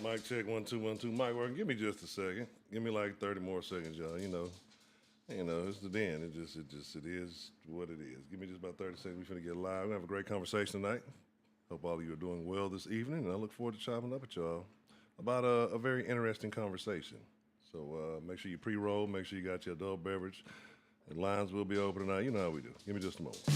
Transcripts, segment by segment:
Mic check, 1 2 1 2. Mic working. Give me just a second. Give me like 30 more seconds, y'all. It's the den. It is what it is. Give me just about 30 seconds. We finna get live. We're gonna have a great conversation tonight. Hope all of you are doing well this evening, and I look forward to chopping up with y'all about a very interesting conversation. So make sure you pre-roll. Make sure you got your adult beverage. The lines will be open tonight. You know how we do. Give me just a moment.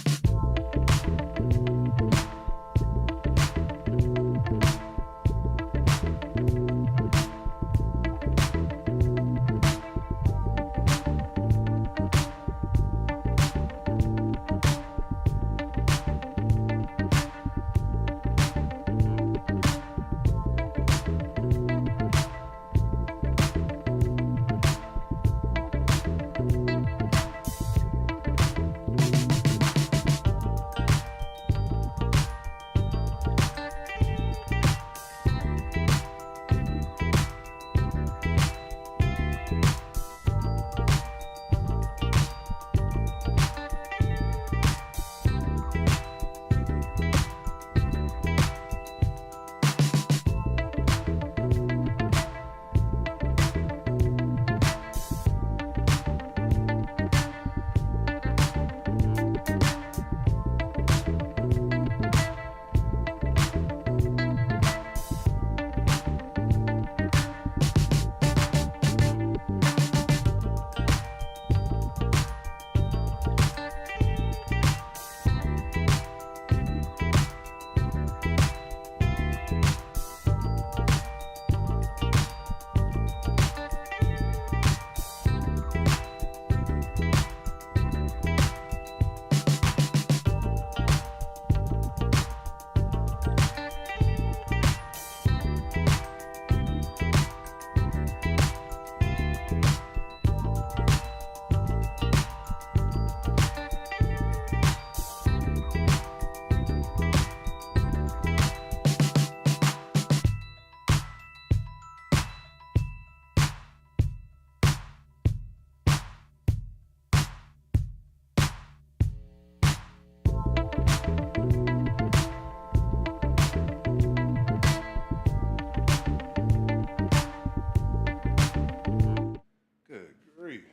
Good grief.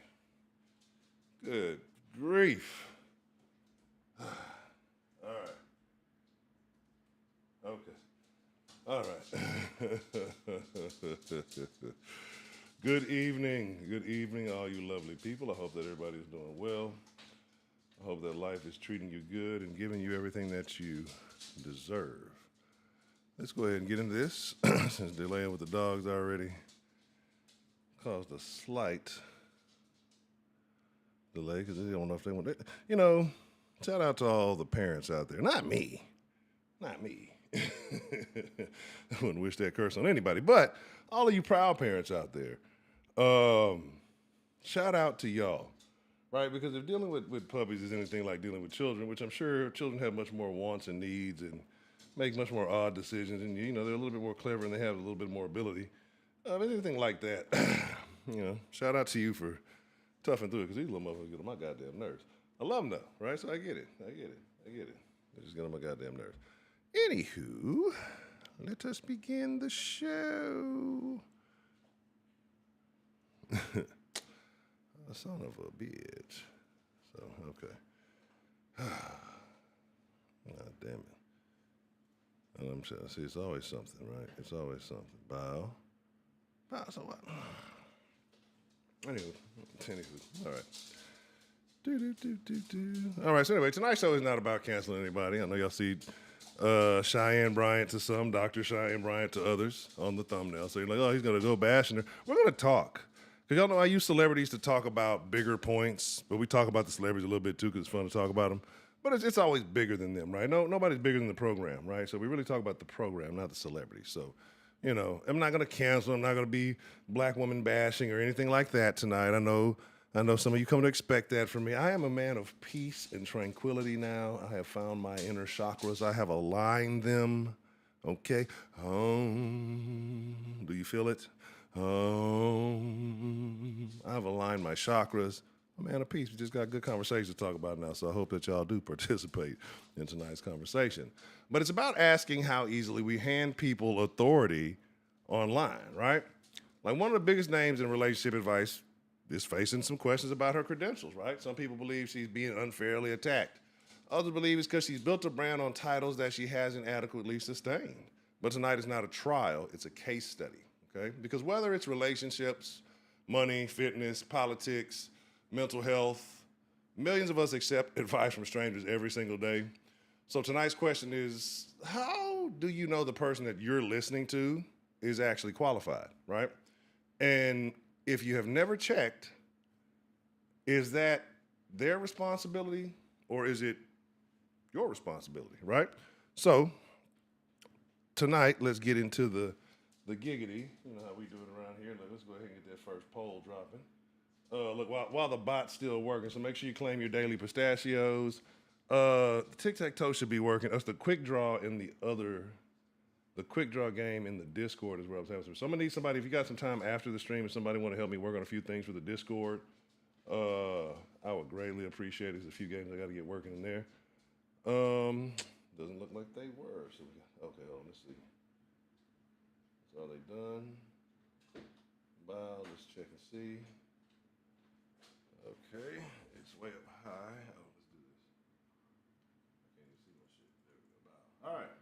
Good grief. All right. Okay. All right. Good evening. Good evening, all you lovely people. I hope that everybody's doing well. I hope that life is treating you good and giving you everything that you deserve. Let's go ahead and get into this since delaying with the dogs already caused a slight delay because they don't know if they want it. Shout out to all the parents out there. Not me. Not me. I wouldn't wish that curse on anybody, but all of you proud parents out there, shout out to y'all, right? Because if dealing with puppies is anything like dealing with children, which I'm sure children have much more wants and needs and make much more odd decisions, and they're a little bit more clever and they have a little bit more ability. Anything like that, shout out to you for toughing through it because these little motherfuckers get on my goddamn nerves. I love them though, right? So I get it. They just get on my goddamn nerves. Anywho, let us begin the show. Son of a bitch. So, okay. God damn it. And I'm saying, see, it's always something, right? It's always something. Bow, so what? Anywho, all right. All right, so anyway, tonight's show is not about canceling anybody. I know y'all see Cheyenne Bryant to some, Dr. Cheyenne Bryant to others on the thumbnail. So you're like, oh, he's going to go bashing her. We're going to talk. Because y'all know I use celebrities to talk about bigger points, but we talk about the celebrities a little bit too because it's fun to talk about them. But it's always bigger than them, right? Nobody's bigger than the program, right? So we really talk about the program, not the celebrity. So, I'm not going to cancel. I'm not going to be black woman bashing or anything like that tonight. I know some of you come to expect that from me. I am a man of peace and tranquility now. I have found my inner chakras. I have aligned them. Okay? Do you feel it? I've aligned my chakras. I'm a man of peace. We just got good conversation to talk about now, so I hope that y'all do participate in tonight's conversation. But it's about asking how easily we hand people authority online, right? Like one of the biggest names in relationship advice is facing some questions about her credentials, right? Some people believe she's being unfairly attacked. Others believe it's because she's built a brand on titles that she hasn't adequately sustained. But tonight is not a trial, it's a case study, okay? Because whether it's relationships, money, fitness, politics, mental health, millions of us accept advice from strangers every single day. So tonight's question is, how do you know the person that you're listening to is actually qualified, right? And if you have never checked, is that their responsibility or is it your responsibility, right? So tonight, let's get into the giggity. You know how we do it around here. Let's go ahead and get that first poll dropping. Look, while the bot's still working, so make sure you claim your daily pistachios. The tic-tac-toe should be working. That's the quick draw in the quick draw game in the Discord is where I was having. So I'm gonna need somebody, if you got some time after the stream, if somebody want to help me work on a few things for the Discord, I would greatly appreciate it. There's a few games I got to get working in there. Doesn't look like they were. So okay, hold on, let's see. So are they done? Wow, let's check and see. Okay, it's way up high. Oh, let's do this. I can't even see my shit. There we go. Wow. All right.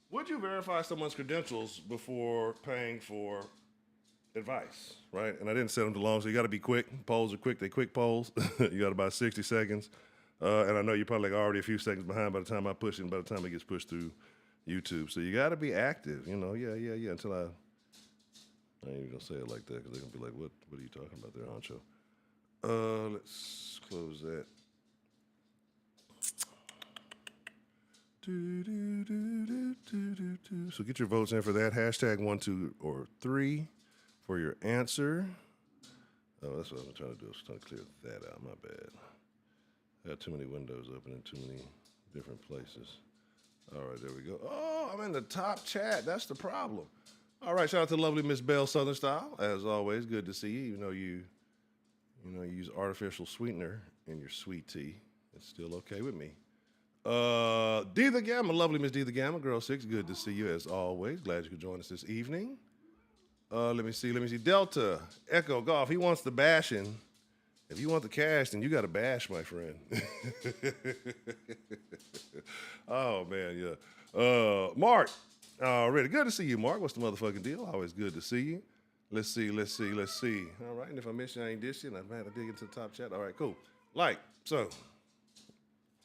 Would you verify someone's credentials before paying for advice, right? And I didn't set them too long, so you got to be quick. Polls are quick. They quick polls. You got about 60 seconds. And I know you're probably like already a few seconds behind by the time I push it and by the time it gets pushed through YouTube. So you got to be active, you know. Yeah. Until I ain't even going to say it like that because they're going to be like, what are you talking about there, Honcho? Let's close that. So get your votes in for that. Hashtag 1, 2, or 3 for your answer. Oh, that's what I'm trying to do. I was trying to clear that out. My bad. I got too many windows open in too many different places. All right, there we go. Oh, I'm in the top chat. That's the problem. All right, shout out to the lovely Miss Bell Southern Style. As always, good to see you. Even though you use artificial sweetener in your sweet tea, it's still okay with me. D the Gamma, lovely Miss D the Gamma, Girl 6, good to see you as always. Glad you could join us this evening. Let me see. Delta, Echo, Golf, he wants the bashing. If you want the cash, then you got to bash, my friend. Oh, man, yeah. Mark, already good to see you, Mark. What's the motherfucking deal? Always good to see you. Let's see. All right, and if I miss you, I ain't dish you, and I've had to dig into the top chat. All right, cool. So,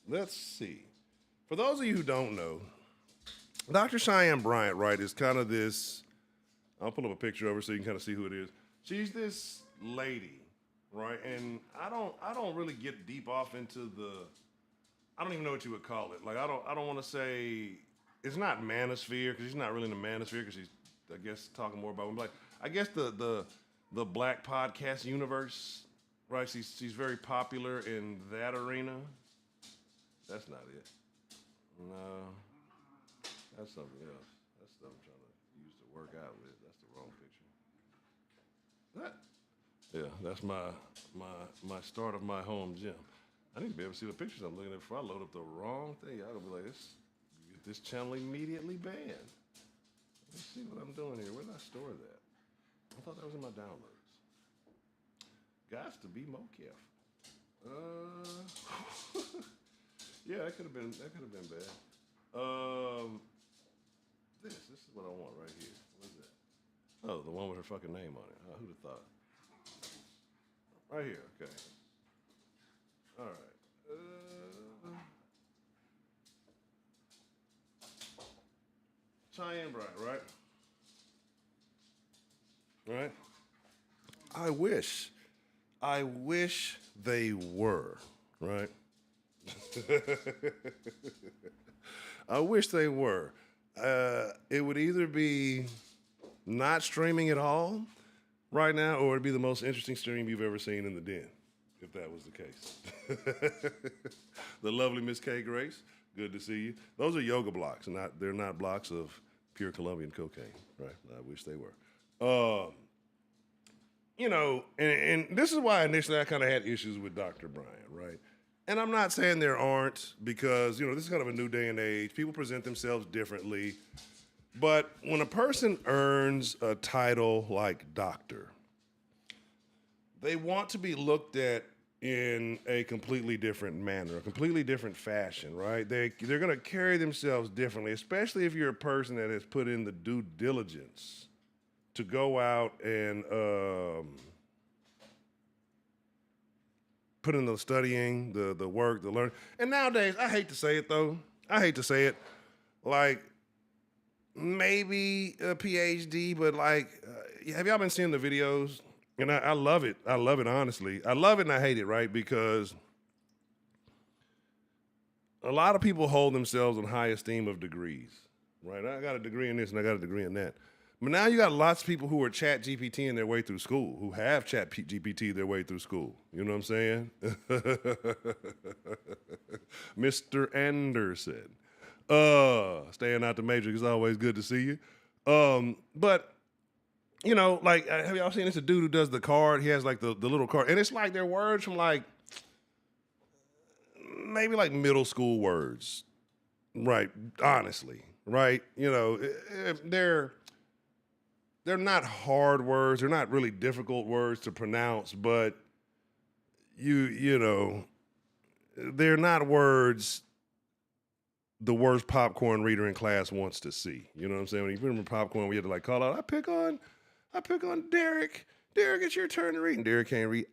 let's see. For those of you who don't know, Dr. Cheyenne Bryant, right, is kind of this, I'll pull up a picture of her so you can kind of see who it is. She's this lady, right? And I don't really get deep off into I don't even know what you would call it. Like, I don't want to say, it's not manosphere, because she's not really in the manosphere, because she's, I guess, talking more about, like, I guess the black podcast universe, right? She's very popular in that arena. That's not it. No, that's something else. That's stuff I'm trying to use to work out with. That's the wrong picture. Yeah, that's my start of my home gym. I need to be able to see the pictures I'm looking at before I load up the wrong thing. I'll be like, this channel immediately banned. Let's see what I'm doing here. Where did I store that? I thought that was in my downloads. Got to be more careful. Yeah, that could have been bad. This is what I want right here. What is that? Oh, the one with her fucking name on it. Who'd have thought? Right here, okay. All right. Cheyenne Bryant, right? Right? I wish they were, right? I wish they were. It would either be not streaming at all right now, or it'd be the most interesting stream you've ever seen in the den, if that was the case. The lovely Miss K. Grace, good to see you. Those are yoga blocks, they're not blocks of pure Colombian cocaine, right? I wish they were. And this is why initially I kind of had issues with Dr. Bryant, right? And I'm not saying there aren't, because, this is kind of a new day and age. People present themselves differently. But when a person earns a title like doctor, they want to be looked at in a completely different manner, a completely different fashion, right? They're going to carry themselves differently, especially if you're a person that has put in the due diligence to go out and put in the studying, the work, the learning. And nowadays, I hate to say it though, like maybe a PhD, but like, have y'all been seeing the videos? And I love it. I love it, honestly. I love it and I hate it, right? Because a lot of people hold themselves in high esteem of degrees, right? I got a degree in this and I got a degree in that. But now you got lots of people who are chat GPTing their way through school, who have chat GPT their way through school. You know what I'm saying? Mr. Anderson. Staying out the matrix is always good to see you. But you know, like, have y'all seen this? A dude who does the card. He has like the little card, and it's like they're words from like maybe like middle school words, right? Honestly, right? You know, they're not hard words. They're not really difficult words to pronounce, but you know, they're not words the worst popcorn reader in class wants to see. You know what I'm saying? When you remember popcorn, we had to like call out, I pick on Derek. Derek, it's your turn to read. And Derek can't read.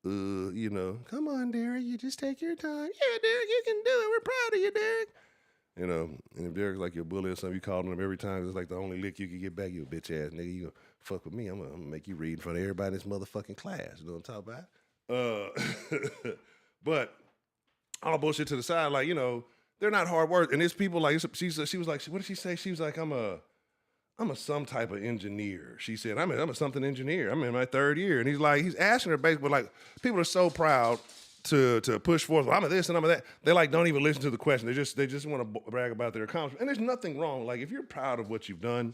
You know, come on, Derek, you just take your time. Yeah, Derek, you can do it. We're proud of you, Derek. You know, and if Derek's like your bully or something, you call him every time. It's like the only lick you can get back. You a bitch ass nigga. You gonna fuck with me? I'm gonna make you read in front of everybody in this motherfucking class. You know what I'm talking about? But all bullshit to the side, like, you know, they're not hard words. And it's people like, she was like, what did she say? She was like, I'm a some type of engineer. She said, I'm a something engineer. I'm in my third year. And he's asking her basically, like, people are so proud to push forth. Well, I'm a this and I'm a that. They like don't even listen to the question. They just want to brag about their accomplishment. And there's nothing wrong. Like, if you're proud of what you've done,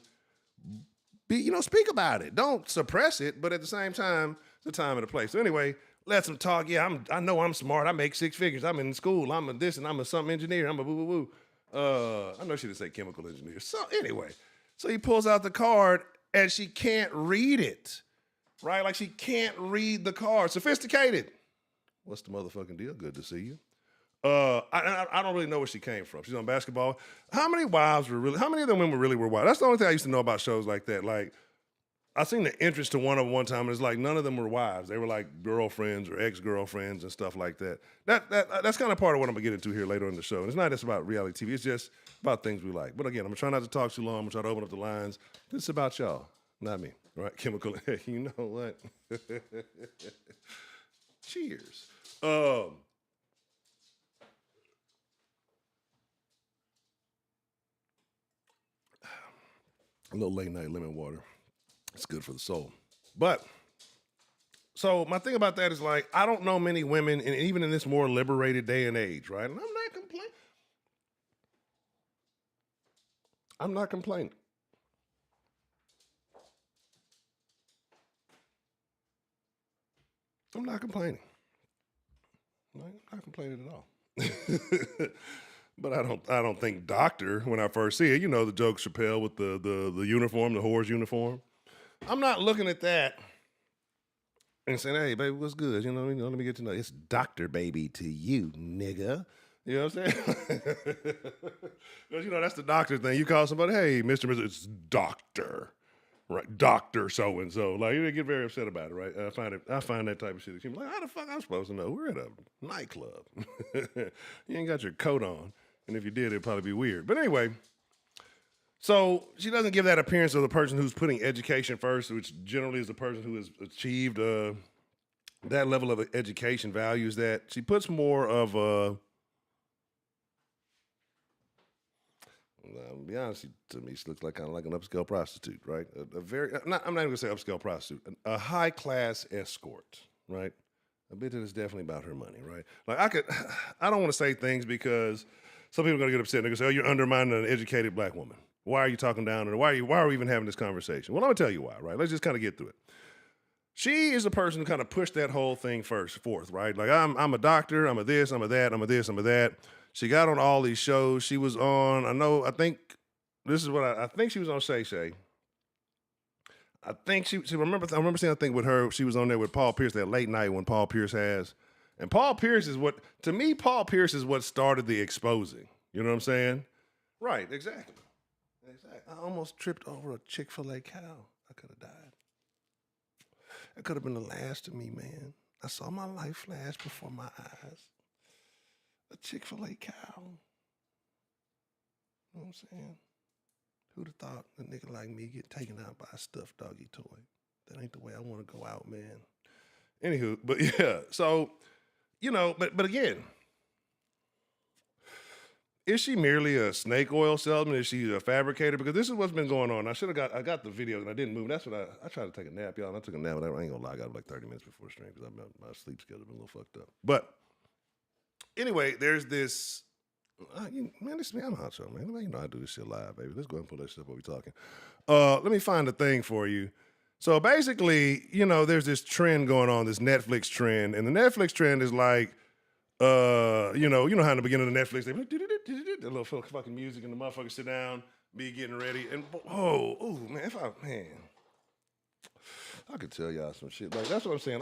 speak about it. Don't suppress it. But at the same time, it's the time and the place. So anyway, let them talk. Yeah, I know I'm smart. I make six figures. I'm in school. I'm a this and I'm a something engineer. I'm a boo boo boo. I know she didn't say chemical engineer. So anyway. So he pulls out the card and she can't read it, right? Like, she can't read the card. Sophisticated. What's the motherfucking deal? Good to see you. I don't really know where she came from. She's on basketball. How many of them women really were wives? That's the only thing I used to know about shows like that. Like, I seen the entrance to one of them one time, and it's like none of them were wives. They were like girlfriends or ex-girlfriends and stuff like that. That's kind of part of what I'm gonna get into here later in the show. And it's not just about reality TV. It's just about things we like. But again, I'm gonna try not to talk too long. I'm gonna try to open up the lines. This is about y'all, not me. Right? Chemical. You know what? Cheers. A little late night lemon water. It's good for the soul. But, so my thing about that is, like, I don't know many women, and even in this more liberated day and age, right? And I'm not complaining. I'm not complaining. I'm not complaining. I'm not complaining at all. But I don't think doctor when I first see it. You know the joke Chappelle with the uniform, the whore's uniform. I'm not looking at that and saying, "Hey, baby, what's good?" You know, let me get to know. It's doctor baby to you, nigga. You know what I'm saying? Because, you know, that's the doctor thing. You call somebody, "Hey, Mr. It's doctor." Right, Doctor so and so. Like, you get very upset about it, right? I find that type of shit. She's like, how the fuck I'm supposed to know? We're at a nightclub. You ain't got your coat on, and if you did, it'd probably be weird. But anyway, so she doesn't give that appearance of the person who's putting education first, which generally is the person who has achieved that level of education. Values that. She puts more of a. I'll be honest, to me, she looks like kind of like an upscale prostitute, right? I'm not even gonna say upscale prostitute, a high class escort, right? A bitch that is definitely about her money, right? Like, I don't want to say things because some people are gonna get upset. They're gonna say, "Oh, you're undermining an educated black woman. Why are you talking down to her? Why are we even having this conversation?" Well, I'm gonna tell you why, right? Let's just kind of get through it. She is the person who kind of pushed that whole thing forth, right? Like, I'm a doctor, I'm a this, I'm a that, I'm a this, I'm a that. She got on all these shows. She was on, I think This is what I think she was on Shay Shay. I think I remember seeing a thing with her. She was on there with Paul Pierce that late night when Paul Pierce has. And Paul Pierce is what, to me, Paul Pierce is what started the exposing. You know what I'm saying? Right, exactly. Exactly. I almost tripped over a Chick-fil-A cow. I could have died. That could have been the last of me, man. I saw my life flash before my eyes. A Chick-fil-A cow. You know what I'm saying? Who'd have thought a nigga like me get taken out by a stuffed doggy toy? That ain't the way I want to go out, man. Anywho, but yeah, so, you know, but again, is she merely a snake oil salesman? Is she a fabricator? Because this is what's been going on. I got the video and I didn't move. That's what I tried to take a nap, y'all. And I took a nap. I ain't gonna lie, I got like 30 minutes before stream because my sleep schedule been a little fucked up. But anyway, there's this. Man, this is me. I'm Honcho, man. You know I do this shit live, baby. Let's go ahead and pull that shit up while we talking. Let me find a thing for you. So basically, you know, there's this trend going on, this Netflix trend, and the Netflix trend is like, you know how in the beginning of the Netflix they the little fucking music and the motherfuckers sit down, be getting ready, and man, I could tell y'all some shit. Like that's what I'm saying.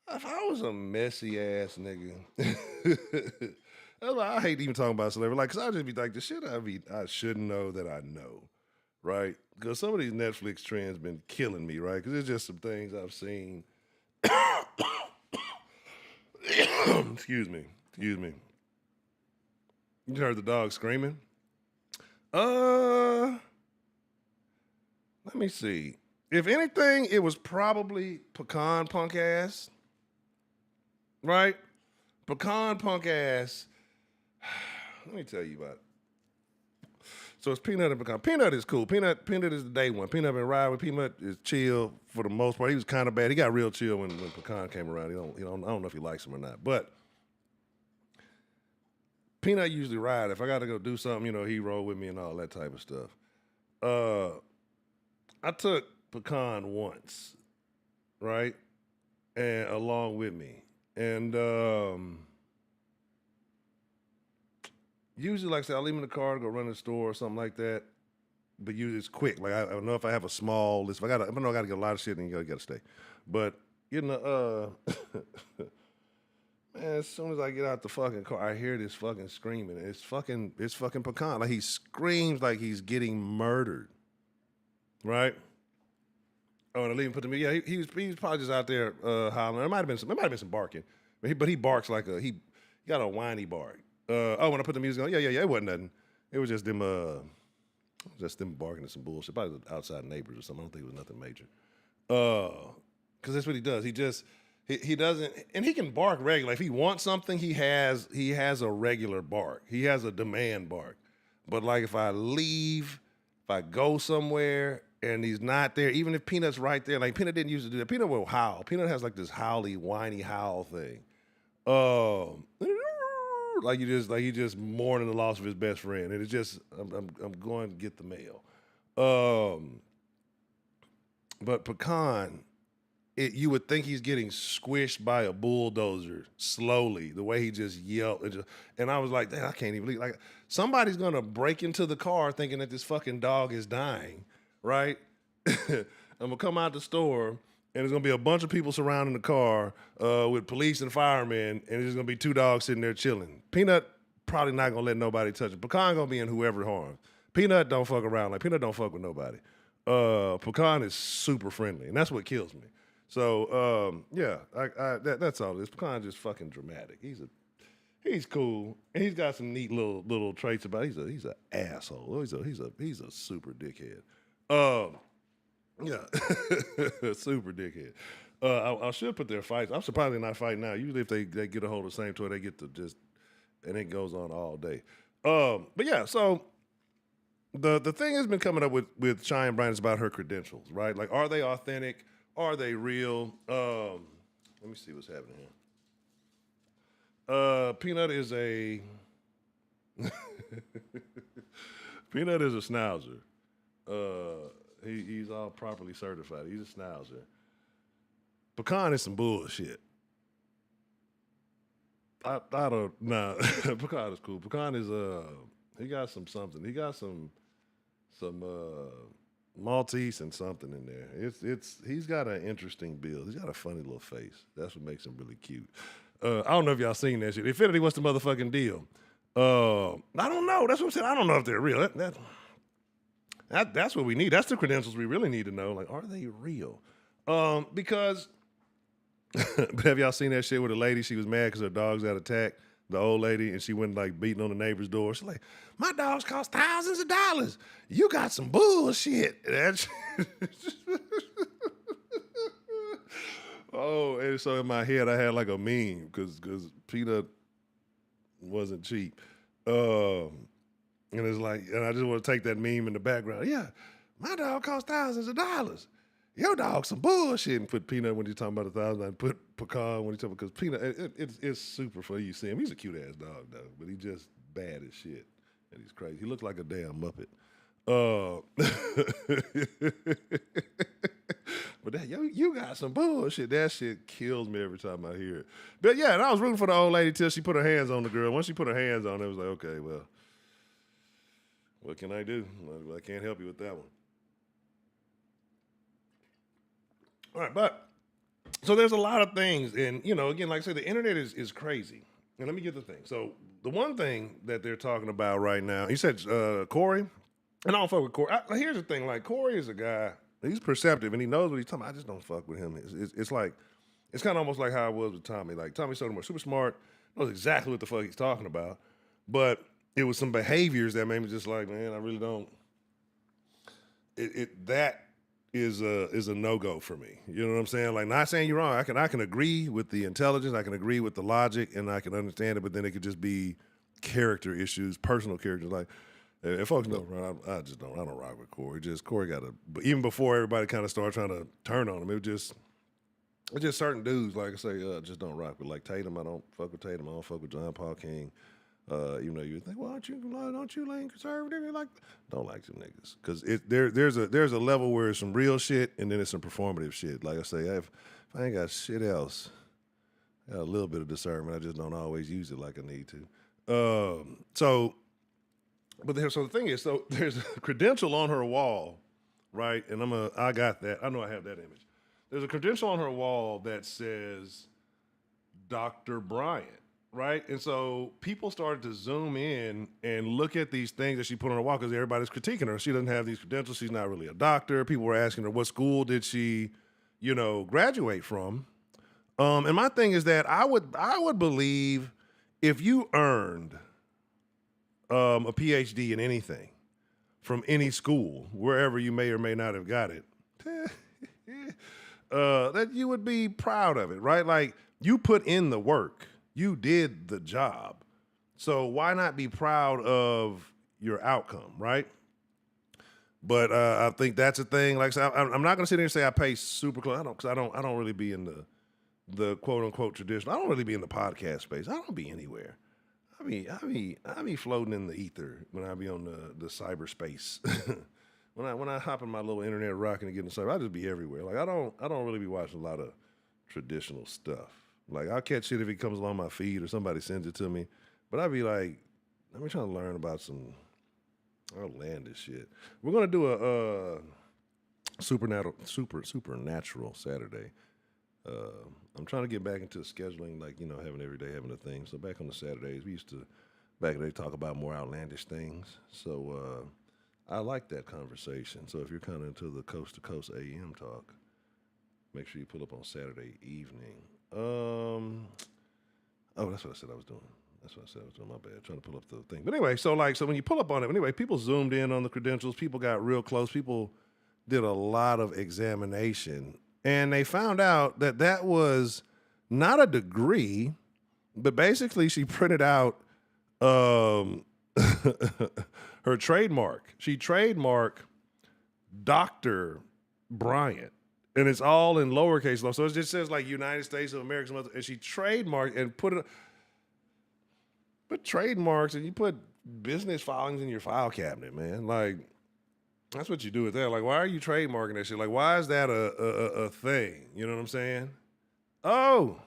If I was a messy ass nigga, that's why I hate even talking about celebrity. Like, cause I'll just be like, the shit I should know that I know, right? Because some of these Netflix trends been killing me, right? Because there's just some things I've seen. Excuse me. You heard the dog screaming? Let me see. If anything, it was probably Pecan punk ass. Right? Pecan punk ass. Let me tell you about it. So it's Peanut and Pecan. Peanut is cool. Peanut is the day one. Peanut been riding with Peanut is chill for the most part. He was kind of bad. He got real chill when Pecan came around. I don't know if he likes him or not. But Peanut usually ride. If I got to go do something, you know, he roll with me and all that type of stuff. I took Pecan once, right? And along with me. And usually, like I said, I'll leave him in the car to go run to the store or something like that. But usually it's quick. Like I know if I have a small list, if I know I gotta get a lot of shit, then you gotta stay. But you know, man, as soon as I get out the fucking car, I hear this fucking screaming. It's fucking Pecan. Like he screams like he's getting murdered. Right? Oh, and I leave him put to me. Yeah, he was probably just out there hollering. It might have been some barking, but he barks like he got a whiny bark. When I put the music on, yeah, it wasn't nothing. It was just them barking at some bullshit. Probably outside neighbors or something. I don't think it was nothing major. Because that's what he does. He doesn't, and he can bark regular. If he wants something, he has a regular bark. He has a demand bark. But like if I go somewhere and he's not there, even if Peanut's right there, like Peanut didn't used to do that. Peanut will howl. Peanut has like this whiny howl thing. Like he just mourning the loss of his best friend, and it's just I'm going to get the mail. But Pecan, you would think he's getting squished by a bulldozer slowly. The way he just yelled, and I was like, I can't even believe. Like somebody's gonna break into the car thinking that this fucking dog is dying, right? I'm gonna come out the store, and there's gonna be a bunch of people surrounding the car with police and firemen, and there's gonna be two dogs sitting there chilling. Peanut probably not gonna let nobody touch it. Pecan gonna be in whoever harmed. Peanut don't fuck around. Like Peanut don't fuck with nobody. Pecan is super friendly, and that's what kills me. So yeah, that's all it is. Pecan just fucking dramatic. He's cool, and he's got some neat little traits about it. He's an asshole. He's a super dickhead. Yeah, super dickhead. I should put their fights. I'm surprised they're not fighting now. Usually, if they get a hold of the same toy, they get to just, and it goes on all day. But yeah, so the thing has been coming up with Cheyenne Bryant is about her credentials, right? Like, are they authentic? Are they real? Let me see what's happening here. Peanut is a Peanut is a schnauzer. He's all properly certified. He's a schnauzer. Pecan is some bullshit. I don't know. Pecan is cool. Pecan is He got some something. He got some Maltese and something in there. He's got an interesting build. He's got a funny little face. That's what makes him really cute. I don't know if y'all seen that shit. Infinity, what's the motherfucking deal? I don't know. That's what I'm saying. I don't know if they're real. That's what we need. That's the credentials we really need to know. Like, are they real? Because have y'all seen that shit with a lady? She was mad because her dogs got attacked. The old lady, and she went like beating on the neighbor's door. She's like, my dogs cost thousands of dollars. You got some bullshit. Oh, and so in my head, I had like a meme because Peanut wasn't cheap. And it's like, and I just want to take that meme in the background. Yeah, my dog cost thousands of dollars. Your dog some bullshit, and put Peanut when he's talking about $1,000, and put Pecan when he's talking, because Peanut, it's super funny. You see him, he's a cute ass dog though, but he's just bad as shit, and he's crazy. He looks like a damn Muppet. But that, you got some bullshit. That shit kills me every time I hear it. But yeah, and I was rooting for the old lady till she put her hands on the girl. Once she put her hands on it, was like, okay, well, what can I do? I can't help you with that one. All right, but so there's a lot of things, and again, like I said, the internet is crazy. And let me get the thing. So the one thing that they're talking about right now, you said Corey, and I don't fuck with Corey. Here's the thing: like Corey is a guy, he's perceptive, and he knows what he's talking about. I just don't fuck with him. It's like it's kind of almost like how I was with Tommy. Like Tommy Sotomayor, super smart, knows exactly what the fuck he's talking about, but it was some behaviors that made me just like, man, I really don't. That is a no-go for me. You know what I'm saying? Like, not saying you're wrong. I can agree with the intelligence, I can agree with the logic, and I can understand it, but then it could just be character issues, personal characters. Like, if folks know, I don't rock with Corey. Corey got even before everybody kind of started trying to turn on him, it's just certain dudes, like I say, just don't rock with. Like Tatum, I don't fuck with Tatum. I don't fuck with John Paul King. You think, well, don't you like conservative? Don't like them niggas, because there's a level where it's some real shit and then it's some performative shit. Like I say, if I ain't got shit else, I got a little bit of discernment. I just don't always use it like I need to. So the thing is, so there's a credential on her wall, right? And I got that. I know I have that image. There's a credential on her wall that says Dr. Bryant. Right? And so people started to zoom in and look at these things that she put on her wall because everybody's critiquing her. She doesn't have these credentials. She's not really a doctor. People were asking her, what school did she, graduate from? And my thing is that I would believe if you earned a PhD in anything from any school, wherever you may or may not have got it, that you would be proud of it, right? Like, you put in the work. You did the job. So why not be proud of your outcome, right? But I think that's a thing. Like I said, I'm not going to sit here and say I pay super close. I don't really be in the quote unquote tradition. I don't really be in the podcast space. I don't be anywhere. I be floating in the ether when I be on the cyberspace. when I hop in my little internet rocket and get in the cyber, I just be everywhere. Like I don't really be watching a lot of traditional stuff. Like, I'll catch shit if it comes along my feed or somebody sends it to me. But I'd be like, let me try to learn about some outlandish shit. We're going to do a supernatural Saturday. I'm trying to get back into scheduling, like, having every day having a thing. So back on the Saturdays, we used to, back in the day, talk about more outlandish things. So I like that conversation. So if you're kind of into the coast-to-coast AM talk, make sure you pull up on Saturday evening. That's what I said I was doing. My bad. Trying to pull up the thing. But anyway, so when you pull up on it, anyway, people zoomed in on the credentials. People got real close. People did a lot of examination. And they found out that was not a degree, but basically she printed out her trademark. She trademarked Dr. Bryant. And it's all in lowercase law. So it just says like United States of America. And she trademarked and put trademarks and you put business filings in your file cabinet, man. Like, that's what you do with that. Like, why are you trademarking that shit? Like, why is that a thing? You know what I'm saying? Oh,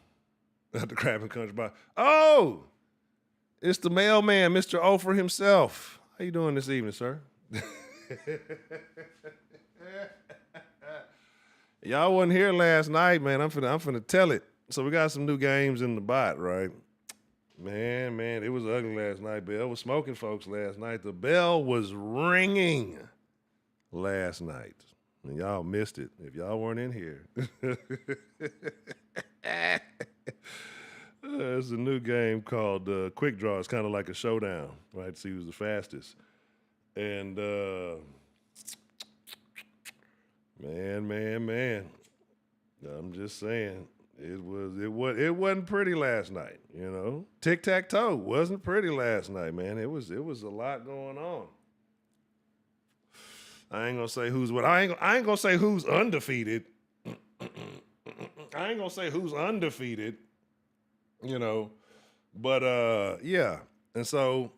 not the crab and country bar. Oh, it's the mailman, Mr. Ofer himself. How you doing this evening, sir? Y'all wasn't here last night, man. I'm finna tell it. So we got some new games in the bot, right? Man, it was ugly last night. Bell was smoking folks last night. The bell was ringing last night. And y'all missed it if y'all weren't in here. It's a new game called Quick Draw. It's kind of like a showdown, right? To see who's the fastest. And man. I'm just saying, it wasn't pretty last night, you know. Tic-tac-toe wasn't pretty last night, man. It was a lot going on. I ain't gonna say who's what. I ain't gonna say who's undefeated. I ain't gonna say who's undefeated, you know. But yeah. And so,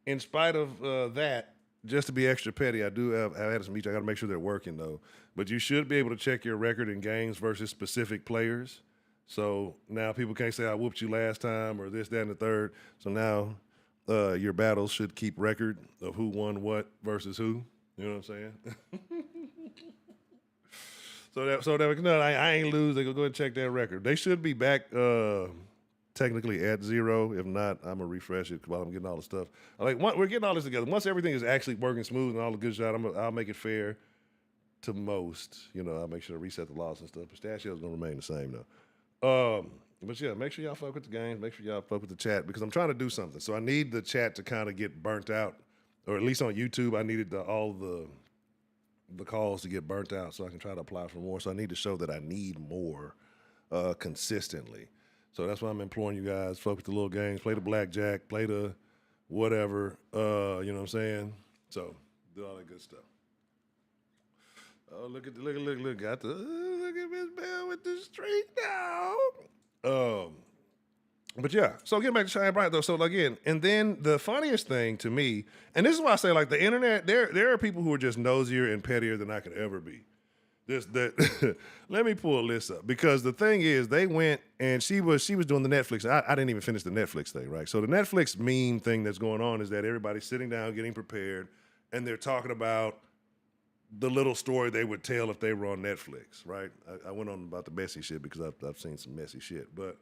in spite of that, just to be extra petty, I have added some each. I got to make sure they're working though. But you should be able to check your record in games versus specific players. So now people can't say I whooped you last time or this, that, and the third. So now your battles should keep record of who won what versus who. You know what I'm saying? so that no, I ain't lose. They go ahead and check that record. They should be back technically at 0. If not, I'm gonna refresh it while I'm getting all the stuff. We're getting all this together. Once everything is actually working smooth and all the good shot, I'll make it fair to most. You know, I'll make sure to reset the loss and stuff. Pistachio's gonna remain the same though. But yeah, make sure y'all fuck with the games. Make sure y'all fuck with the chat because I'm trying to do something. So I need the chat to kind of get burnt out, or at least on YouTube, I needed all the calls to get burnt out so I can try to apply for more. So I need to show that I need more consistently. So that's why I'm imploring you guys, fuck with the little games, play the blackjack, play the whatever, you know what I'm saying? So do all that good stuff. Oh, look at Miss Bell with the street dog. But yeah, so getting back to Cheyenne Bryant though, so again, and then the funniest thing to me, and this is why I say like the internet, there are people who are just nosier and pettier than I could ever be. Let me pull this up because the thing is, they went and she was doing the Netflix. I didn't even finish the Netflix thing, right? So the Netflix meme thing that's going on is that everybody's sitting down, getting prepared, and they're talking about the little story they would tell if they were on Netflix, right? I went on about the messy shit because I've seen some messy shit, but.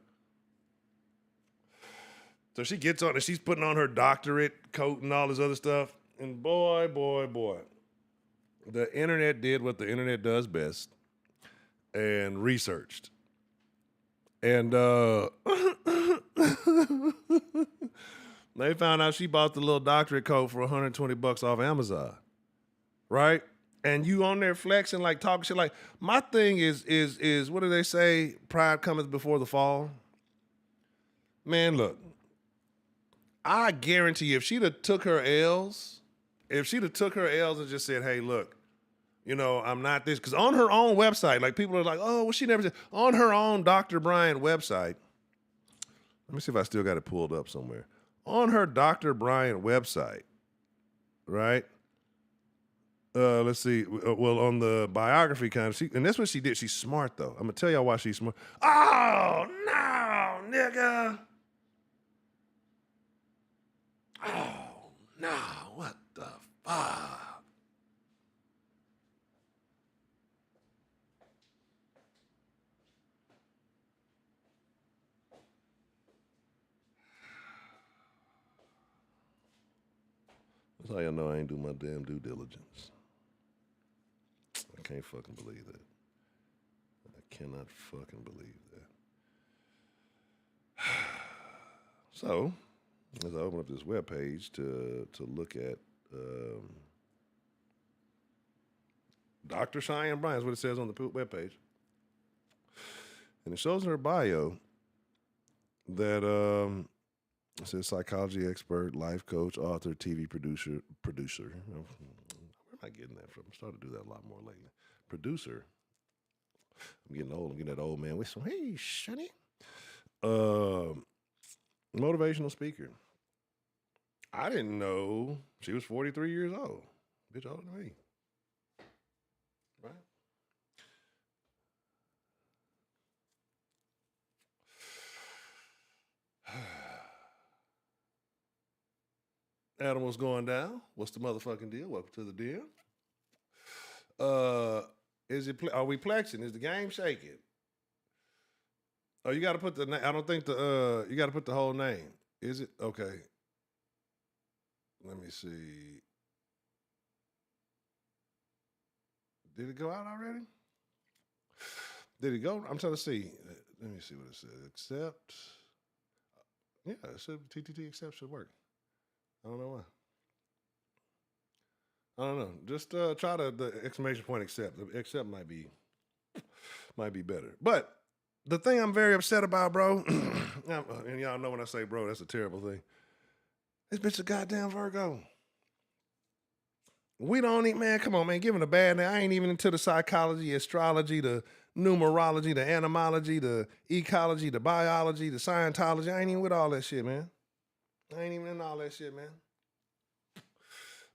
So she gets on and she's putting on her doctorate coat and all this other stuff. And boy, the internet did what the internet does best and researched. And they found out she bought the little doctorate coat for $120 off Amazon, right? And you on there flexing, like talking shit. Like my thing is what do they say? Pride cometh before the fall. Man, look. I guarantee you, if she'd have took her L's and just said, hey, look, you know, I'm not this, because on her own website, like people are like, oh, well, she never said, on her own Dr. Bryant website, let me see if I still got it pulled up somewhere. On her Dr. Bryant website, right? Let's see. Well, on the biography kind of, and that's what she did. She's smart, though. I'm going to tell y'all why she's smart. Oh, no, nigga. Oh, no, what the fuck? That's how y'all know I ain't do my damn due diligence. I can't fucking believe that. I cannot fucking believe that. So, as I open up this webpage to look at Dr. Cheyenne Bryant, is what it says on the webpage. And it shows in her bio that it says psychology expert, life coach, author, TV producer. Where am I getting that from? I'm starting to do that a lot more lately. Producer. I'm getting old. I'm getting that old man whistle. Hey, Shunny. Motivational speaker. I didn't know she was 43 years old. Bitch older than me. Right? Adam, what's going down? What's the motherfucking deal? Welcome to the deal. Are we plexing? Is the game shaking? Oh, you got to put the name. I don't think you got to put the whole name. Is it? Okay. Let me see. Did it go out already? Did it go? I'm trying to see. Let me see what it says. Accept. Yeah, it should TTT accept should work. I don't know why. I don't know. Just try the exclamation point accept. The accept might be better. But the thing I'm very upset about, bro, and y'all know when I say bro, that's a terrible thing. This bitch a goddamn Virgo. We don't even, man, come on, man, give him a bad name. I ain't even into the psychology, astrology, the numerology, the animology, the ecology, the biology, the Scientology. I ain't even with all that shit, man. I ain't even in all that shit, man.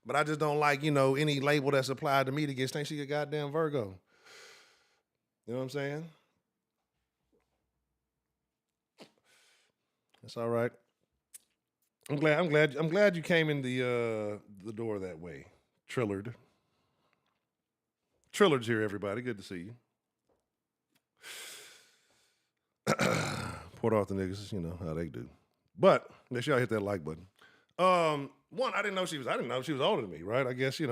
But I just don't like, any label that's applied to me to get think she a goddamn Virgo. You know what I'm saying? That's all right. I'm glad you came in the door that way. Trillard's here, everybody. Good to see you. Port Arthur niggas, you know how they do. But make sure y'all hit that like button. One, I didn't know she was older than me, right? I guess, she's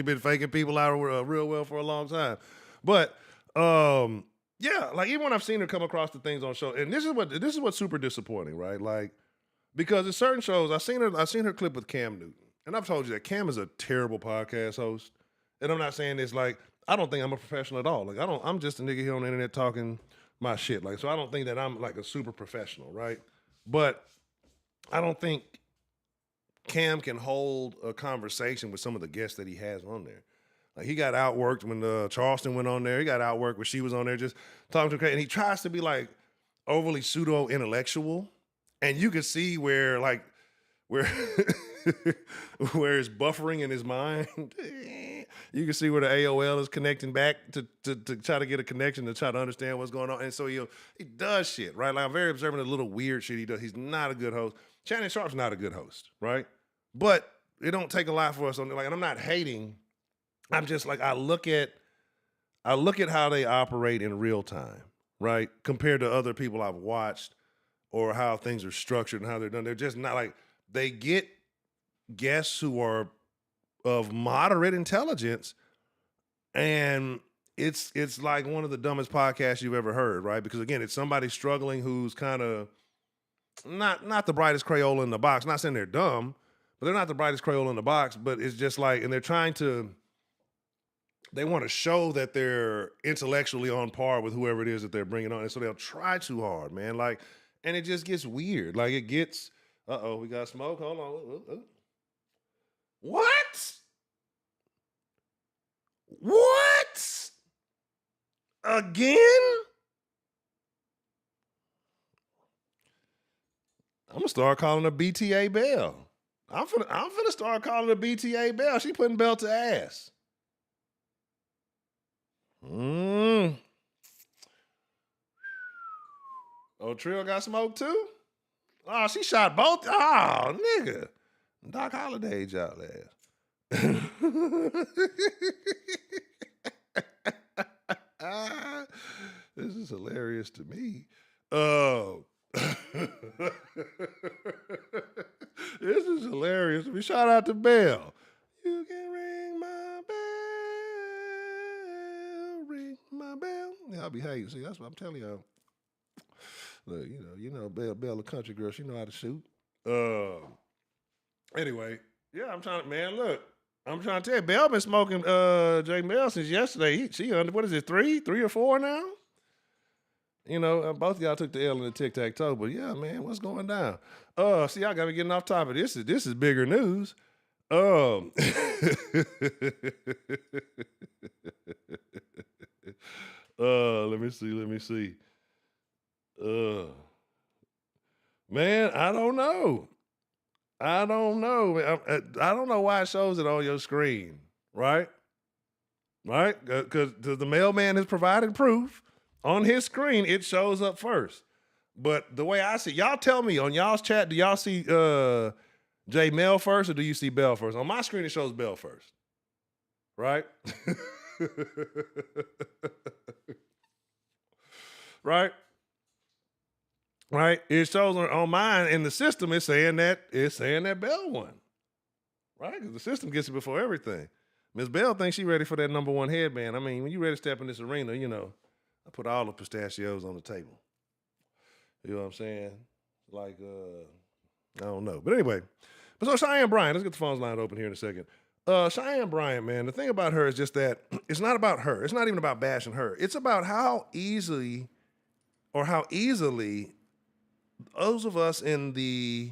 been faking people out real well for a long time. But yeah, like even when I've seen her come across the things on show, and this is what's super disappointing, right? Like, because in certain shows, I've seen her clip with Cam Newton. And I've told you that Cam is a terrible podcast host. And I'm not saying this like, I don't think I'm a professional at all. Like, I'm just a nigga here on the internet talking my shit. Like, so I don't think that I'm like a super professional, right? But I don't think Cam can hold a conversation with some of the guests that he has on there. Like, he got outworked when Charleston went on there. He got outworked when she was on there just talking to her. And he tries to be like overly pseudo-intellectual. And you can see where where it's buffering in his mind. You can see where the AOL is connecting back to try to get a connection to try to understand what's going on. And so he does shit, right? Like, I'm very observant of the little weird shit he does. He's not a good host. Shannon Sharp's not a good host, right? But it don't take a lot for us. And I'm not hating. I'm just like, I look at how they operate in real time, right? Compared to other people I've watched or how things are structured and how they're done. They're just not like, they get guests who are of moderate intelligence, and it's like one of the dumbest podcasts you've ever heard, right? Because again, it's somebody struggling who's kind of not the brightest Crayola in the box. Not saying they're dumb, but they're not the brightest Crayola in the box. But it's just like, and they want to show that they're intellectually on par with whoever it is that they're bringing on, and so they'll try too hard, man. Like, and it just gets weird. Like, it gets. We got smoke. Hold on. What? What? Again? I'm gonna start calling her BTA Bell. I'm finna start calling her BTA Bell. She putting Bell to ass. Oh, Trill got smoke too? Oh, she shot both. Oh, nigga. Doc Holliday y'all ass. This is hilarious to me. This is hilarious to me. Shout out to Bell. You can ring my bell, ring my bell. Yeah, I'll be hating. See, that's what I'm telling y'all. Look, Bell, a country girl. She know how to shoot. Anyway, yeah, I'm trying to tell you, Bell been smoking J Mel since yesterday. She under, what is it, 3 or 4 now? Both of y'all took the L in the tic-tac-toe, but yeah, man, what's going down? See, y'all got me getting off topic. This is bigger news. Let me see. Man, I don't know. I don't know why it shows it on your screen, right? Right? Because the mailman has provided proof. On his screen, it shows up first. But the way I see, y'all tell me on y'all's chat, do y'all see J Mel first or do you see Bell first? On my screen, it shows Bell first. Right? Right? Right? It shows on mine in the system, it's saying that Bell won. Right? Because the system gets it before everything. Miss Bell thinks she's ready for that number one headband. I mean, when you ready to step in this arena, I put all the pistachios on the table. You know what I'm saying? Like, I don't know. But anyway, so Cheyenne Bryant, let's get the phones lined open here in a second. Cheyenne Bryant, man, the thing about her is just that it's not about her. It's not even about bashing her. It's about how easily those of us in the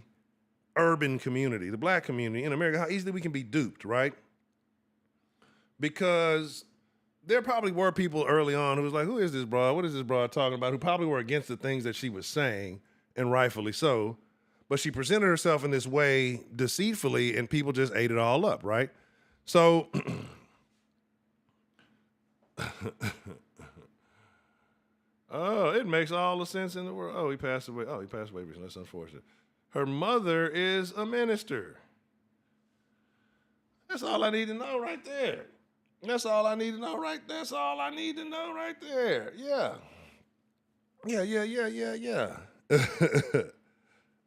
urban community, the black community in America, how easily we can be duped, right? Because there probably were people early on who was like, who is this broad? What is this broad talking about? Who probably were against the things that she was saying, and rightfully so. But she presented herself in this way deceitfully, and people just ate it all up, right? So, oh, it makes all the sense in the world. Oh, he passed away. Oh, he passed away recently. That's unfortunate. Her mother is a minister. That's all I need to know right there. That's all I need to know right there. That's all I need to know right there. Yeah. Yeah.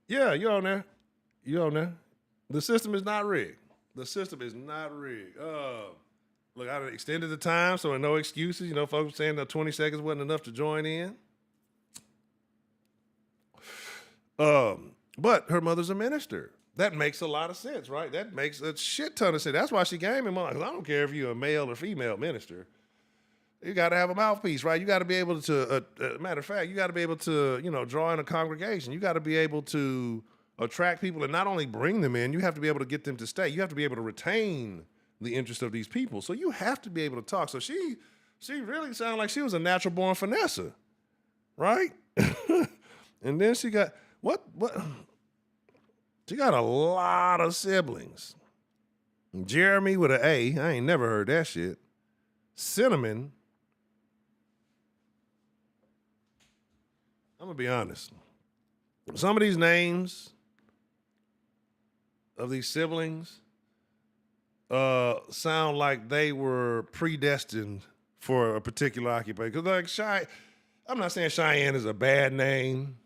Yeah, you on there. You on there. The system is not rigged. The system is not rigged. Look, I extended the time, so no excuses. Folks saying that 20 seconds wasn't enough to join in. But her mother's a minister. That makes a lot of sense, right? That makes a shit ton of sense. That's why she gave him on. Because I don't care if you're a male or female minister. You got to have a mouthpiece, right? You got to be able to, matter of fact, you got to be able to, draw in a congregation. You got to be able to attract people and not only bring them in, you have to be able to get them to stay. You have to be able to retain the interest of these people. So you have to be able to talk. So she really sounded like she was a natural born finessa, right? And then she got, what? She got a lot of siblings. Jeremy with an A. I ain't never heard that shit. Cinnamon. I'm going to be honest. Some of these names of these siblings sound like they were predestined for a particular occupation. Because I'm not saying Cheyenne is a bad name,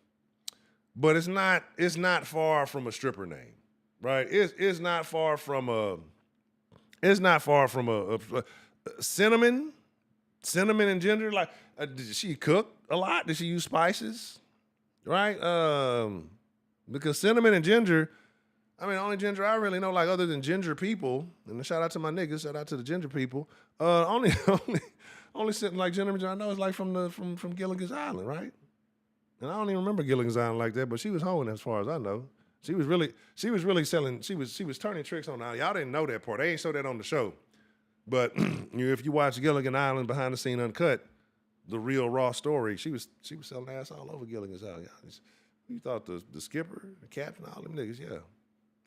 but it's not far from a stripper name, right? It's not far from a cinnamon and ginger. Like, did she cook a lot? Did she use spices? Right? Because cinnamon and ginger, I mean, the only ginger I really know, like other than ginger people, and shout out to my niggas, shout out to the ginger people. Only sitting like ginger I know is like from Gilligan's Island, right? And I don't even remember Gilligan's Island like that, but she was hoeing as far as I know. She was really selling. She was turning tricks on. Y'all didn't know that part. They ain't show that on the show. But if you watch Gilligan Island behind the scene uncut, the real raw story, she was selling ass all over Gilligan's Island. You thought the skipper, the captain, all them niggas, yeah.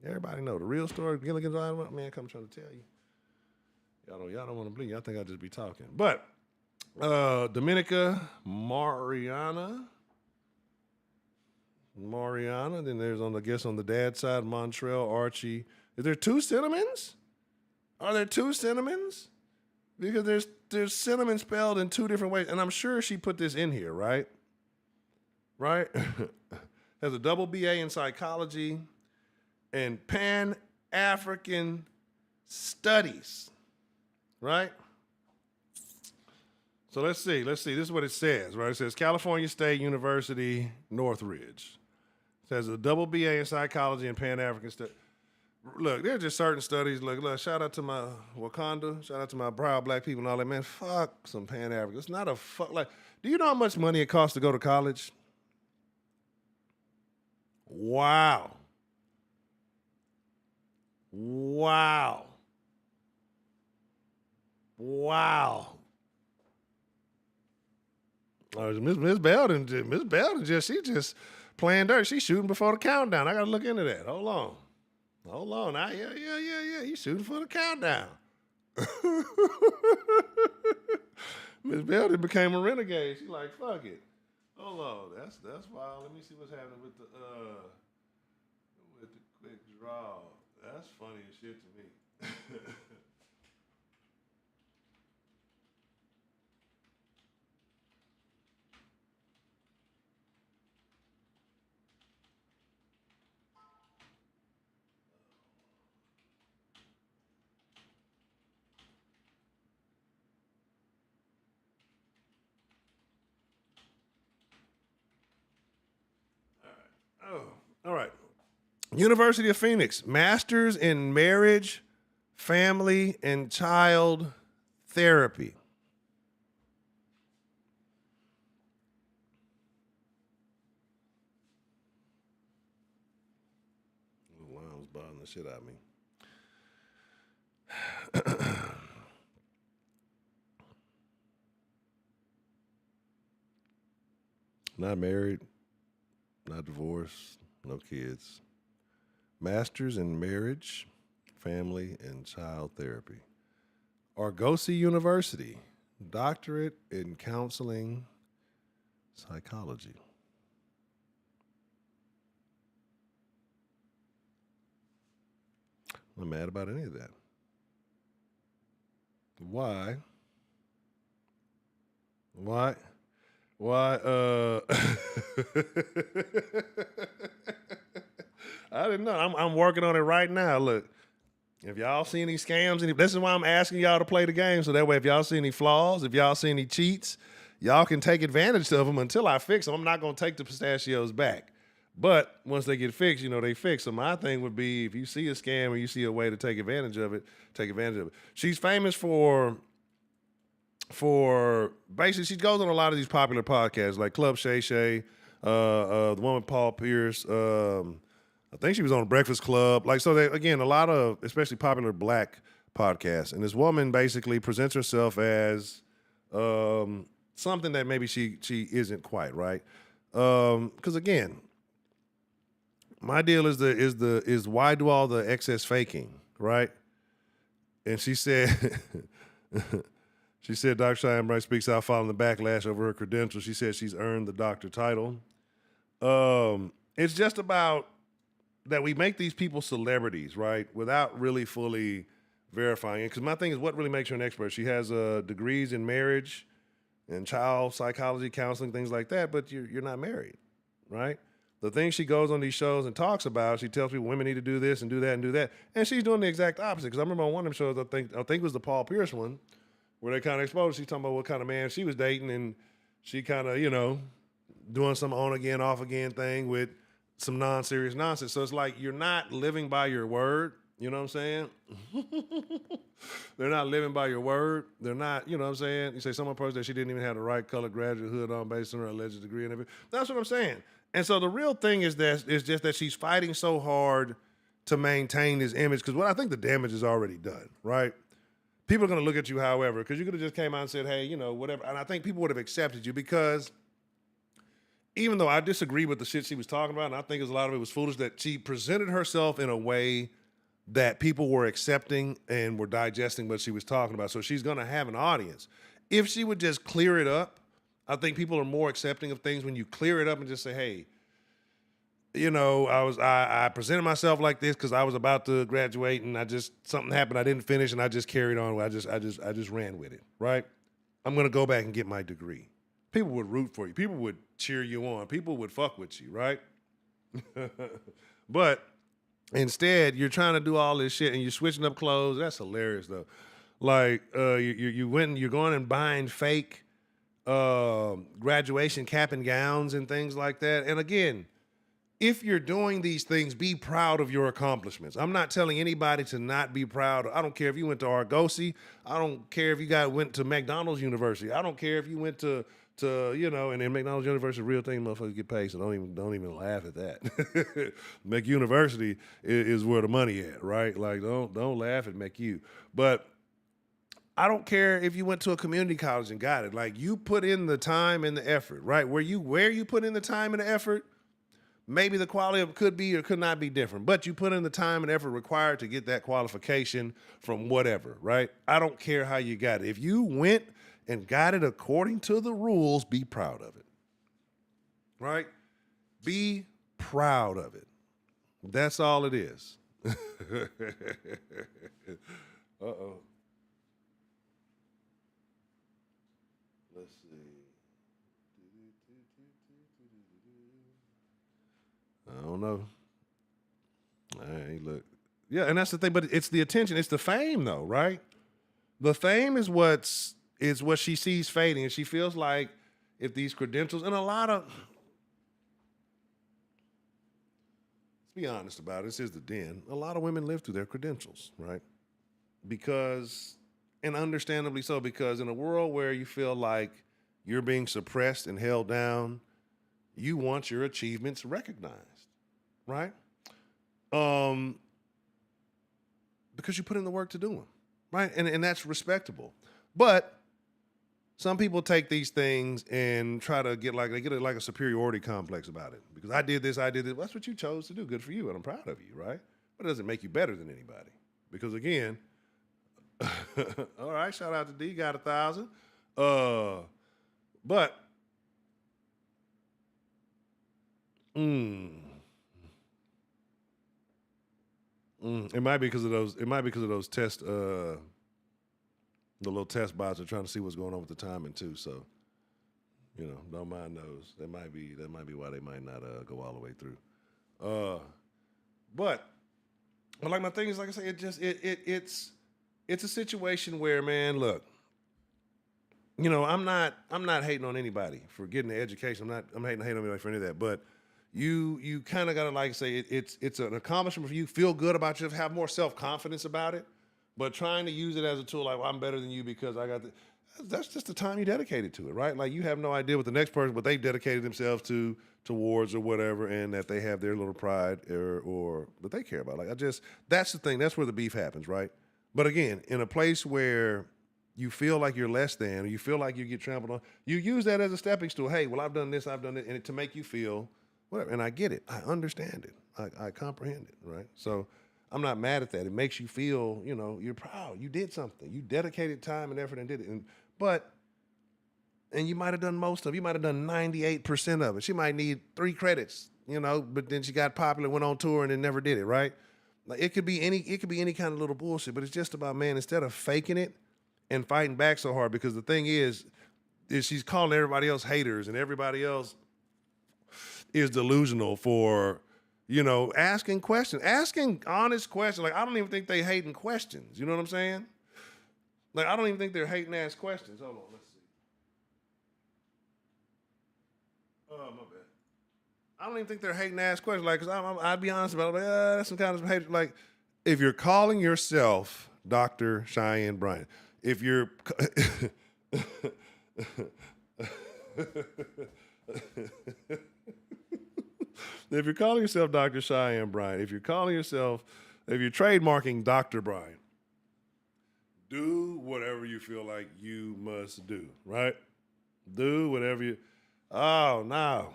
Everybody know the real story of Gilligan's Island. Man, come trying to tell you. Y'all don't want to believe. Y'all think I just be talking. But Dominica Mariana. Then there's on the dad's side, Montrell, Archie. Is there two Cinnamons? Are there two Cinnamons? Because there's cinnamon spelled in two different ways. And I'm sure she put this in here, right? Right? Has a double BA in psychology and Pan-African Studies. Right? So let's see. This is what it says, right? It says California State University, Northridge. It has a double BA in psychology and Pan-African Studies. Look, there's just certain studies. Look, shout out to my Wakanda, shout out to my proud black people and all that, man. Fuck some Pan-African. It's not a fuck. Like, do you know how much money it costs to go to college? Wow. Miss Belden she just playing dirt. She's shooting before the countdown. I gotta look into that. Hold on. Yeah. You shooting for the countdown. Miss Belden became a renegade. She's like, fuck it. Hold on, that's wild. Let me see what's happening with the quick draw. That's funny as shit to me. Oh, all right. University of Phoenix, Masters in Marriage, Family, and Child Therapy. The line was bothering the shit out of me. Not married, not divorced, no kids. Masters in Marriage, Family, and Child Therapy. Argosy University, Doctorate in Counseling Psychology. I'm not mad about any of that. Why? Why? Why? I didn't know. I'm working on it right now. Look, if y'all see any scams, this is why I'm asking y'all to play the game. So that way, if y'all see any flaws, if y'all see any cheats, y'all can take advantage of them until I fix them. I'm not going to take the pistachios back. But once they get fixed, they fix. So my thing would be, if you see a scam or you see a way to take advantage of it, take advantage of it. She's famous for basically, she goes on a lot of these popular podcasts like Club Shay Shay, the one with Paul Pierce. I think she was on Breakfast Club. Like, so they, again, a lot of especially popular black podcasts. And this woman basically presents herself as something that maybe she isn't quite, right? Because again, my deal is why do all the excess faking, right? And she said she said Dr. Cheyenne Bryant speaks out following the backlash over her credentials. She said she's earned the doctor title. It's just about that we make these people celebrities, right, without really fully verifying it. Because my thing is, what really makes her an expert? She has degrees in marriage and child psychology, counseling, things like that, but you're not married, right? The things she goes on these shows and talks about, she tells people women need to do this and do that and do that, and she's doing the exact opposite. Because I remember on one of them shows, I think it was the Paul Pierce one, where they kind of exposed, she's talking about what kind of man she was dating, and she kind of, doing some on again, off again thing with some non-serious nonsense. So it's like you're not living by your word. You know what I'm saying? They're not living by your word. They're not, you know what I'm saying? You say someone posted that she didn't even have the right color graduate hood on based on her alleged degree and everything. That's what I'm saying. And so the real thing is just that she's fighting so hard to maintain this image, because what I think the damage is already done, right? People are going to look at you however, because you could have just came out and said, hey, whatever. And I think people would have accepted you, because even though I disagree with the shit she was talking about, and I think a lot of it was foolish, that she presented herself in a way that people were accepting and were digesting what she was talking about. So she's going to have an audience. If she would just clear it up, I think people are more accepting of things when you clear it up and just say, hey, I presented myself like this because I was about to graduate and something happened, I didn't finish, and I just carried on. I just ran with it, right? I'm going to go back and get my degree. People would root for you. People would cheer you on. People would fuck with you, right? But instead, you're trying to do all this shit and you're switching up clothes. That's hilarious, though. Like, you're going and buying fake graduation cap and gowns and things like that. And again, if you're doing these things, be proud of your accomplishments. I'm not telling anybody to not be proud. I don't care if you went to Argosy. I don't care if you went to McDonald's University. I don't care if you went to and in McDonald's University, real thing, motherfuckers get paid, so don't even laugh at that. McUniversity is where the money at, right? Like, don't laugh at McU. But I don't care if you went to a community college and got it. Like, you put in the time and the effort, right? Where you put in the time and the effort, maybe the quality of it could be or could not be different, but you put in the time and effort required to get that qualification from whatever, right? I don't care how you got it. If you went and got it according to the rules, be proud of it. right? Be proud of it. That's all it is. Uh-oh. Let's see. I don't know. Hey, look. Yeah, and that's the thing, but it's the attention, it's the fame though, right? The fame is what she sees fading, and she feels like if these credentials and let's be honest about it, this is the den. A lot of women live through their credentials, right? Because, and understandably so, because in a world where you feel like you're being suppressed and held down, you want your achievements recognized, right? Because you put in the work to do them, right? And that's respectable. But some people take these things and try to get like a superiority complex about it. Because I did this. Well, that's what you chose to do. Good for you, and I'm proud of you, right? But it doesn't make you better than anybody. Because again, all right, shout out to D, got 1,000. But it might be because of those. It might be because of those test. The little test bots are trying to see what's going on with the timing too. So, don't mind those. That might be why they might not go all the way through. But like my thing is, like I say, it's a situation where, man, look, I'm not hating on anybody for getting the education. I'm hating on anybody for any of that. But you kind of gotta like say it's an accomplishment for you. Feel good about yourself. Have more self-confidence about it. But trying to use it as a tool, like, well, I'm better than you because I got that's just the time you dedicated to it, right? Like, you have no idea what the next person, what they've dedicated themselves towards or whatever, and that they have their little pride or that they care about. Like, that's the thing. That's where the beef happens, right? But again, in a place where you feel like you're less than, or you feel like you get trampled on, you use that as a stepping stool. Hey, well, I've done this, and to make you feel whatever. And I get it. I understand it. I comprehend it, right? So I'm not mad at that. It makes you feel, you're proud. You did something. You dedicated time and effort and did it. And you might have done most of it. You might have done 98% of it. She might need 3 credits, but then she got popular, went on tour, and then never did it, right? Like, it could be any kind of little bullshit, but it's just about, man, instead of faking it and fighting back so hard, because the thing is she's calling everybody else haters and everybody else is delusional for, asking questions, asking honest questions. Like, I don't even think they hating questions. You know what I'm saying? Like, I don't even think they're hating ass questions. Hold on, let's see. Oh, my bad. I don't even think they're hating ass questions. Like, cause I'd be honest about it. Like, that's some kind of hate. Like, if you're calling yourself Dr. Cheyenne Bryant, if you're if you're calling yourself Dr. Cheyenne Bryant, if you're trademarking Dr. Bryant, do whatever you feel like you must do, right? Do whatever you. Oh, no.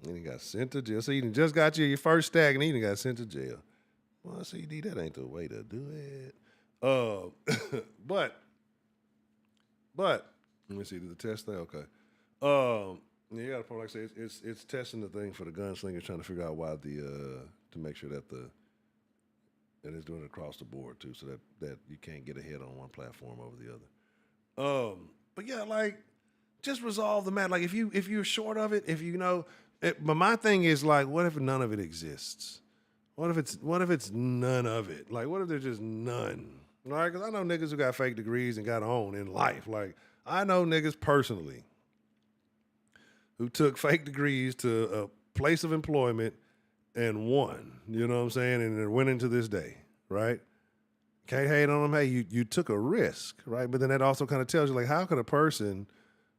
And he got sent to jail. So you just got your first stack and he got sent to jail. Well, CD, that ain't the way to do it. But let me see. Did the test thing? Okay. You got to point, like I say, it's testing the thing for the gunslingers, trying to figure out why to make sure that it's doing it across the board too, so that you can't get ahead on one platform over the other. But yeah, like, just resolve the matter. Like, if you're short of it, but my thing is, like, what if none of it exists? What if it's none of it? Like, what if there's just none? Right? Because I know niggas who got fake degrees and got on in life. Like, I know niggas personally who took fake degrees to a place of employment and won. You know what I'm saying? And they're winning to this day, right? Can't hate on them. Hey, you took a risk, right? But then that also kind of tells you, like, how could a person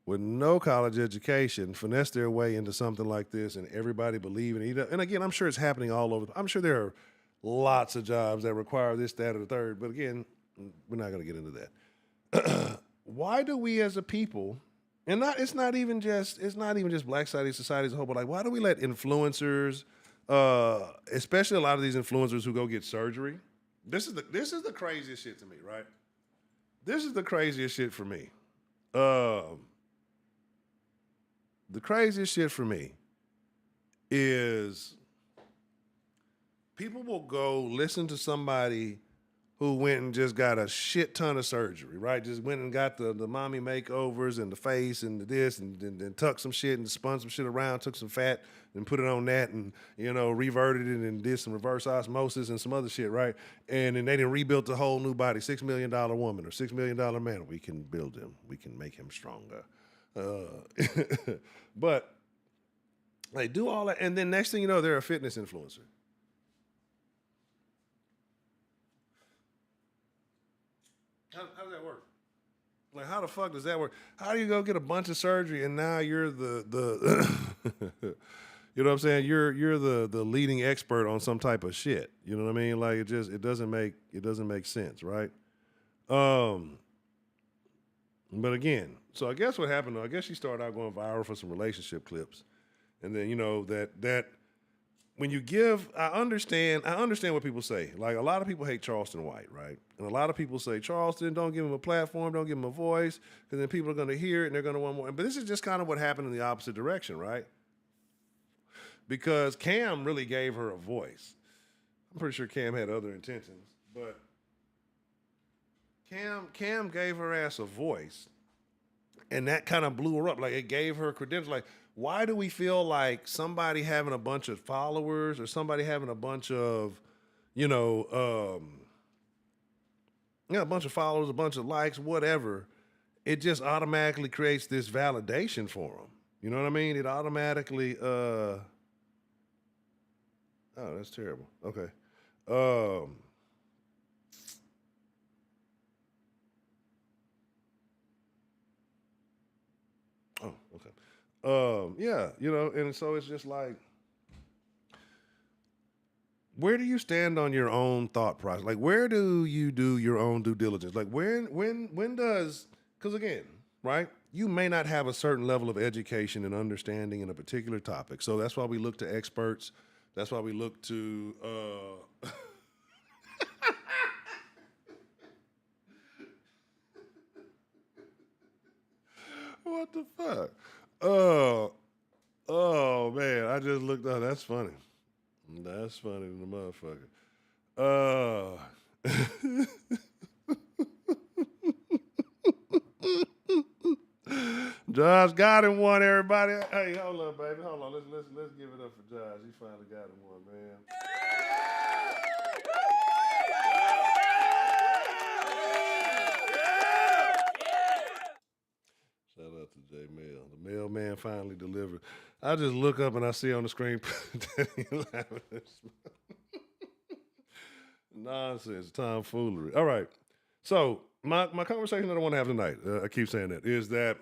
with no college education finesse their way into something like this and everybody believe in it? And again, I'm sure it's happening all over. I'm sure there are lots of jobs that require this, that, or the third. But again, we're not going to get into that. Why do we as a people, and it's not even just Black society as a whole, but like, why do we let influencers, especially a lot of these influencers who go get surgery? This is the craziest shit to me, right? This is the craziest shit for me. the craziest shit for me is people will go listen to somebody who went and just got a shit ton of surgery, right? Just went and got the mommy makeovers and the face and the this and then tucked some shit and spun some shit around, took some fat and put it on that and, reverted it and did some reverse osmosis and some other shit, right? And then they didn't rebuild the whole new body, $6 million woman or $6 million man. We can build him. We can make him stronger. But they do all that. And then next thing you know, they're a fitness influencer. How does that work? Like, how the fuck does that work? How do you go get a bunch of surgery and now you're the you know what I'm saying? You're the leading expert on some type of shit. You know what I mean? Like it doesn't make sense, right? But again, so I guess what happened though, I guess she started out going viral for some relationship clips. And then, that when you give, I understand what people say. Like a lot of people hate Charleston White, right? And a lot of people say, Charleston, don't give him a platform, don't give him a voice, because then people are going to hear it and they're going to want more. But this is just kind of what happened in the opposite direction, right? Because Cam really gave her a voice. I'm pretty sure Cam had other intentions, but Cam gave her ass a voice, and that kind of blew her up. Like it gave her credentials. Like, why do we feel like somebody having a bunch of followers or somebody having a bunch of, a bunch of followers, a bunch of likes, whatever, it just automatically creates this validation for them. You know what I mean? It automatically, oh, that's terrible. Okay. Oh, okay. Yeah, and so it's just like, where do you stand on your own thought process? Like, where do you do your own due diligence? Like, when does, because again, right, you may not have a certain level of education and understanding in a particular topic. So that's why we look to experts. That's why we look to, what the fuck? Oh man, I just looked up. That's funny. That's funny than the motherfucker. Josh got him one, everybody. Hey, hold on, baby. Hold on. Let's give it up for Josh. He finally got him one, man. Shout out to J Mail. The mailman finally delivered. I just look up and I see on the screen nonsense, tomfoolery. All right. So my conversation that I want to have tonight, I keep saying that, is that,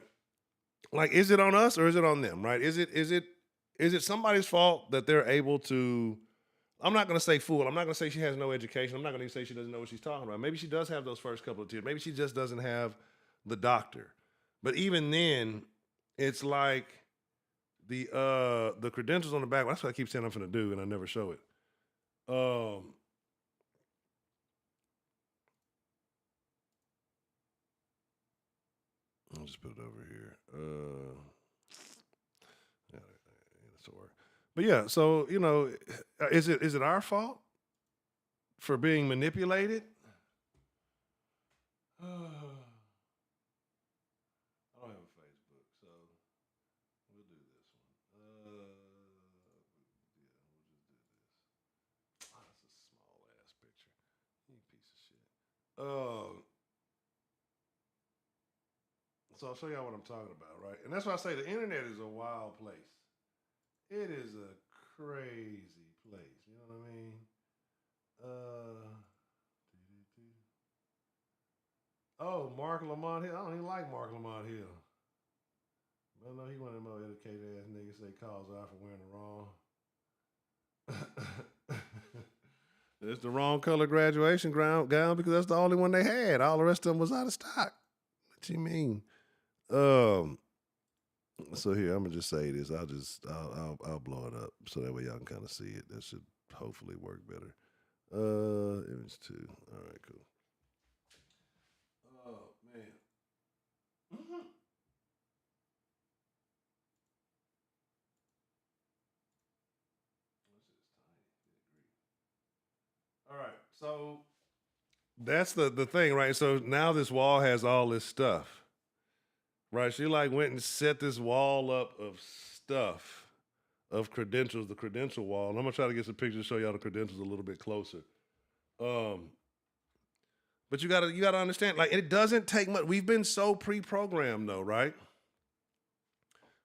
like, is it on us or is it on them? Right? Is it somebody's fault that they're able to? I'm not going to say fool. I'm not going to say she has no education. I'm not going to say she doesn't know what she's talking about. Maybe she does have those first couple of tears. Maybe she just doesn't have the doctor. But even then, it's like the credentials on the back. That's what I keep saying I'm going to do, and I never show it. I'll just put it over here. Yeah, this will work. But yeah, so is it our fault for being manipulated? I don't have a Facebook, so we'll do this one. Yeah, we'll just do this. Oh, that's a small ass picture. You piece of shit. So I'll show y'all what I'm talking about, right? And that's why I say the internet is a wild place. It is a crazy place. You know what I mean? Oh, Mark Lamont Hill. I don't even like Mark Lamont Hill. I know he one of them more educated ass niggas say calls out for wearing the wrong. It's the wrong color graduation gown because that's the only one they had. All the rest of them was out of stock. What you mean? So here I'm gonna just say this. I'll blow it up so that way y'all can kind of see it. That should hopefully work better. Image 2. All right, cool. Oh man. So that's the thing, right? So now this wall has all this stuff, right? She like went and set this wall up of stuff, of credentials, the credential wall. And I'm gonna try to get some pictures to show y'all the credentials a little bit closer. Um, but you gotta understand, like it doesn't take much. We've been so pre-programmed though, right?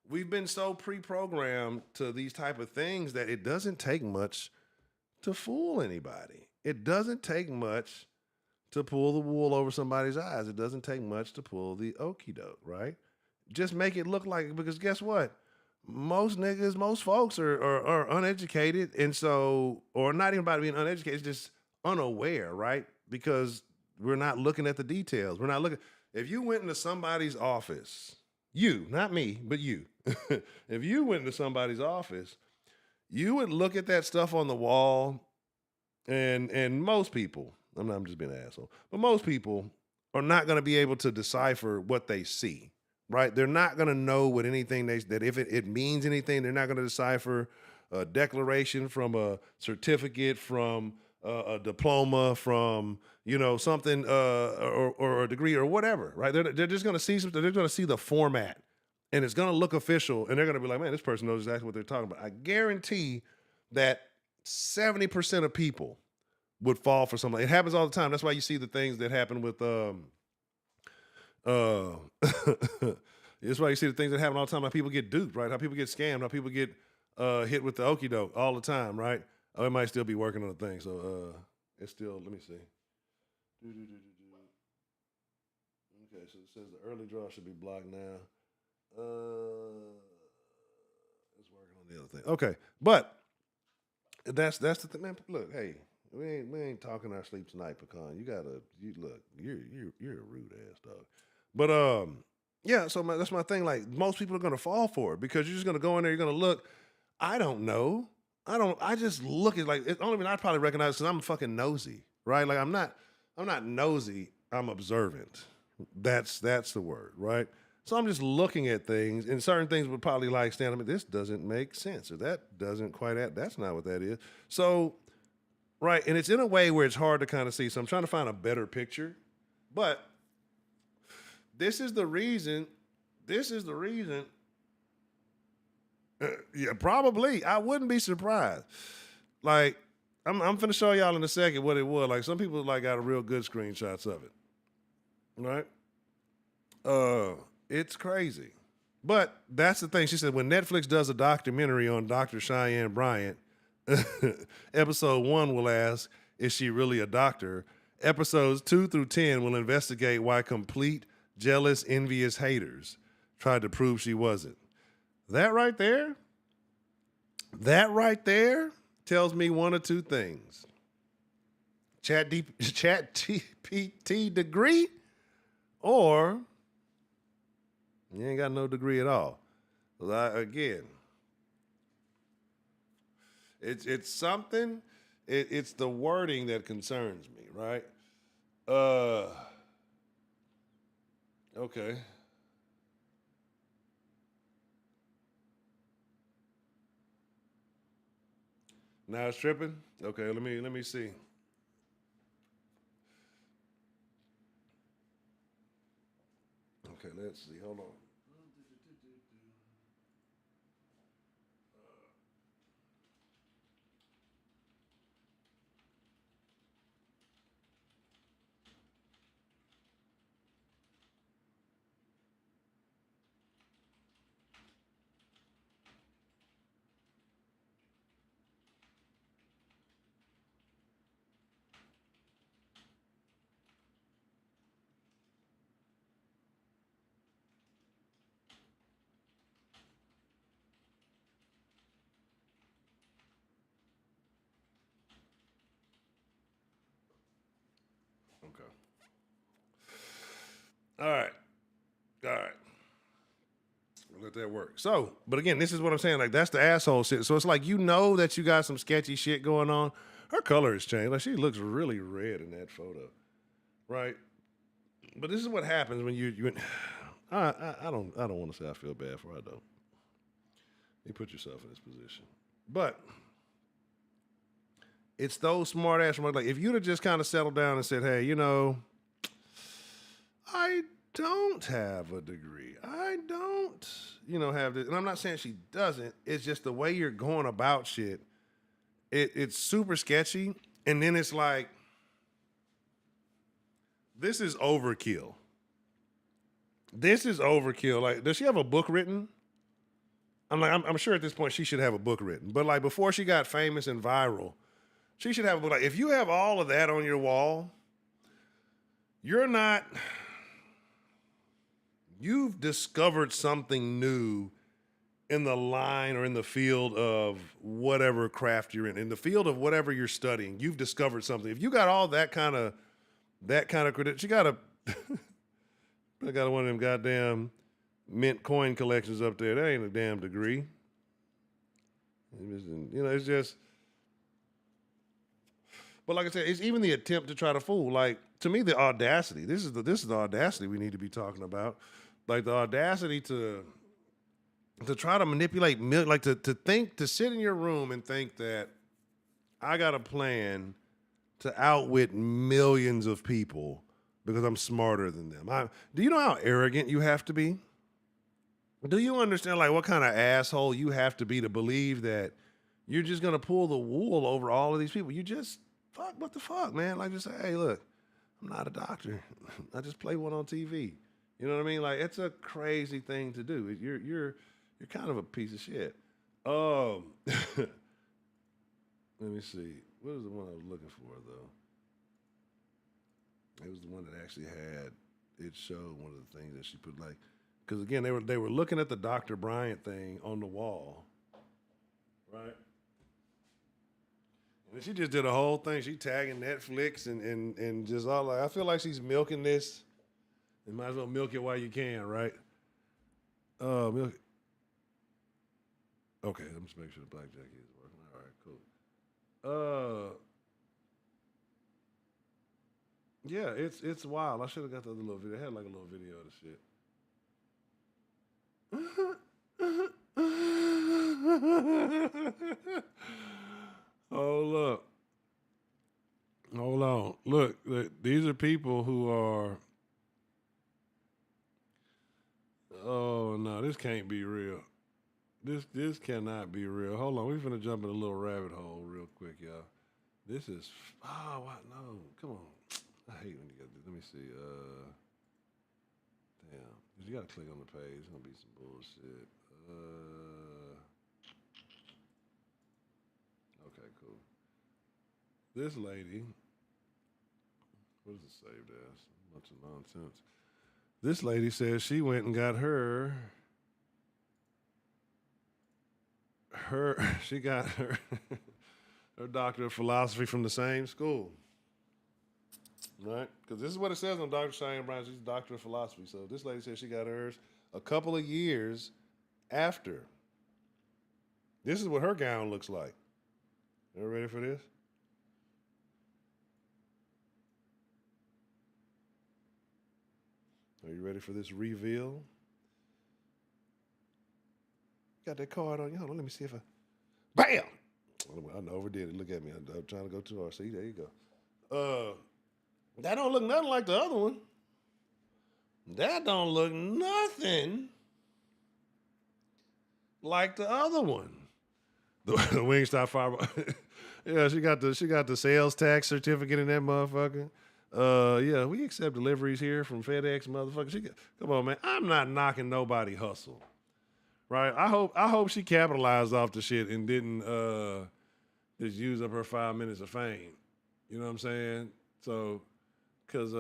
We've been so pre-programmed to these type of things that it doesn't take much to fool anybody. It doesn't take much to pull the wool over somebody's eyes. It doesn't take much to pull the okie doke, right? Just make it look like, because guess what? Most niggas, most folks are uneducated, and so, or not even about being uneducated, it's just unaware, right? Because we're not looking at the details. We're not looking. If you went into somebody's office, you, not me, but you, if you went into somebody's office, you would look at that stuff on the wall, and most people, I'm just being an asshole, but most people are not going to be able to decipher what they see, right? They're not going to know what anything that if it means anything. They're not going to decipher a declaration from a certificate, from a diploma, from something or a degree or whatever, right? They're just going to see something. They're going to see the format, and it's going to look official, and they're going to be like, man, this person knows exactly what they're talking about. I guarantee that 70% of people would fall for something. It happens all the time. That's why you see the things that happen with that's why you see the things that happen all the time. How people get duped, right? How people get scammed. How people get hit with the okie doke all the time, right? Oh, it might still be working on the thing. So it's still. Let me see. Okay, so it says the early draw should be blocked now. It's working on the other thing. Okay, but that's the thing, man. Look, hey, we ain't talking our sleep tonight, Pecan. You're a rude ass dog. But yeah. So that's my thing. Like most people are gonna fall for it because you're just gonna go in there. You're gonna look. I don't know. I just look at like. It's only reason I probably recognize because I'm fucking nosy, right? Like I'm not nosy. I'm observant. That's the word, right? So I'm just looking at things, and certain things would probably like stand up. This doesn't make sense, or that doesn't quite. That's not what that is. So, right, and it's in a way where it's hard to kind of see. So I'm trying to find a better picture, but this is the reason. This is the reason. Yeah, probably. I wouldn't be surprised. Like, I'm finna show y'all in a second what it was. Like, some people like got a real good screenshots of it, right? It's crazy. But that's the thing. She said when Netflix does a documentary on Dr. Cheyenne Bryant, episode 1 will ask, is she really a doctor? Episodes 2 through 10 will investigate why complete, jealous, envious haters tried to prove she wasn't. That right there tells me one or two things. Chat GPT degree, or you ain't got no degree at all. Again, it's something. It's the wording that concerns me, right? Okay. Now it's tripping. Okay, let me see. Okay, let's see. Hold on. Okay. All right. All right. We'll let that work. So, but again, this is what I'm saying. Like, that's the asshole shit. So it's like, that you got some sketchy shit going on. Her color has changed. Like, she looks really red in that photo. Right? But this is what happens when I don't want to say I feel bad for her. I don't. You put yourself in this position. But It's those smart ass remarks. Like if you'd have just kind of settled down and said, "Hey, I don't have a degree. I don't, have this." And I'm not saying she doesn't. It's just the way you're going about shit. It's super sketchy. And then it's like, this is overkill. This is overkill. Like, does she have a book written? I'm sure at this point she should have a book written. But like before she got famous and viral, she should have a book. Like if you have all of that on your wall, you've discovered something new in the line or in the field of whatever craft you're in the field of whatever you're studying. You've discovered something. If you got all that kind of credit, she got I got one of them goddamn mint coin collections up there. That ain't a damn degree. It's just. But like I said, it's even the attempt to try to fool. Like to me, the audacity. This is the audacity we need to be talking about. Like the audacity to try to manipulate, like to sit in your room and think that I got a plan to outwit millions of people because I'm smarter than them. Do you know how arrogant you have to be? Do you understand like what kind of asshole you have to be to believe that you're just gonna pull the wool over all of these people? You just what the fuck, man? Like just say, hey, look, I'm not a doctor. I just play one on TV. You know what I mean? Like it's a crazy thing to do. You're kind of a piece of shit. Let me see. What was the one I was looking for though? It was the one that actually had it showed one of the things that she put like, because again they were looking at the Dr. Bryant thing on the wall, right? And she just did a whole thing. She tagging Netflix and just all like I feel like she's milking this. You might as well milk it while you can, right? Milk it. Okay, let me just make sure the blackjack is working. All right, cool. Yeah, it's wild. I should have got the other little video. It had like a little video of the shit. Hold on. Look, these are people who are. Oh no, this can't be real. This cannot be real. Hold on, we're gonna jump in a little rabbit hole real quick, y'all. This is what? No, come on. I hate when you got this. Let me see. Damn, you gotta click on the page. It's gonna be some bullshit. Okay, cool. This lady, what does it say there? It's a bunch of nonsense. This lady says she went and got she got her doctor of philosophy from the same school. Right? Because this is what it says on Dr. Cheyenne Bryant. She's a doctor of philosophy. So this lady said she got hers a couple of years after. This is what her gown looks like. You ready for this? Are you ready for this reveal? Got that card on you. Hold on, let me see if BAM! I overdid it. Look at me. I'm trying to go too hard. See, there you go. That don't look nothing like the other one. That don't look nothing like the other one. The Wingstop Fire. Yeah, she got the sales tax certificate in that motherfucker. Yeah, we accept deliveries here from FedEx, motherfucker. Come on, man. I'm not knocking nobody hustle, right? I hope she capitalized off the shit and didn't just use up her 5 minutes of fame. You know what I'm saying? So, because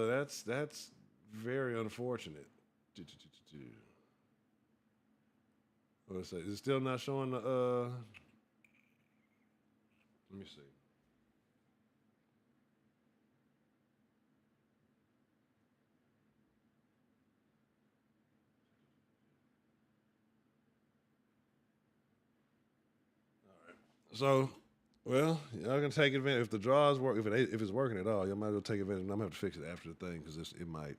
that's very unfortunate. What's that? Is it still not showing the? Let me see. So, well, y'all can take advantage if the draws work. If it's working at all, y'all might as well take advantage. And I'm gonna have to fix it after the thing because it might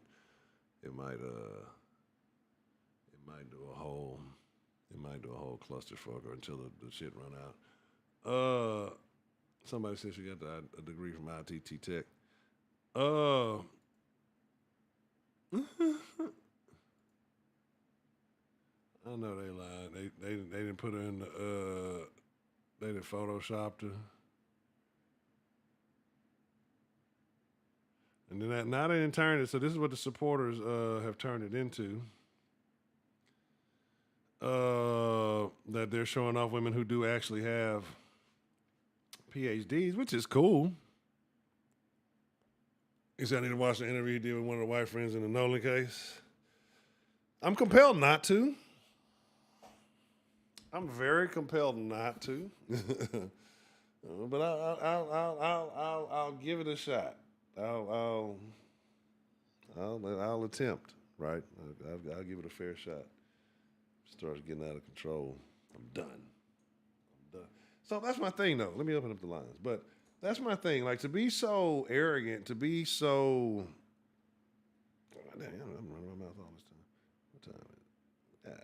do a whole clusterfuck or until the shit run out. Somebody said she got a degree from ITT Tech. I know they lied. They didn't put her in the they didn't photoshopped her. And then now they didn't turn it. So this is what the supporters have turned it into. That they're showing off women who do actually have PhDs, which is cool. He said I need to watch the interview he did with one of the white friends in the Nolan case. I'm compelled not to. I'm very compelled not to. But I'll give it a shot. I'll attempt. Right? I'll give it a fair shot. Starts getting out of control. I'm done. So that's my thing, though. Let me open up the lines. But that's my thing. Like, to be so arrogant, to be so. Oh, damn, I'm running my mouth all this time. What time is it? God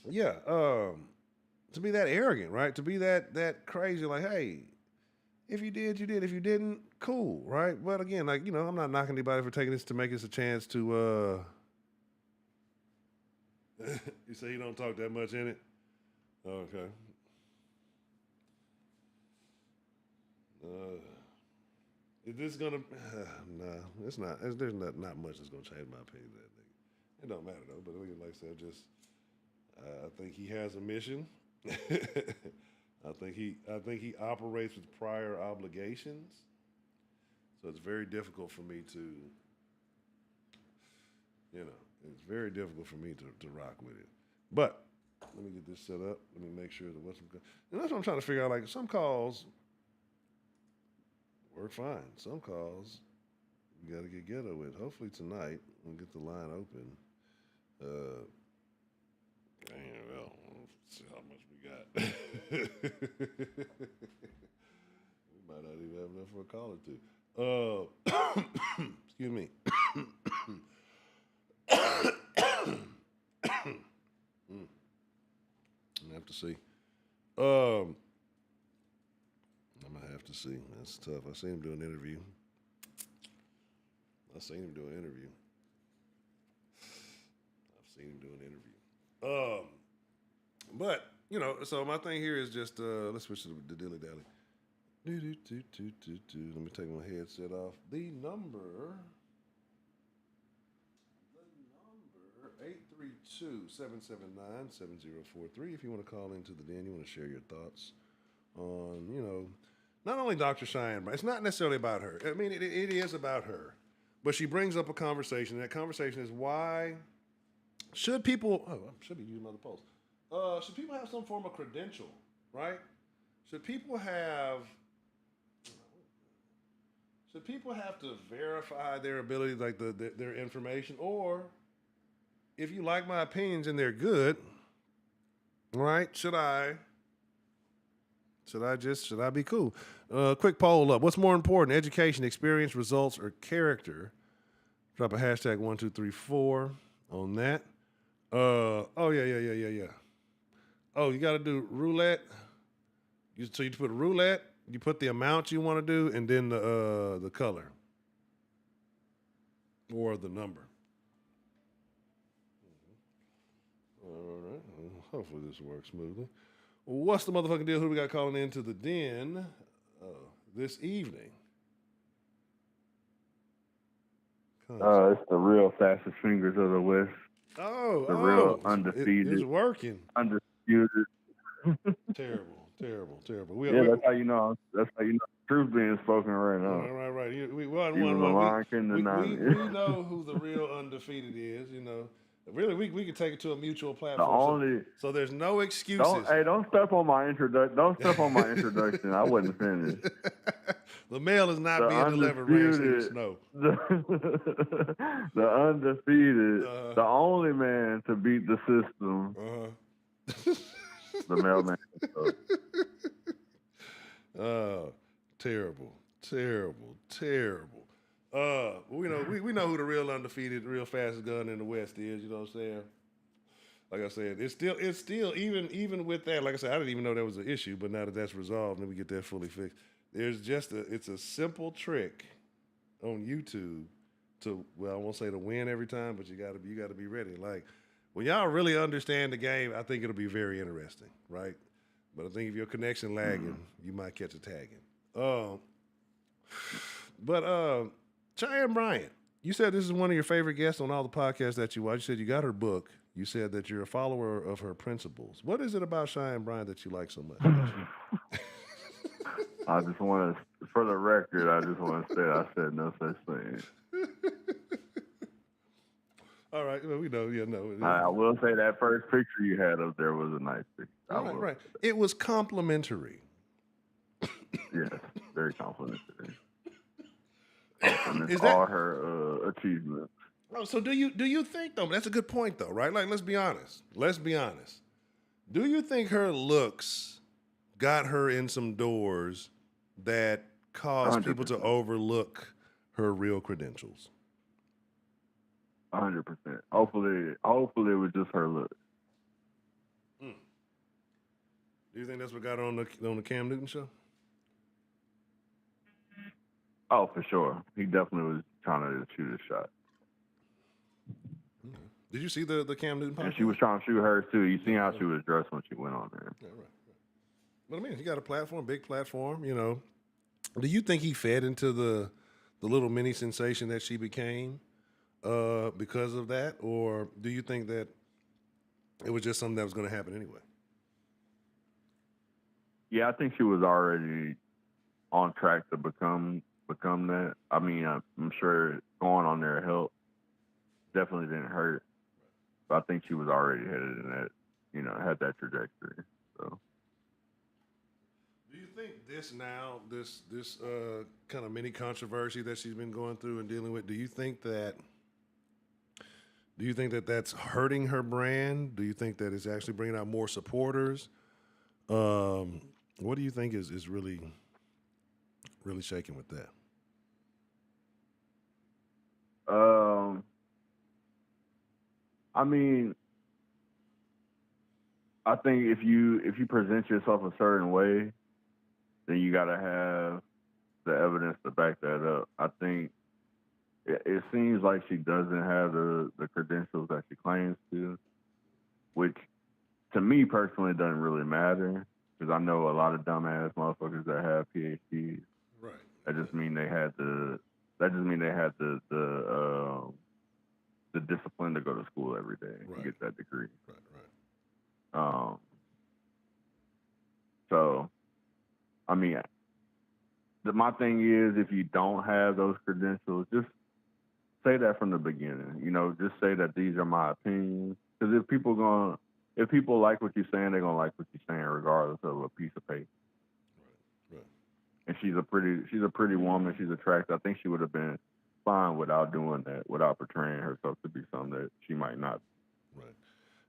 damn. Yeah. To be that arrogant, right? To be that crazy, like, hey, if you did, you did. If you didn't, cool, right? But again, like, I'm not knocking anybody for taking this to make this a chance to. You say you don't talk that much in it? Okay. Is this gonna? Nah, it's not. There's not much that's gonna change my opinion of that nigga. It don't matter though. But like I said, I think he has a mission. I think he operates with prior obligations. So it's very difficult for me to, it's very difficult for me to rock with it. But let me get this set up. Let me make sure that and that's what I'm trying to figure out. Like, some calls work fine. Some calls you got to get ghetto with. Hopefully tonight we'll get the line open. Let's see how much we got. We might not even have enough for a call or two. Excuse me. I'm gonna have to see. I'm gonna have to see. That's tough. I seen him do an interview. I've seen him do an interview. But so my thing here is just let's switch to the dilly dally. Let me take my headset off. The number 832-779-7043. If you want to call into the den, you want to share your thoughts on, not only Dr. Cheyenne, but it's not necessarily about her. I mean, it is about her. But she brings up a conversation. That conversation is, why should people, I should be using other posts. Should people have some form of credential, right? Should people have to verify their ability, like their information? Or if you like my opinions and they're good, right? Should I be cool? Quick poll up. What's more important, education, experience, results, or character? Drop a hashtag 1234 on that. Yeah. Oh, you got to do roulette. So you put roulette, you put the amount you want to do, and then the color or the number. All right. Hopefully this works smoothly. What's the motherfucking deal? Who we got calling into the den this evening? It's the real fastest fingers of the West. The real undefeated. It's working. Undisputed. Terrible. That's how you know. That's how you know truth being spoken right now. Right. We know who the real undefeated is. Really, we could take it to a mutual platform. So there's no excuses. Don't step on my introduction. Don't step on my introduction. I wasn't finished. The mail is not being delivered rain in the snow. The undefeated, the only man to beat the system. The mailman. Terrible. We know who the real undefeated, real fastest gun in the West is. You know what I'm saying? like I said, it's still even with that. Like I said, I didn't even know that was an issue, but now that that's resolved, and we get that fully fixed. There's it's a simple trick on YouTube to, well, I won't say to win every time, but you gotta be ready. Like when y'all really understand the game, I think it'll be very interesting, right? But I think if your connection lagging, you might catch a tagging. Um, but Cheyenne Bryant, you said this is one of your favorite guests on all the podcasts that you watch. You said you got her book. You said that you're a follower of her principles. What is it about Cheyenne Bryant that you like so much? I just want to, for the record, I just want to say I said no such thing. All right, well, we know, yeah, no. I will say that first picture you had up there was a nice picture. Right. It was complimentary. Yes, very complimentary. Compliments all her achievements. Oh, so do you think though? That's a good point though, right? Like, let's be honest. Do you think her looks got her in some doors that caused 100%. people to overlook her real credentials? 100%. Hopefully it was just her look. Do you think that's what got her on the Cam Newton show? Oh, for sure. He definitely was trying to shoot a shot. Okay. Did you see the Cam Newton podcast? And she was trying to shoot hers too. You seen how she was dressed when she went on there. Yeah, right. But I mean, he got a platform, big platform, you know. Do you think he fed into the little mini sensation that she became because of that? Or do you think that it was just something that was going to happen anyway? Yeah, I think she was already on track to become that. I mean, I'm sure going on there helped. Definitely didn't hurt. But I think she was already headed in that, had that trajectory. So. Do you think this kind of mini controversy that she's been going through and dealing with, do you think that that's hurting her brand? Do you think that it's actually bringing out more supporters? What do you think is really shaking with that? I mean, I think if you present yourself a certain way, then you got to have the evidence to back that up. I think it seems like she doesn't have the credentials that she claims to, which to me personally doesn't really matter because I know a lot of dumbass motherfuckers that have PhDs. Right. That just mean they had the discipline to go to school every day and get that degree. Right. So, I mean, my thing is, if you don't have those credentials, just say that from the beginning. Just say that these are my opinions. Because if people like what you're saying, they're gonna like what you're saying, regardless of a piece of paper. Right. And she's a pretty woman. She's attractive. I think she would have been fine without doing that, without portraying herself to be something that she might not be. Right.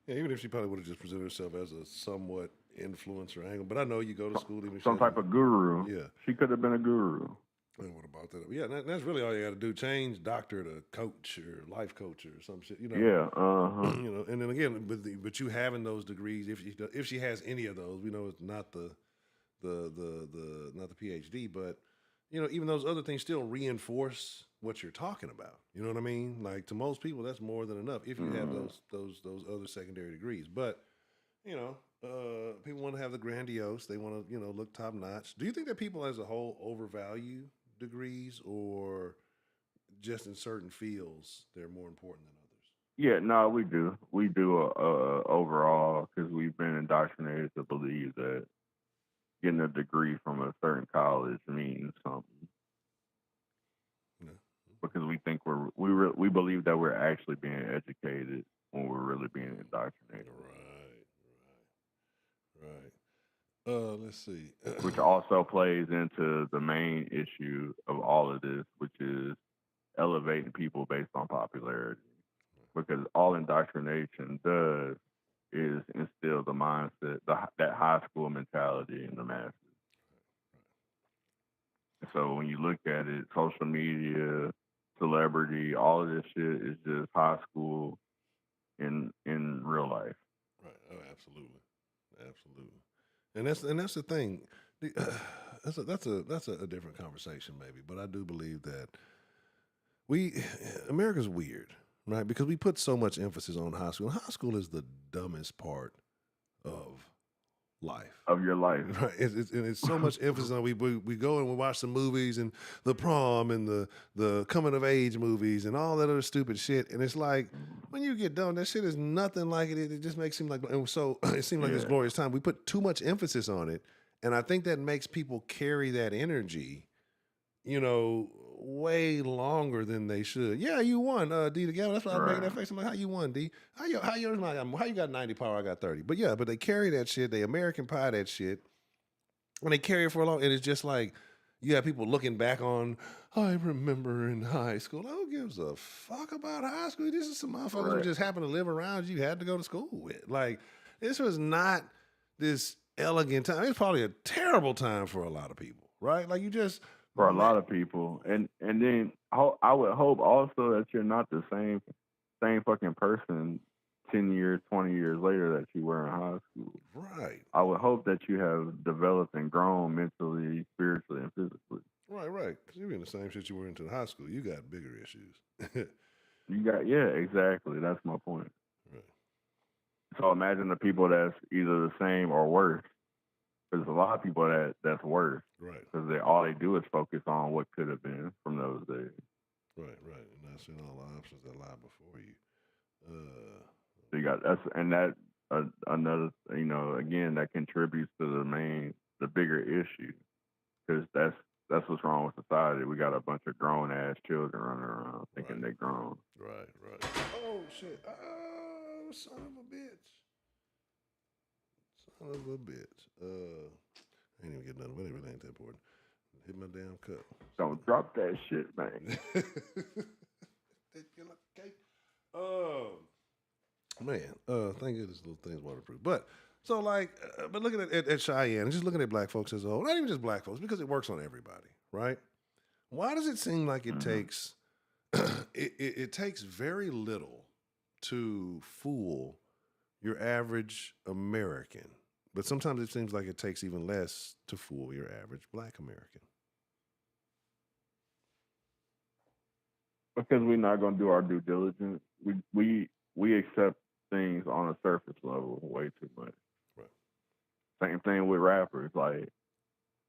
Yeah, even if she probably would have just presented herself as a somewhat influencer angle. But I know you go to school, even some type of guru. Yeah. She could have been a guru. And what about that? Yeah, that's really all you got to do. Change doctor to coach or life coach or some shit. Yeah. And then again, but you having those degrees, if she has any of those, we know it's not the not the PhD, but even those other things still reinforce what you're talking about. You know what I mean? Like to most people, that's more than enough if you have those other secondary degrees. But people want to have the grandiose. They want to look top notch. Do you think that people as a whole overvalue degrees, or just in certain fields they're more important than others? Yeah, no, we do. We do overall because we've been indoctrinated to believe that getting a degree from a certain college means something. Yeah. Because we think we believe that we're actually being educated when we're really being indoctrinated. Right. Let's see. Which also plays into the main issue of all of this, which is elevating people based on popularity. Because all indoctrination does is instill the mindset, that high school mentality in the masses. So when you look at it, social media, celebrity, all of this shit is just high school in real life. Absolutely, absolutely, and that's the thing. That's a different conversation, maybe. But I do believe that we America's weird, right? Because we put so much emphasis on high school. High school is the dumbest part of life. Of your life. Right, it's so much emphasis on we go and we watch the movies and the prom and the coming of age movies and all that other stupid shit, and it's like when you get done, that shit is nothing like it. It just makes it seem like, and so it seemed like this glorious time. We put too much emphasis on it, and I think that makes people carry that energy, way longer than they should. Yeah, you won, D together. That's why I was making that face. I'm like, how you won, D? How you got 90 power? I got 30. But yeah, but they carry that shit. They American Pie that shit, and they carry it for a long. And it's just like you have people looking back on. I remember in high school. Who gives a fuck about high school? This is some motherfuckers who just happen to live around you. Had to go to school with. Like this was not this elegant time. It's probably a terrible time for a lot of people, right? Like you just. For a lot of people, and then I would hope also that you're not the same fucking person 10 years, 20 years later that you were in high school. Right. I would hope that you have developed and grown mentally, spiritually, and physically. Right. Because you're in the same shit you were into high school. You got bigger issues. Exactly. That's my point. Right. So imagine the people that's either the same or worse. There's a lot of people that's worse. Right. Because all they do is focus on what could have been from those days. Right. And not seeing all the options that lie before you. So you got another, again, that contributes to the bigger issue. Because that's what's wrong with society. We got a bunch of grown ass children running around thinking they're grown. Right. Oh shit! Oh, son of a bitch! I ain't even get nothing, but it really ain't that important. Hit my damn cup. Don't drop that shit, man. Thank goodness little things waterproof. But so but looking at Cheyenne, and just looking at black folks as a whole, not even just black folks, because it works on everybody, right? Why does it seem like it takes it takes very little to fool your average American? But sometimes it seems like it takes even less to fool your average black American. Because we're not going to do our due diligence. We accept things on a surface level way too much. Right. Same thing with rappers. Like,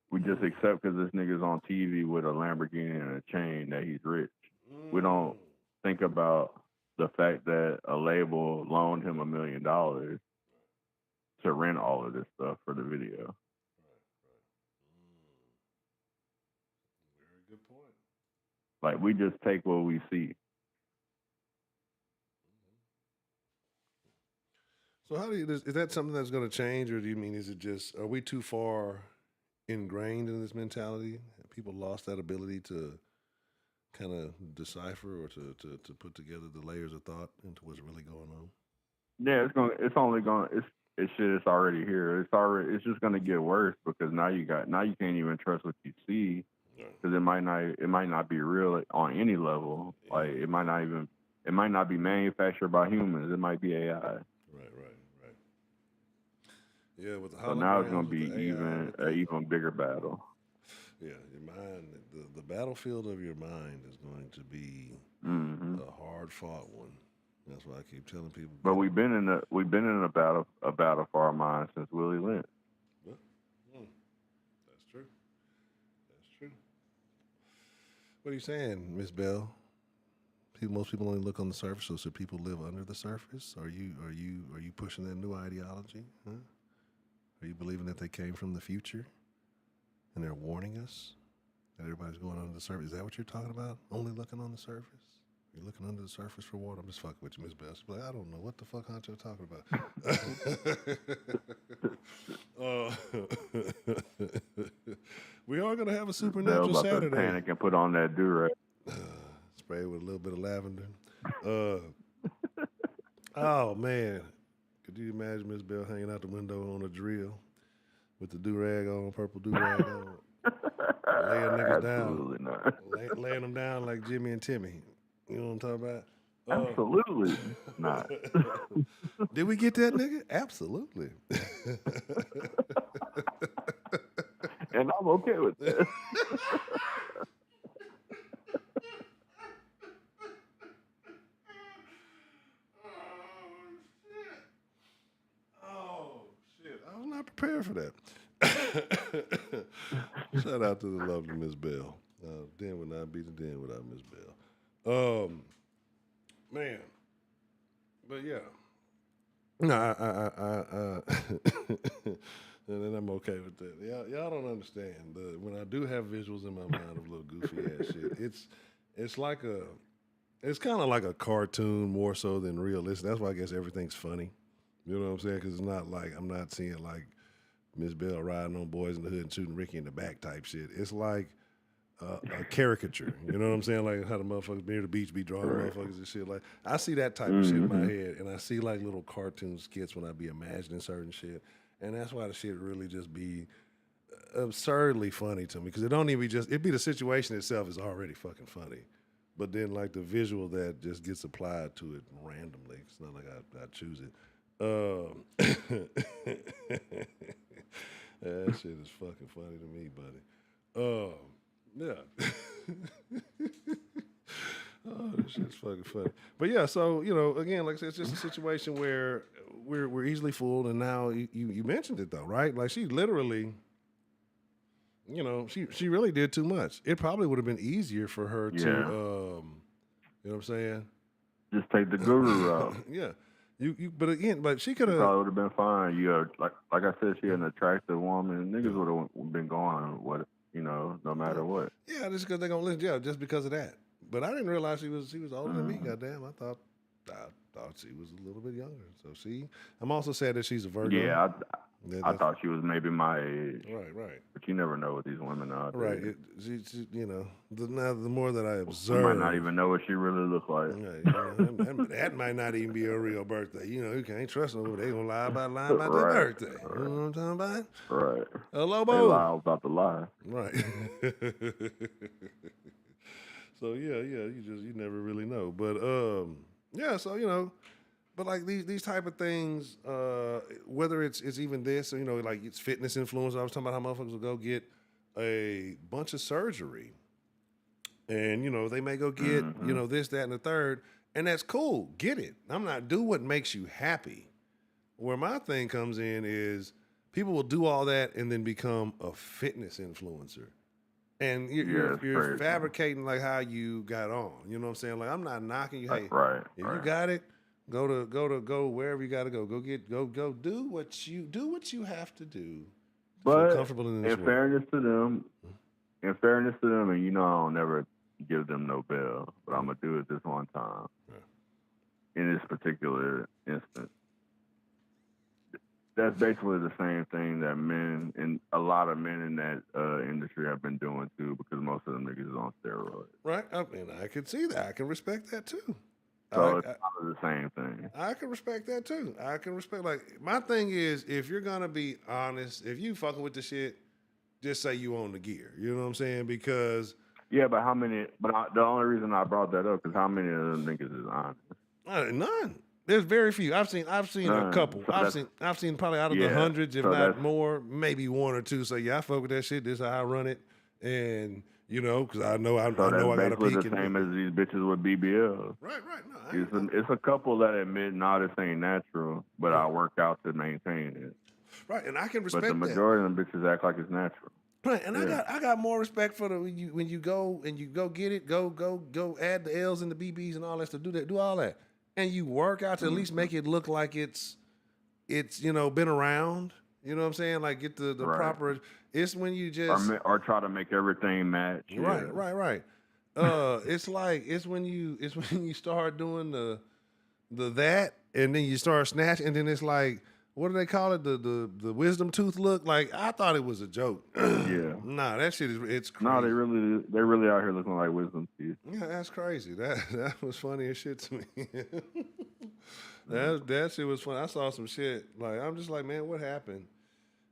we just accept because this nigga's on TV with a Lamborghini and a chain that he's rich. We don't think about the fact that a label loaned him $1 million to rent all of this stuff for the video. Right. Very good point. Like, we just take what we see. So is that something that's going to change, or do you mean, are we too far ingrained in this mentality? Have people lost that ability to kind of decipher or to put together the layers of thought into what's really going on? Yeah, it's already here. It's just gonna get worse because now you can't even trust what you see because it might not be real on any level. Yeah. Like it might not be manufactured by humans. It might be AI. Right. Yeah, with the so now it's gonna be even bigger battle. Yeah, your mind, the battlefield of your mind is going to be a hard fought one. That's why I keep telling people. But we've been in a battle for our minds since Willie Lynch. That's true. What are you saying, Miss Bell? Most people only look on the surface. So should people live under the surface? Are you pushing that new ideology? Huh? Are you believing that they came from the future and they're warning us that everybody's going under the surface? Is that what you're talking about? Only looking on the surface? You're looking under the surface for water. I'm just fucking with you, Miss Bell. She's like, I don't know what the fuck Honcho talking about. We are gonna have a supernatural Saturday. Panic and put on that do-rag. Spray with a little bit of lavender. Oh man, could you imagine Miss Bell hanging out the window on a drill with the do-rag on, purple do-rag on, laying niggas Absolutely down, not. laying them down like Jimmy and Timmy. You know what I'm talking about? Absolutely not. Did we get that nigga? Absolutely. And I'm okay with that. Oh shit! I was not prepared for that. Shout out to the lovely Miss Bell. Den would not be the den without Miss Bell. Man, but yeah, no, and I'm okay with that. Y'all don't understand. When I do have visuals in my mind of little goofy ass shit, it's kind of like a cartoon more so than realistic. That's why I guess everything's funny. You know what I'm saying? Because it's not like I'm not seeing like Miss Bell riding on Boys in the Hood and shooting Ricky in the back type shit. It's like a caricature. You know what I'm saying? Like how the motherfuckers near the beach be drawing motherfuckers and shit. Like I see that type of shit in my head, and I see like little cartoon skits when I be imagining certain shit, and that's why the shit really just be absurdly funny to me because it don't even just it be the situation itself is already fucking funny, but then like the visual that just gets applied to it randomly. It's not like I choose it. That shit is fucking funny to me, buddy. Yeah. Oh, this shit's fucking funny. But yeah, so again, like I said, it's just a situation where we're easily fooled, and now you mentioned it though, right? Like she literally, she really did too much. It probably would have been easier for her to, you know what I'm saying? Just take the guru route. Yeah. But she could have. Probably would have been fine. Like I said, she an attractive woman. Niggas would have been going no matter what. Yeah, just because they're gonna listen. Yeah, just because of that. But I didn't realize she was older than me. Goddamn, I thought she was a little bit younger. So I'm also sad that she's a Virgo. Yeah, I thought she was maybe my age. Right. But you never know what these women are. Right. She the more that I observe, you might not even know what she really looks like. That might not even be her real birthday. You can't trust them. They gonna lie about their birthday. Right. You know what I'm talking about? Right. Hello, They lie about the lie. Right. So you never really know. But so but like these type of things, whether it's even this, or, like it's fitness influence. I was talking about how motherfuckers will go get a bunch of surgery, and they may go get this, that, and the third, and that's cool. Get it. Do what makes you happy. Where my thing comes in is people will do all that and then become a fitness influencer. And you're fabricating like how you got on. You know what I'm saying? Like I'm not knocking you. Hey, you got it, go wherever you got to go. Go do what you have to do. But feel comfortable in this fairness to them, and I'll never give them no bail, but I'm gonna do it this one time. Yeah. In this particular instance. That's basically the same thing that men and a lot of men in that industry have been doing too, because most of them niggas is on steroids. Right. I mean, I can see that. I can respect that too. So it's kind of the same thing. I can respect that too. I can respect, like, my thing is, if you're gonna be honest, if you fucking with the shit, just say you own the gear. You know what I'm saying? Because but how many? The only reason I brought that up is how many of them niggas is honest? None. There's very few. I've seen a couple. So I've seen probably out of the hundreds, if not more, maybe one or two. So I fuck with that shit. This is how I run it, and because I know I got to peak. The same as these bitches with BBLs. Right. No, it's a couple that admit, this ain't natural, but I work out to maintain it. Right, and I can respect that. But the majority of them bitches act like it's natural. Right, and I got more respect for when you go get it, go add the L's and the BBs and all that stuff. Do all that. And you work out to at least make it look like it's been around. You know what I'm saying? Like get the proper. It's when you just or try to make everything match. Right. It's when you start doing the that, and then you start snatching, and then it's like, what do they call it? The wisdom tooth look. Like I thought it was a joke. Yeah. Nah, that shit it's crazy. No, they really out here looking like wisdom teeth. Yeah, that's crazy. That was funny as shit to me. That shit was funny. I saw some shit. Like I'm just like, man, what happened?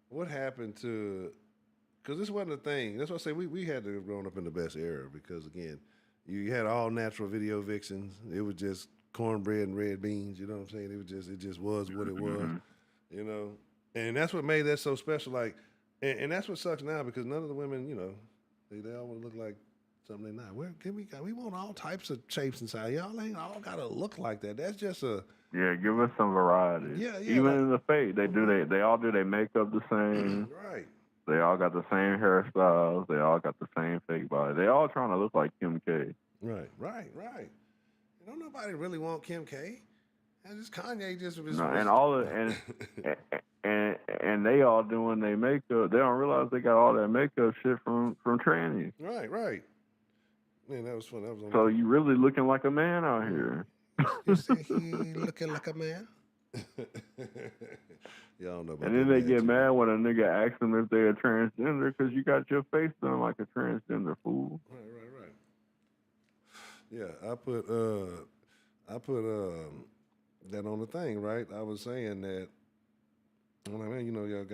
What happened to? Because this wasn't a thing. That's why I say we had to have grown up in the best era. Because again, you had all natural video vixens. It was just cornbread and red beans. You know what I'm saying? It just was what it was. Mm-hmm. You know, and that's what made that so special. Like, and that's what sucks now because none of the women, you know, they all want to look like something they're not. We want all types of shapes inside. Y'all ain't all gotta look like that. That's just a Yeah, give us some variety. yeah. Even Like, in the fade, they all do their makeup the same. right. They all got the same hairstyles. They all got the same fake body. They all trying to look like Kim K. Right. Don't nobody really want Kim K. And just Kanye just was. No, and all of, and they all doing their makeup. They don't realize they got all that makeup shit from trannies. Right. Man, that was fun. That was So you really looking like a man out here. You see, he looking like a man. Y'all know about And then that they man get too. mad when a nigga asks them if they're a transgender because you got your face done like a transgender fool. Right. Yeah, I put that on the thing, right? I was saying that I'm like, man, you know, y'all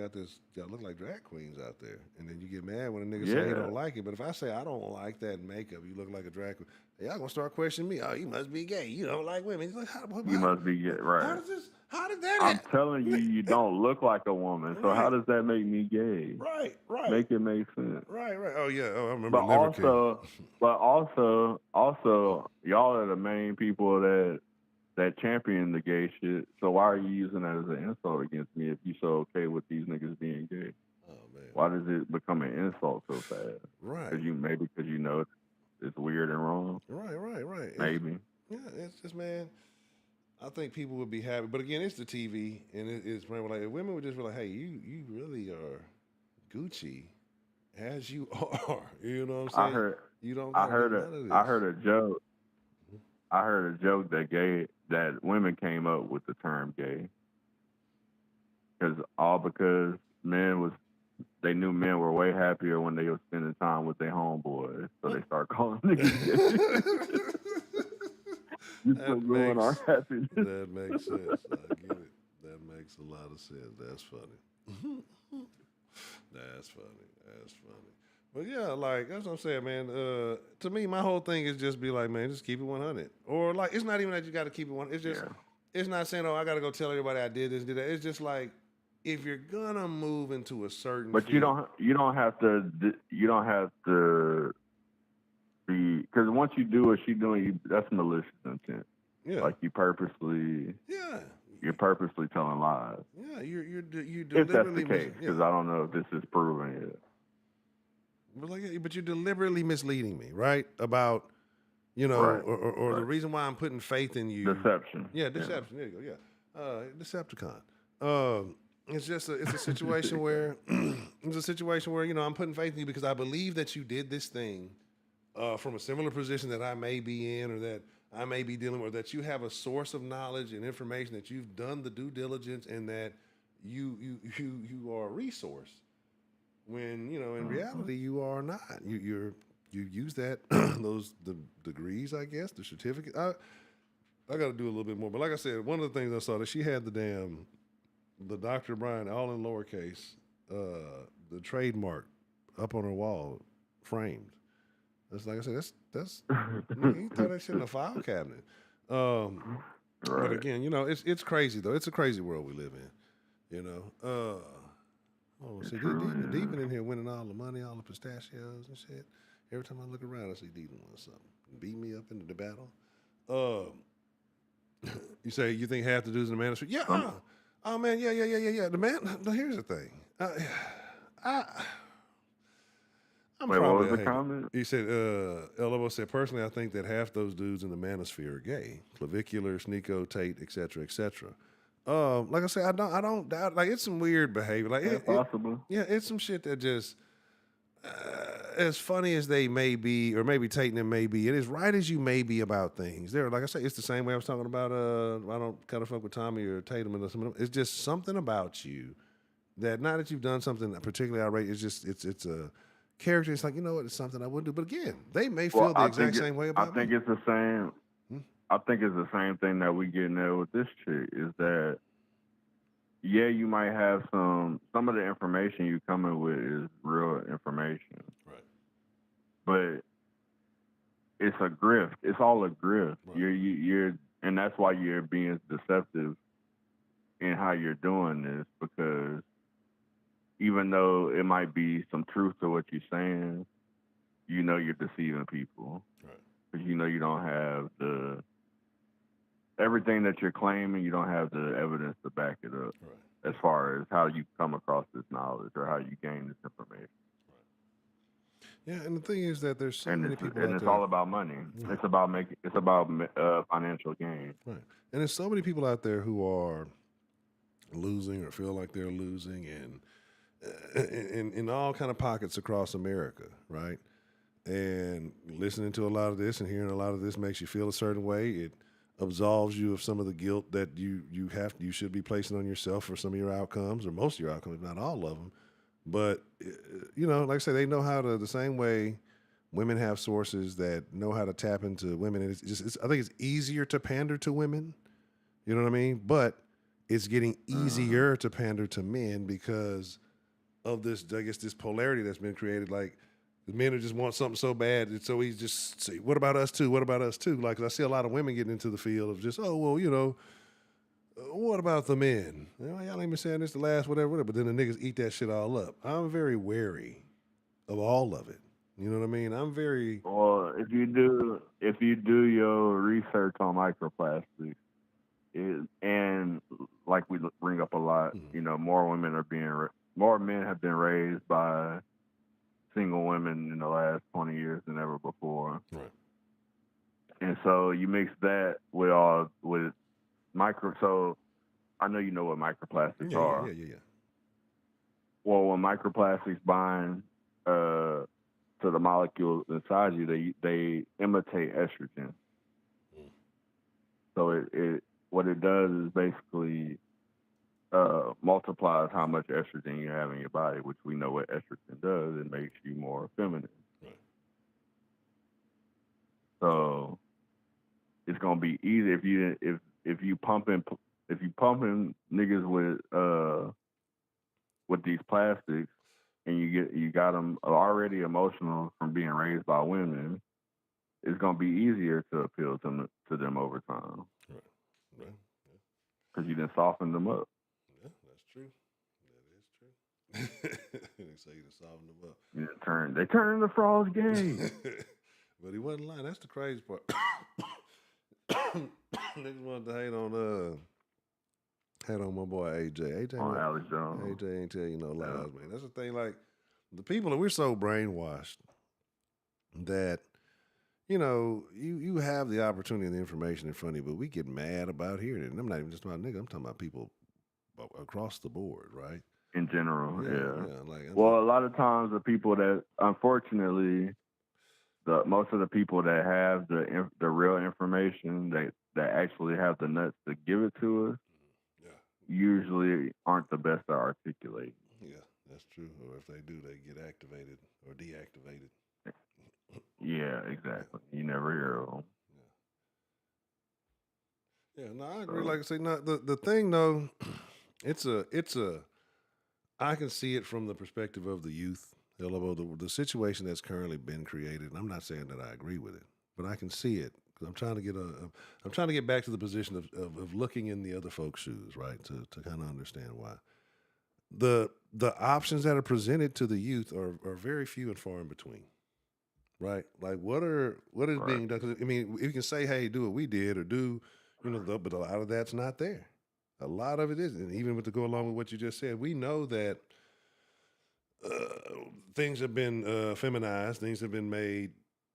look like drag queens out there. And then you get mad when a nigga say he don't like it. But if I say I don't like that makeup, you look like a drag queen, y'all gonna start questioning me. Oh, you must be gay. You don't like women. Like, You must be gay, right. How did that I'm happen? telling you, you don't look like a woman. So how does that make me gay? Right. Make it make sense. Right. Oh yeah. Oh, I remember. But also, y'all are the main people that champion the gay shit. So why are you using that as an insult against me if you so okay with these niggas being gay? Oh man. Why does it become an insult so fast? Right. Because you know it's weird and wrong. Right. Maybe. It's just, man. I think people would be happy, but again, it's the TV, and it's like if women would just be like, "Hey, you really are Gucci, as you are." You know what I'm saying? You don't. I heard none of this. I heard a joke. I heard a joke that women came up with the term gay because they knew men were way happier when they were spending time with their homeboys, so they started calling niggas gay. Our happiness. That makes sense. I get it. That makes a lot of sense. That's funny. That's funny. But yeah, like that's what I'm saying, man. To me, my whole thing is just be like, man, just keep it 100. Or like, it's not even that you got to keep it 100. It's just, it's not saying, oh, I got to go tell everybody I did this, did that. It's just like, if you're gonna move into a certain, but field, you don't have to be, because once you do what she's doing, that's malicious intent. Yeah. Like you purposely. Yeah. You're purposely telling lies. Yeah, you deliberately. If that's the case, because I don't know if this is proven yet. But you're deliberately misleading me, right? About, you know, or the reason why I'm putting faith in you. Deception. Yeah, deception. Yeah. There you go. Yeah. Decepticon. It's a situation where you know I'm putting faith in you because I believe that you did this thing from a similar position that I may be in or that I may be dealing with, that you have a source of knowledge and information, that you've done the due diligence, and that you are a resource. When, you know, in reality you are not. You use that the degrees, I guess, the certificate. I got to do a little bit more. But like I said, one of the things I saw that she had the Dr. Bryant, all in lowercase, the trademark up on her wall, framed. That's like I said. That's you throw that shit in a file cabinet. But again, you know, it's crazy though. It's a crazy world we live in. You know. See, Deepin in here winning all the money, all the pistachios and shit. Every time I look around, I see Deepin win something. Beat me up into the battle. You say you think half the dudes in the manosphere? Yeah. Oh man, yeah. The man. Here's the thing. I'm Wait, probably what was the comment? He said, LO said, personally, I think that half those dudes in the manosphere are gay. Clavicular, Sneeko, Tate, etc., etc. Like I said, I don't doubt. Like, it's some weird behavior. Like, it's possible. It's some shit that just, as funny as they may be, or maybe Tate and them may be, it is right as you may be about things. There, like I say, it's the same way I was talking about. I don't kind of fuck with Tommy or Tatum and some of them. It's just something about you that, not that you've done something particularly outrageous. It's a character. It's like, you know what? It's something I wouldn't do. But again, they may feel the exact same way about me. I think it's the same. I think it's the same thing that we getting there with this chick, is that, yeah, you might have some of the information you coming with is real information. Right. But it's a grift. It's all a grift. Right. And that's why you're being deceptive in how you're doing this, because even though it might be some truth to what you're saying, you know you're deceiving people. Right. Because you know you don't have the everything that you're claiming, you don't have the evidence to back it up. Right. As far as how you come across this knowledge or how you gain this information. Yeah, and the thing is that there's so many people out it's there. all about money. Right. It's about financial gain. Right. And there's so many people out there who are losing or feel like they're losing, and in all kind of pockets across America, right? And listening to a lot of this and hearing a lot of this makes you feel a certain way. It absolves you of some of the guilt that you should be placing on yourself for some of your outcomes, or most of your outcomes, if not all of them. But like I say, they know how to, the same way women have sources that know how to tap into women, and I think it's easier to pander to women. You know what I mean? But it's getting easier to pander to men because of this, I guess, this polarity that's been created. Like, the men just want something so bad, it's so easy to just say, what about us too? What about us too? Like, I see a lot of women getting into the field of just, oh, well, what about the men? Y'all ain't been saying this the last whatever, but then the niggas eat that shit all up. I'm very wary of all of it. You know what I mean? I'm very... Well, if you do your research on microplastics, and like we bring up a lot, more men have been raised by single women in the last 20 years than ever before. Right. And so you mix that with so I know you know what microplastics are. Yeah. Well, when microplastics bind to the molecules inside you, they imitate estrogen. So it what it does is basically multiplies how much estrogen you have in your body, which we know what estrogen does. It makes you more feminine. Right. So it's gonna be easy if you pumping niggas with these plastics, and you got them already emotional from being raised by women. It's gonna be easier to appeal to them over time. Right. Because you done soften them up. Yeah, that's true. That is true. They say you done soften them up. They turned the frogs gay. But he wasn't lying. That's the crazy part. Niggas wanted to hate on my boy AJ. Alex Jones. AJ ain't tell you no lies, man. That's the thing. Like, the people, we're so brainwashed that, you have the opportunity and the information in front of you, but we get mad about hearing it. And I'm not even just about nigga. I'm talking about people across the board, right? In general, yeah. A lot of times the people that, unfortunately, most of the people that have the real information that actually have the nuts to give it to us, usually aren't the best to articulate. Yeah, that's true. Or if they do, they get activated or deactivated. Yeah, exactly. You never hear of them. Yeah, no, I agree. Like I say, no, the thing though, it's a. I can see it from the perspective of the youth. The situation that's currently been created. And I'm not saying that I agree with it, but I can see it because I'm trying to get back to the position of looking in the other folks' shoes, right? To kind of understand why the options that are presented to the youth are very few and far in between. Right? Like, what is being done? Because, you can say, hey, do what we did or do, but a lot of that's not there. A lot of it isn't. And even to go along with what you just said, we know that things have been feminized, things have been made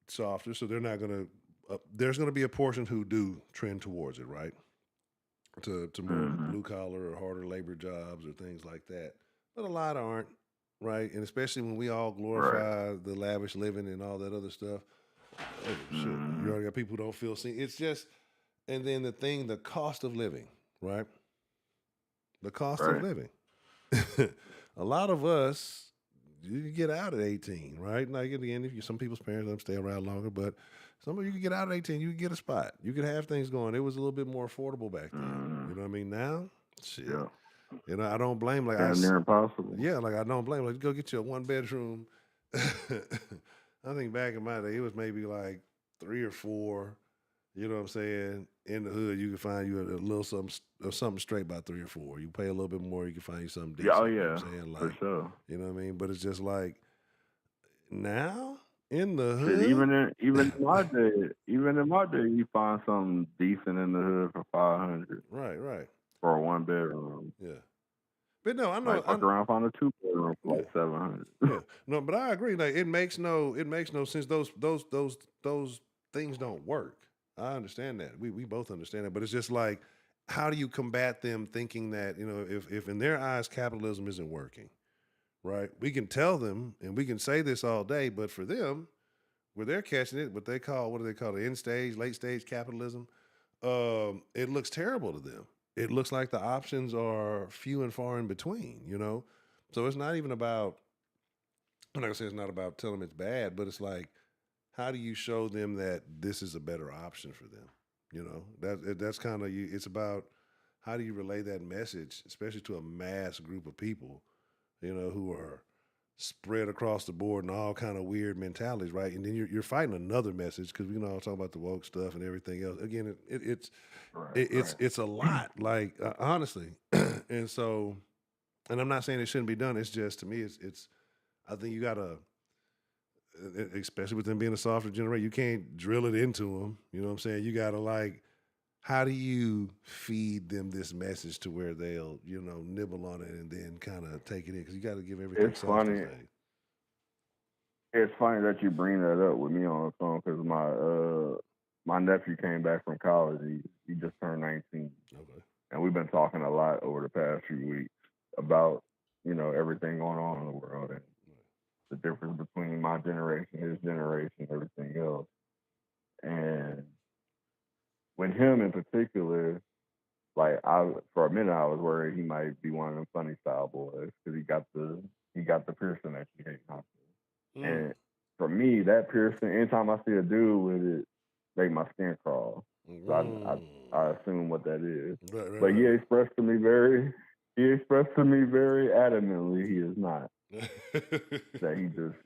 softer, so they're not going to, there's going to be a portion who do trend towards it, right? To more blue collar or harder labor jobs or things like that. But a lot aren't. Right, and especially when we all glorify the lavish living and all that other stuff. Oh, shit. You already got people who don't feel seen. It's just, and then the cost of living, right? The cost of living. A lot of us, you get out at 18, right? Like, at the end, some people's parents let them stay around longer, but some of you can get out at 18, you can get a spot. You could have things going. It was a little bit more affordable back then. You know what I mean? Now, shit. Yeah. I don't blame. Like, near impossible. Yeah, like, I don't blame. Like, go get you a 1-bedroom. I think back in my day, it was maybe like 3 or 4, You know what I'm saying? In the hood, you can find you a little something straight by 3 or 4. You pay a little bit more, you can find you something Yeah, oh decent. You know yeah, what I'm saying? for Like, sure. you know what I mean? But it's just like now in the Shit, hood, even in my day, you find something decent in the hood for 500 right, right, for a 1 bedroom. yeah. But no, I know, Like fuck around, find a 2 bedroom for yeah, like 700. yeah. No, but I agree. Like, it makes no sense. Those things don't work. I understand that. We both understand that. But it's just like, how do you combat them thinking that, if in their eyes capitalism isn't working, right? We can tell them and we can say this all day, but for them, where they're catching it, what do they call it? End stage, late stage capitalism. It looks terrible to them. It looks like the options are few and far in between, So it's not even about, I'm not gonna say it's not about telling them it's bad, but it's like, how do you show them that this is a better option for them? That's kind of you. It's about how do you relay that message, especially to a mass group of people, who are spread across the board and all kind of weird mentalities, right? And then you're fighting another message because we can all talk about the woke stuff and everything else. Again, Right, right. it's a lot, like honestly, and so, and I'm not saying it shouldn't be done. It's just to me, it's. I think you gotta, especially with them being a softer generation, you can't drill it into them. You know what I'm saying? You gotta like, how do you feed them this message to where they'll, nibble on it and then kind of take it in? Because you got to give everything It's substance. funny. It's funny that you bring that up with me on the phone because my nephew came back from college. He just turned 19, Okay. and we've been talking a lot over the past few weeks about everything going on in the world and the difference between my generation, his generation, everything else. And with him in particular, like for a minute I was worried he might be one of them funny style boys because he got the piercing that you hate. Honcho. Mm. And for me, that piercing, anytime I see a dude with it, make my skin crawl. So I assume what that is. Right, right, But right. he expressed to me very adamantly he is not. Okay,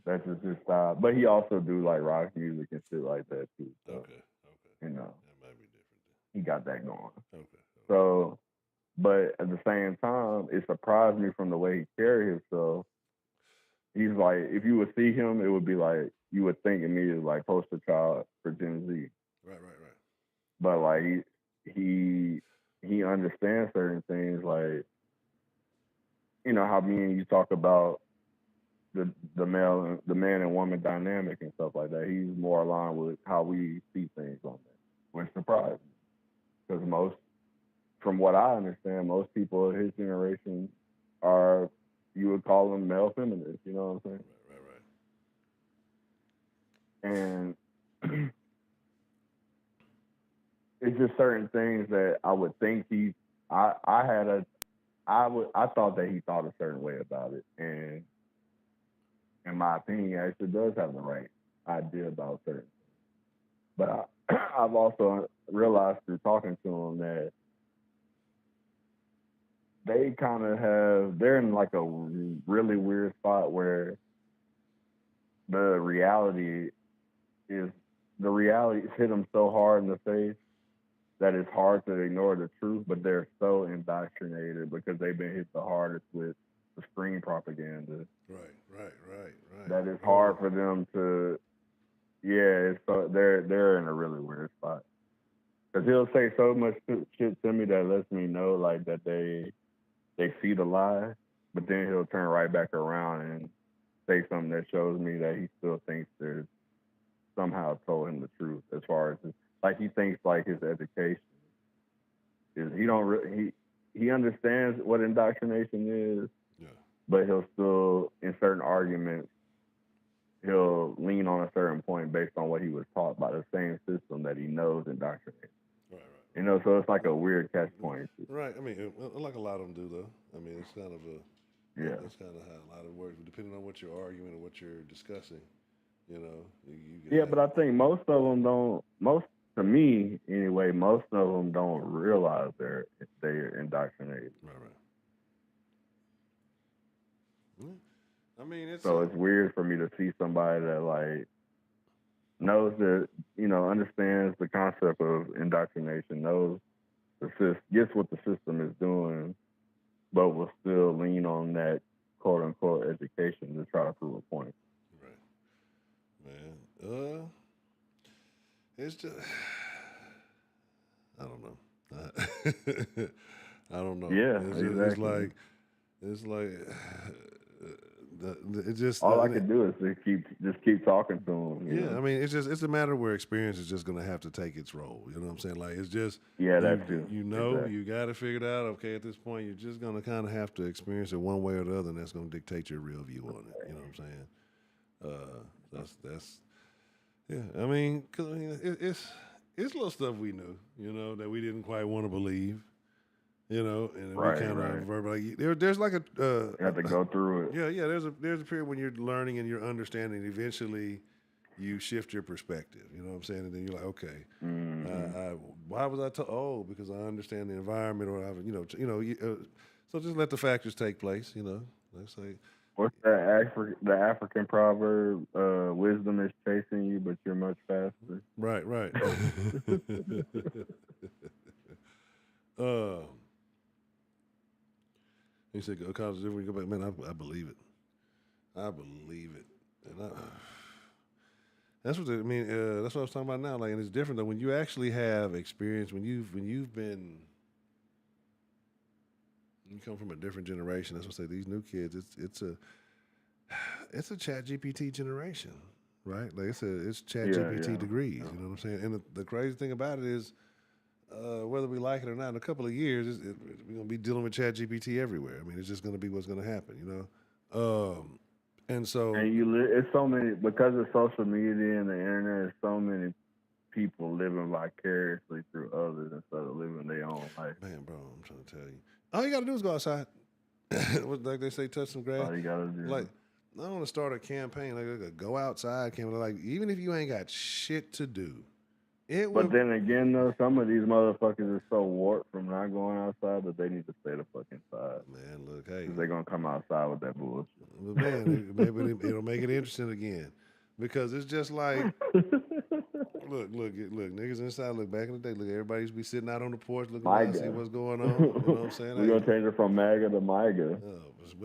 That's just his style. But he also do like rock music and shit like that too. So okay. you know, That might be different he got that going. then. Okay. So, but at the same time, it surprised me from the way he carried himself. He's like, if you would see him, it would be like you would think immediately like poster child for Gen Z. Right, right, right. But like he he understands certain things, like how me and you talk about the man and woman dynamic and stuff like that. He's more aligned with how we see things on that, which surprised me because from what I understand, most people of his generation are, you would call them male feminists. You know what I'm saying? Right, right, right. And it's just certain things that I would think I had I thought that he thought a certain way about it, and in my opinion, he actually does have the right idea about certain things. But I've also realized through talking to him that they're in like a really weird spot where the reality is the reality hit them so hard in the face that it's hard to ignore the truth, but they're so indoctrinated because they've been hit the hardest with the screen propaganda. Right. That it's Totally. hard for them to, yeah. It's so they're in a really weird spot because he'll say so much shit to me that lets me know like that they see the lie, but then he'll turn right back around and say something that shows me that he still thinks there's somehow told him the truth as far as like he thinks like his education is he understands what indoctrination is, Yeah. but he'll still in certain arguments he'll lean on a certain point based on what he was taught by the same system that he knows indoctrinates. Right. So it's like a weird catch 22. Right. I mean, like a lot of them do, though. I mean, it's kind of Yeah. that's kind of how a lot of it works. Depending on what you're arguing and what you're discussing, you can Yeah, have. but I think most of them don't. Most to me anyway, most of them don't realize they're indoctrinated. Right. Yeah. I mean, So it's weird for me to see somebody that like knows that, understands the concept of indoctrination, knows gets what the system is doing, but will still lean on that quote unquote education to try to prove a point. Right, man. It's just I don't know. I don't know. Yeah, It's, exactly. it's like it just All I could do is just keep talking to him. Yeah, I mean, it's a matter where experience is just going to have to take its role. You know what I'm saying? Like, it's just that too. Exactly. you got to figure it out. Okay, at this point, you're just going to kind of have to experience it one way or the other, and that's going to dictate your real view on it. You know what I'm saying? That's yeah. I mean, it's little stuff we knew, that we didn't quite want to believe. And we kind of verbally. There's like you have to go through it. Yeah. There's a period when you're learning and you're understanding. Eventually, you shift your perspective. You know what I'm saying? And then you're like, okay, why was I told? Oh, because I understand the environment, or so just let the factors take place. Let's say. What's the African proverb? Wisdom is chasing you, but you're much faster. Right. He said, "College different. Go back, man. I believe it. I believe it, and that's what I mean. That's what I was talking about now. Like, and it's different though when you actually have experience. When you come from a different generation. That's what I say. These new kids, it's a Chat GPT generation, right? Like it's Chat GPT degrees. You know what I'm saying? And the crazy thing about it is. Whether we like it or not, in a couple of years, we're going to be dealing with Chat GPT everywhere. I mean, it's just going to be what's going to happen, And so, it's so many, because of social media and the internet. There's so many people living vicariously through others instead of living their own life. Man, bro, I'm trying to tell you, all you got to do is go outside. Like they say, touch some grass. All you got to do. Like, I want to start a campaign, like a go outside campaign. Like, even if you ain't got shit to do. But then again, though, some of these motherfuckers are so warped from not going outside that they need to stay the fuck inside. Man, look, hey. Because they're going to come outside with that bullshit. But man, maybe it'll make it interesting again. Because it's just like, look, niggas inside, look, back in the day, look, everybody used to be sitting out on the porch looking around, see what's going on. You know what I'm saying? We're going to change it from MAGA to MIGA.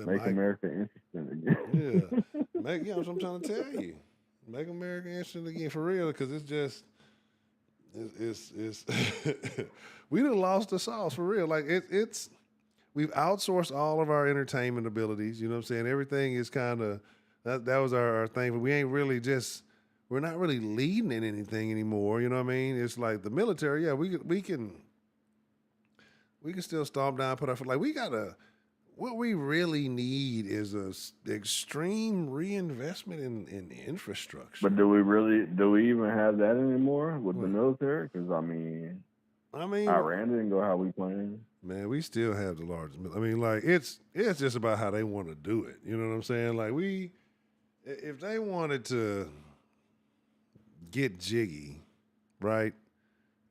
Make America interesting again. Yeah. That's what I'm trying to tell you. Make America interesting again, for real, because it's just... It's we done lost the sauce, for real. Like it's we've outsourced all of our entertainment abilities. You know what I'm saying? Everything is kind of that was our thing, but we ain't really we're not really leading in anything anymore. You know what I mean? It's like the military. Yeah, we can still stomp down, put our foot. Like what we really need is a extreme reinvestment in infrastructure. But do we even have that anymore with the military? Because I mean, Iran didn't go how we planned. Man, we still have the largest. I mean, like it's just about how they want to do it. You know what I'm saying? Like if they wanted to get jiggy, right,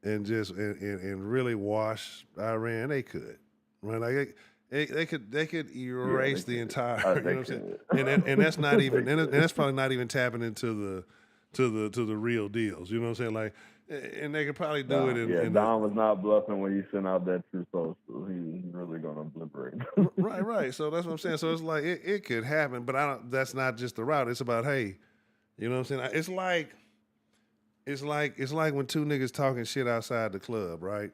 and just and really wash Iran, they could, right? Like. They could erase the entire, you know what I'm saying, and that's not even, and that's probably not even tapping into the real deals. You know what I'm saying? Like, and they could probably do it. Don was not bluffing when he sent out that true social. He's really gonna obliterate. Right. So that's what I'm saying. So it's like it could happen, but that's not just the route. It's about, hey, you know what I'm saying? It's like when two niggas talking shit outside the club, right?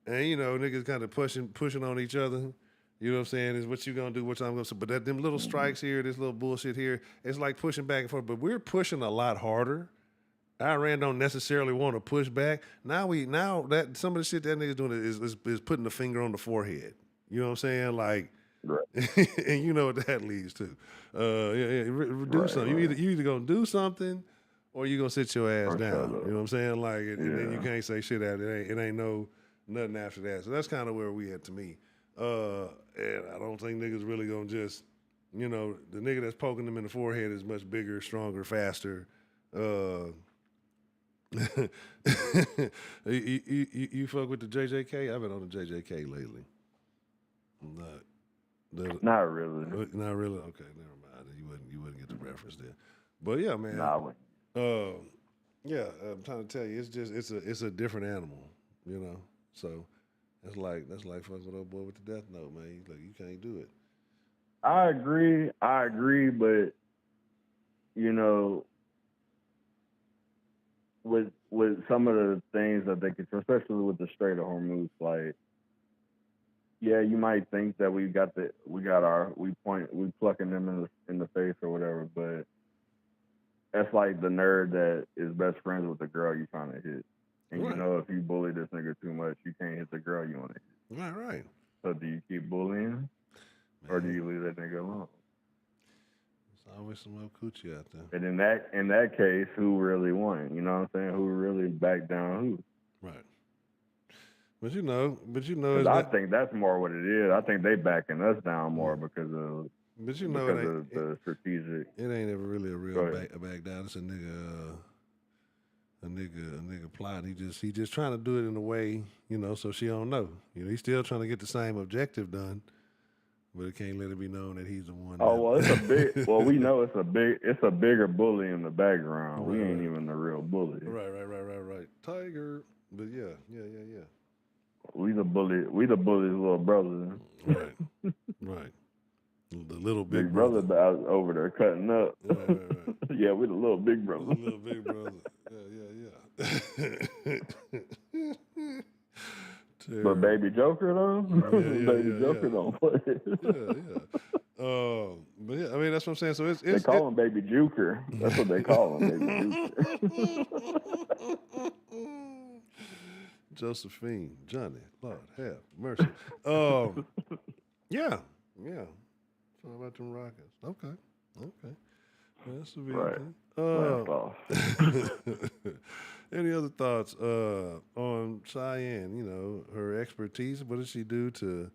And niggas kind of pushing on each other. You know what I'm saying? Is what you gonna do, what I'm gonna say. But them little strikes here, this little bullshit here, it's like pushing back and forth. But we're pushing a lot harder. Iran don't necessarily want to push back. Now that some of the shit that niggas doing is putting the finger on the forehead. You know what I'm saying? Like, right. And you know what that leads to. Do something. You either gonna do something or you gonna sit your ass down. You know what I'm saying? Like, and then you can't say shit out. It ain't nothing after that. So that's kind of where we at to me. And I don't think niggas really gonna just, the nigga that's poking them in the forehead is much bigger, stronger, faster. You fuck with the JJK? I've been on the JJK lately. Not really. Not really. Okay, never mind. You wouldn't get the reference there. But yeah, man. Nah, Yeah, I'm trying to tell you, it's a different animal, you know. So that's like fucking with old boy with the death note, man. Like you can't do it. I agree, but you know, with some of the things that they could, especially with the straight hormones, like yeah, you might think that we plucking them in the face or whatever, but that's like the nerd that is best friends with the girl you trying to hit. And you Right, know if you bully this nigga too much, you can't hit the girl you want to hit. right, right. So do you keep bullying or do Man, you leave that nigga alone? there's always some old coochie out there. And in that case, who really won? You know what I'm saying? Who really backed down who? Right. But you know, Because it's I not. think that's more what it is. I think they backing us down more Mm. because of But you know, the strategic. it ain't ever really a Go real ahead. back down. It's a nigga plotting. He just trying to do it in a way, you know, so she don't know. You know, he's still trying to get the same objective done, but it can't let it be known that he's the one. Oh that, well, it's a big. Well, we know it's a bigger bully in the background. We ain't right, even the real bully. right. Tiger. But yeah. We the bully. We the bully's little brother. Right. The little Big big brother brother. out over there cutting up. Right. Yeah, we the little big brother. The little big brother. Yeah. But Baby Joker though, Baby Joker don't play. Yeah. But yeah, I mean that's what I'm saying. So They call him Baby Juker. That's what they call him, Baby Juker. Josephine, Johnny, Lord have mercy. Yeah. Talking about them Rockets. Okay. Yeah, that's a big Right. thing. Any other thoughts on Cheyenne? You know, her expertise. What does she do to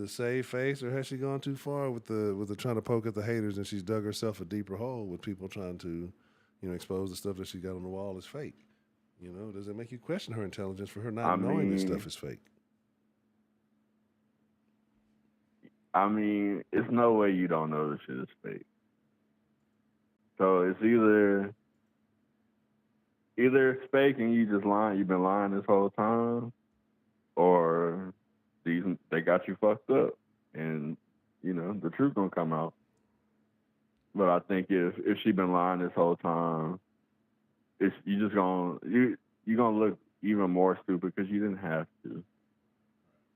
save face, or has she gone too far with the trying to poke at the haters, and she's dug herself a deeper hole with people trying to, you know, expose the stuff that she got on the wall as fake? You know, does it make you question her intelligence for her not knowing this stuff is fake? I mean, it's no way you don't know this shit is fake. So it's either it's fake and you just lying. You've been lying this whole time, or they got you fucked up, and you know the truth gonna come out. But I think if she been lying this whole time, you gonna look even more stupid because you didn't have to.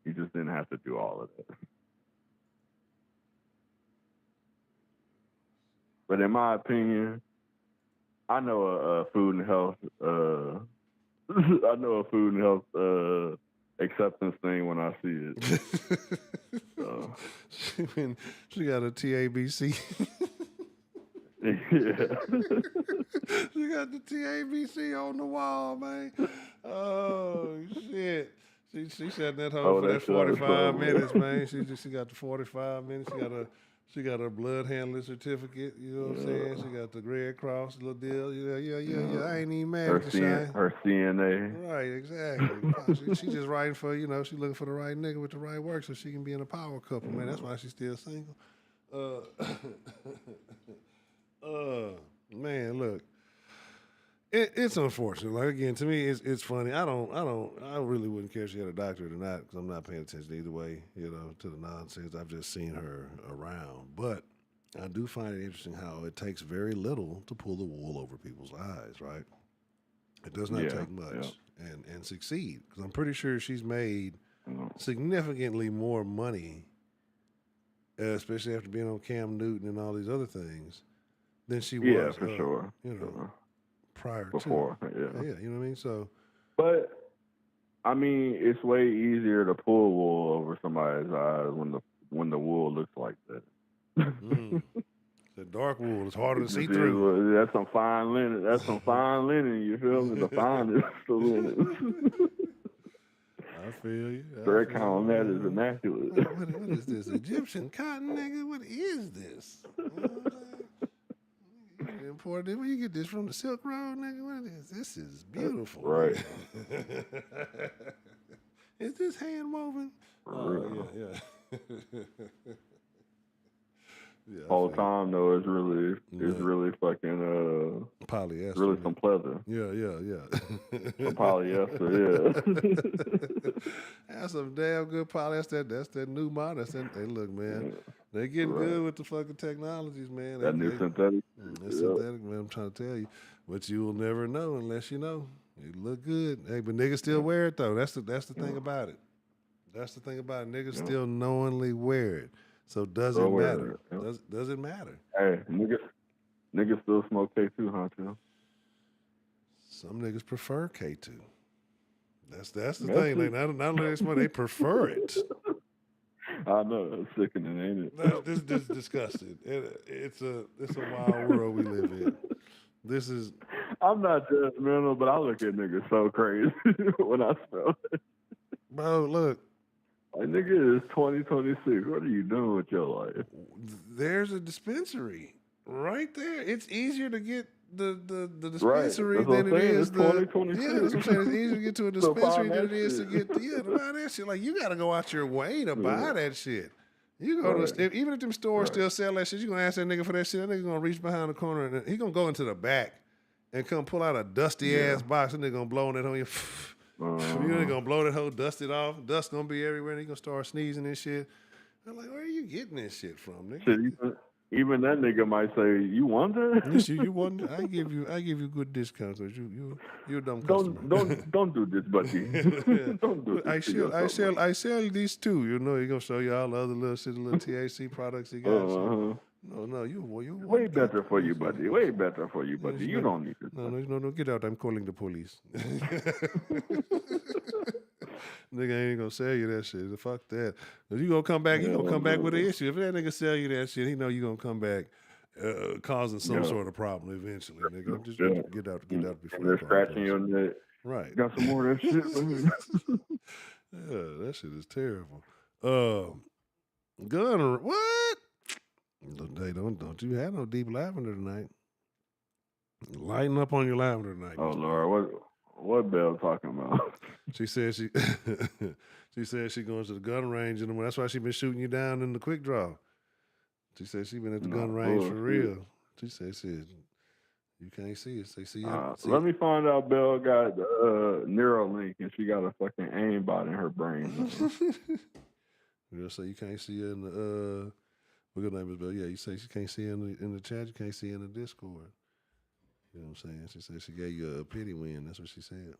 You just didn't have to do all of that. But in my opinion, I know a food and health. I know a food and health acceptance thing when I see it. So. She got a TABC. Yeah. She got the TABC on the wall, man. Oh shit. She sat in that hole for that 45 minutes, man. She got the 45 minutes. She got her blood handling certificate. You know what I'm saying? She got the Red Cross little deal. Yeah. I ain't even mad at the Cheyenne. Her CNA. Right, exactly. She just writing for, you know, she looking for the right nigga with the right work so she can be in a power couple, man. That's why she's still single. Man, look, it's unfortunate. Like again, to me, it's funny. I really wouldn't care if she had a doctorate or not because I'm not paying attention either way, you know, to the nonsense. I've just seen her around, but I do find it interesting how it takes very little to pull the wool over people's eyes. Right? It does not take much and succeed because I'm pretty sure she's made significantly more money, especially after being on Cam Newton and all these other things, than she was. Yeah, for sure. You know, before. Yeah, you know what I mean? So, but I mean, it's way easier to pull wool over somebody's eyes when the wool looks like that. The dark wool is harder to see through. That's some fine linen. That's some fine linen. You feel me? The finest linen. I feel you. Thread count on that is immaculate. What is this? Egyptian cotton, nigga? What is this? You know what I'm saying? Imported. Where you get this from? The Silk Road, nigga? What is this? This is beautiful. Right. Is this hand woven? Oh, yeah. Yeah, Whole time though, it's really fucking polyester. really some pleather. Yeah. Some polyester, yeah. That's some damn good polyester. That's that new model. Hey, look, man. Yeah. They getting Right. good with the fucking technologies, man. That new synthetic. That's synthetic, man. I'm trying to tell you. But you will never know unless you know. It look good. Hey, but niggas still wear it though. That's the thing about it. That's the thing about it. Niggas still knowingly wear it. So does it matter? Does it matter? Hey, niggas still smoke K2, Honcho. Some niggas prefer K2. That's the thing. Like not only they smoke, they prefer it. I know, it's sickening, ain't it? This is disgusting. It's a wild world we live in. This is. I'm not judgmental, but I look at niggas so crazy when I smell it. Bro, look. Like, nigga, it's 2026. What are you doing with your life? There's a dispensary right there. It's easier to get the dispensary right. than it is the. Yeah, that's what I'm saying. It's easier to get to a dispensary than it is to get to buy that shit. Like, you got to go out your way to buy that shit. You go to even if them stores still sell that shit, you gonna ask that nigga for that shit. That nigga gonna reach behind the corner and he gonna go into the back and come pull out a dusty ass box. And they gonna blow it on you. You gonna blow that whole dust it off. Dust gonna be everywhere. And he gonna start sneezing and shit. I'm like, where are you getting this shit from, nigga? Shit, even that nigga might say, "You want that? Yes, you want? I give you good discounts. You're a dumb customer. Don't do this, buddy. Don't do this. I sell these too. You know, he gonna show you all the other little THC products he got. No, you way better for you, buddy. Way better for you, buddy. You don't need it. No, get out. I'm calling the police. Nigga ain't gonna sell you that shit. Fuck that. You gonna come back. You gonna come back with an issue. If that nigga sell you that shit, he know you gonna come back causing some sort of problem eventually. Nigga, just get out before they're scratching your neck. Right. Got some more of that shit. Yeah, that shit is terrible. Gunner, what? Don't you have no deep lavender tonight? Lighten up on your lavender tonight. Oh Lord, what Belle talking about? She said she she going to the gun range and that's why she been shooting you down in the quick draw. She said she been at the gun range for real. She said you can't see it. See let me find out Belle got Neuralink and she got a fucking aimbot in her brain. Yeah, so you can't see her in the what good name is Belle? Yeah, you say she can't see in the chat, you can't see in the Discord. You know what I'm saying? She said she gave you a pity win. That's what she said.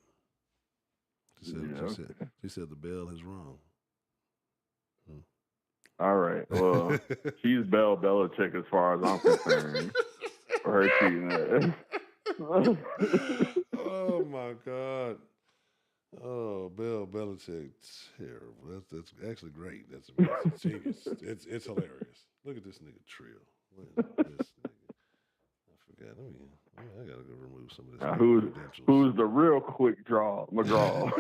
She said the Bell is wrong. All right. Well, she's Belle Belichick as far as I'm concerned. For her cheating. Oh my God. Oh, Belle Belichick, terrible. That's actually great. That's genius. It's hilarious. Look at this nigga Trill. Look at this nigga. I forgot. I gotta go remove some of this. Who's the real quick draw? McGraw.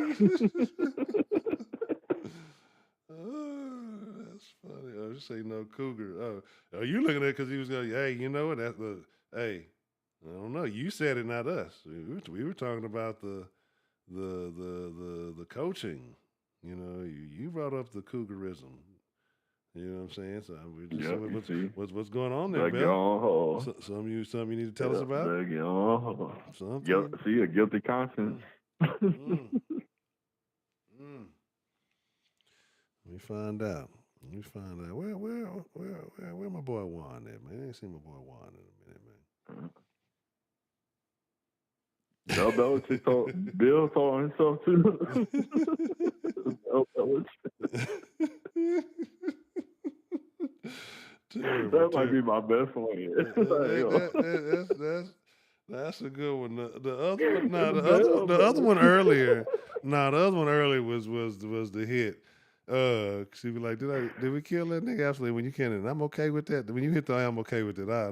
That's funny. I just say no cougar. Oh, you looking at it because he was going? Hey, you know what? Hey, I don't know. You said it, not us. We were talking about the coaching. You know, you brought up the cougarism. You know what I'm saying? So we're just what's going on there, Belle? Something you need to tell us about? Something. See, a guilty conscience. Let me find out. Where my boy Juan at, man? I ain't seen my boy Juan in a minute, man. Bill Belichick Bill told himself too. Bill Belichick. That might be my best one. That's a good one. The other one earlier. The other one earlier was the hit. She be like, did we kill that nigga? Absolutely. When you can't, and I'm okay with that. When you hit the I'm okay with it. I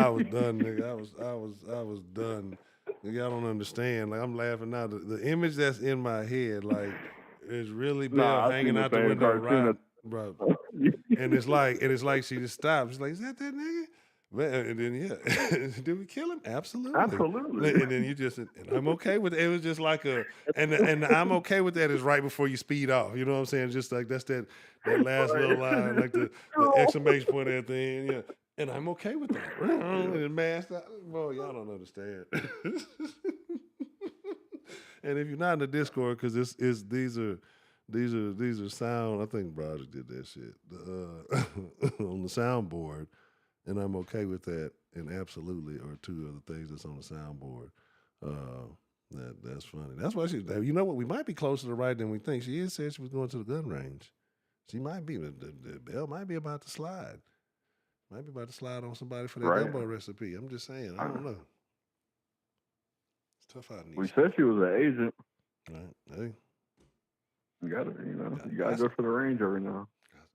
was done, nigga. I was done. Y'all don't understand. Like, I'm laughing now. The image that's in my head, like, is really Belle hanging out the window, right, bro. And it's like she just stopped. She's like, is that nigga? Man, and then did we kill him? Absolutely. Absolutely. And then you just, and I'm okay with it. It was just like and the I'm okay with that is right before you speed off. You know what I'm saying? Just like that's that last little line, like the exclamation point at the end. Yeah. And I'm okay with that. And it masked out. Boy, y'all don't understand. And if you're not in the Discord, because these are sound. I think Broderick did that shit on the soundboard, and I'm okay with that. And absolutely, or two other things that's on the soundboard. That's funny. That's why you know what? We might be closer to right than we think. She said she was going to the gun range. She might be. The bell might be about to slide. Might be about to slide on somebody for that gumbo recipe. I'm just saying. I don't know. It's tough out in these. We said she was an agent. Right. Hey. You gotta go for the range every now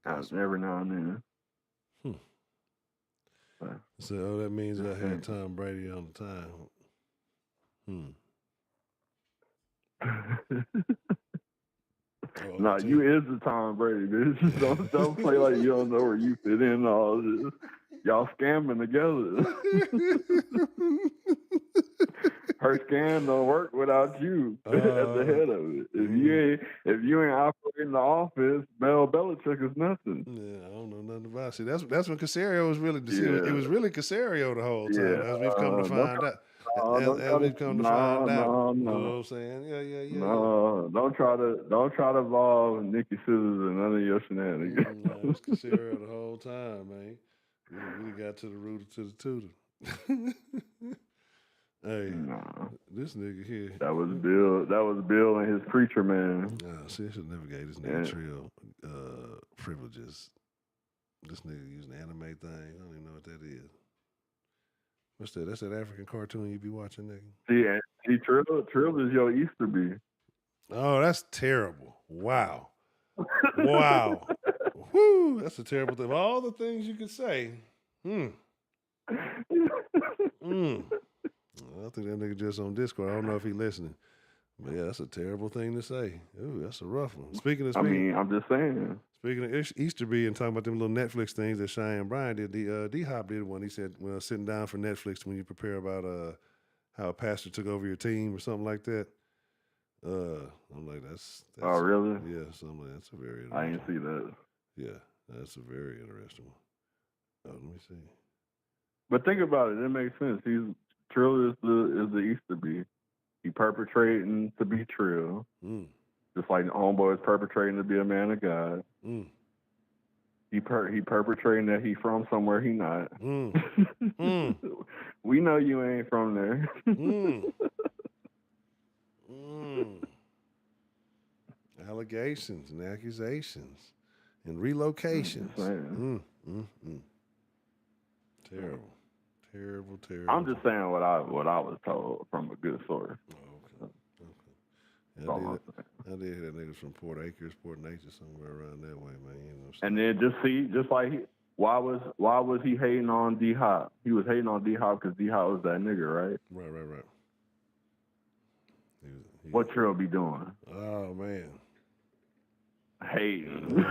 and then. So that means I had Tom Brady on the time. Nah, you is the Tom Brady, bitch. Don't play like you don't know where you fit in all this. Y'all scamming together. Her scam don't work without you at the head of it. If you ain't operating the office, Mel Belichick is nothing. Yeah, I don't know nothing about it. See, that's when Casario was really it was really Casario the whole time, as we've come to find out. As we've come to find out. You know what I'm saying? Yeah. No, don't try to involve Nikki Scissors and none of your shenanigans. No, it was Casario the whole time, man. We got to the rooter to the tutor. Hey, this nigga here. That was Bill and his preacher man. See, I should never gave this nigga Trill privileges. This nigga using anime thing. I don't even know what that is. What's that? That's that African cartoon you be watching, nigga? See, Trill is your Easter bee. Oh, that's terrible. Wow. Wow. Whoo, that's a terrible thing. Of all the things you could say. I think that nigga just on Discord. I don't know if he listening. But yeah, that's a terrible thing to say. Ooh, that's a rough one. I'm just saying. Speaking of Easter bee and talking about them little Netflix things that Cheyenne Bryant did, D-Hop did one. He said, sitting down for Netflix when you prepare about how a pastor took over your team or something like that. I'm like, that's oh, really? Yeah, so I'm like, that's a very interesting I didn't see that. Yeah, that's a very interesting one. Oh, let me see. But think about it. It makes sense. Trill is the Easter bee. He perpetrating to be Trill. Just like homeboy is perpetrating to be a man of God. He perpetrating that he from somewhere he not. We know you ain't from there. Allegations and accusations and relocations. Terrible. I'm just saying what I was told from a good source. Oh, okay. I did hear that niggas from Port Acres, Port Nature, somewhere around that way, man. You know, and then just like why was he hating on D-Hop? He was hating on D-Hop because D-Hop was that nigga, right? Right. What Trill be doing? Oh man, hating.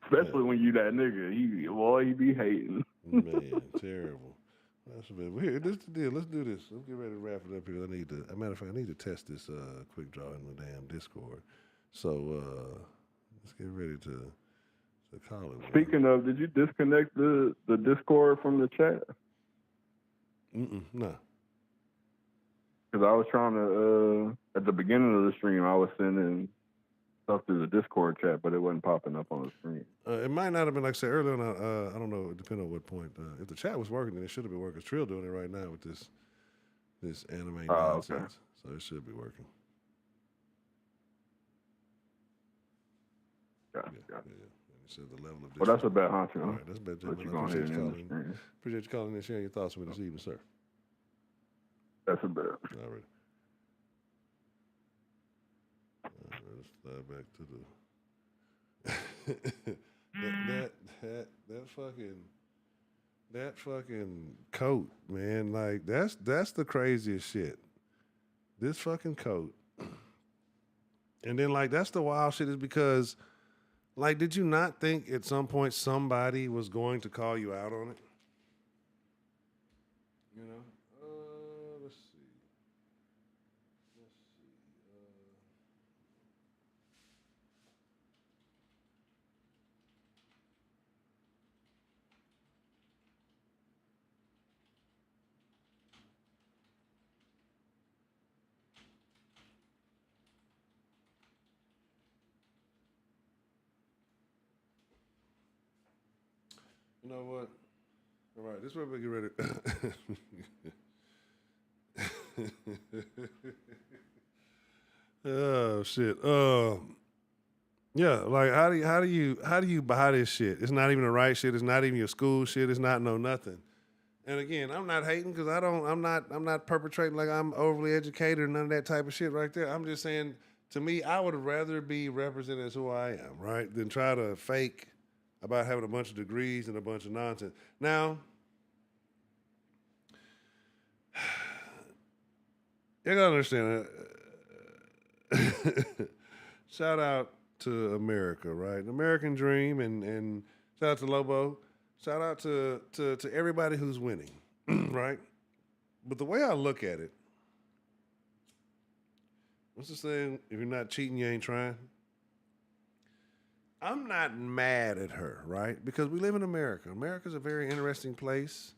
Especially when you that nigga, he be hating. Man, terrible. That's a bit weird. This is the deal. Let's do this. Let's get ready to wrap it up here. As a matter of fact, I need to test this quick draw in the damn Discord. So let's get ready to call it. Speaking of, did you disconnect the Discord from the chat? No. Because I was trying to, at the beginning of the stream, I was sending stuff through the Discord chat, but it wasn't popping up on the screen. It might not have been, like I said earlier on, I don't know, depending on what point. If the chat was working, then it should have been working. Trill doing it right now with this anime nonsense. Okay. So it should be working. Gotcha. So the level of well, that's a bet, Honcho. All right, that's a bet, gentlemen. Appreciate you calling and sharing your thoughts with us this evening, sir. That's a bet. All right. Let's fly back to the that fucking coat, man. Like that's the craziest shit. This fucking coat. And then like that's the wild shit is because Like, did you not think at some point somebody was going to call you out on it? You know? Let's see. Let's see. You know what? All right, this is where we get ready. Oh shit. Yeah, like how do you buy this shit? It's not even the right shit. It's not even your school shit. It's not no nothing. And again, I'm not hating because I'm not perpetrating like I'm overly educated or none of that type of shit right there. I'm just saying, to me, I would rather be represented as who I am, right, than try to fake about having a bunch of degrees and a bunch of nonsense. Now, you gotta understand. Shout out to America, right? The American dream, and shout out to Lobo. Shout out to everybody who's winning, right? But the way I look at it, what's the saying? If you're not cheating, you ain't trying. I'm not mad at her, right? Because we live in America. America's a very interesting place.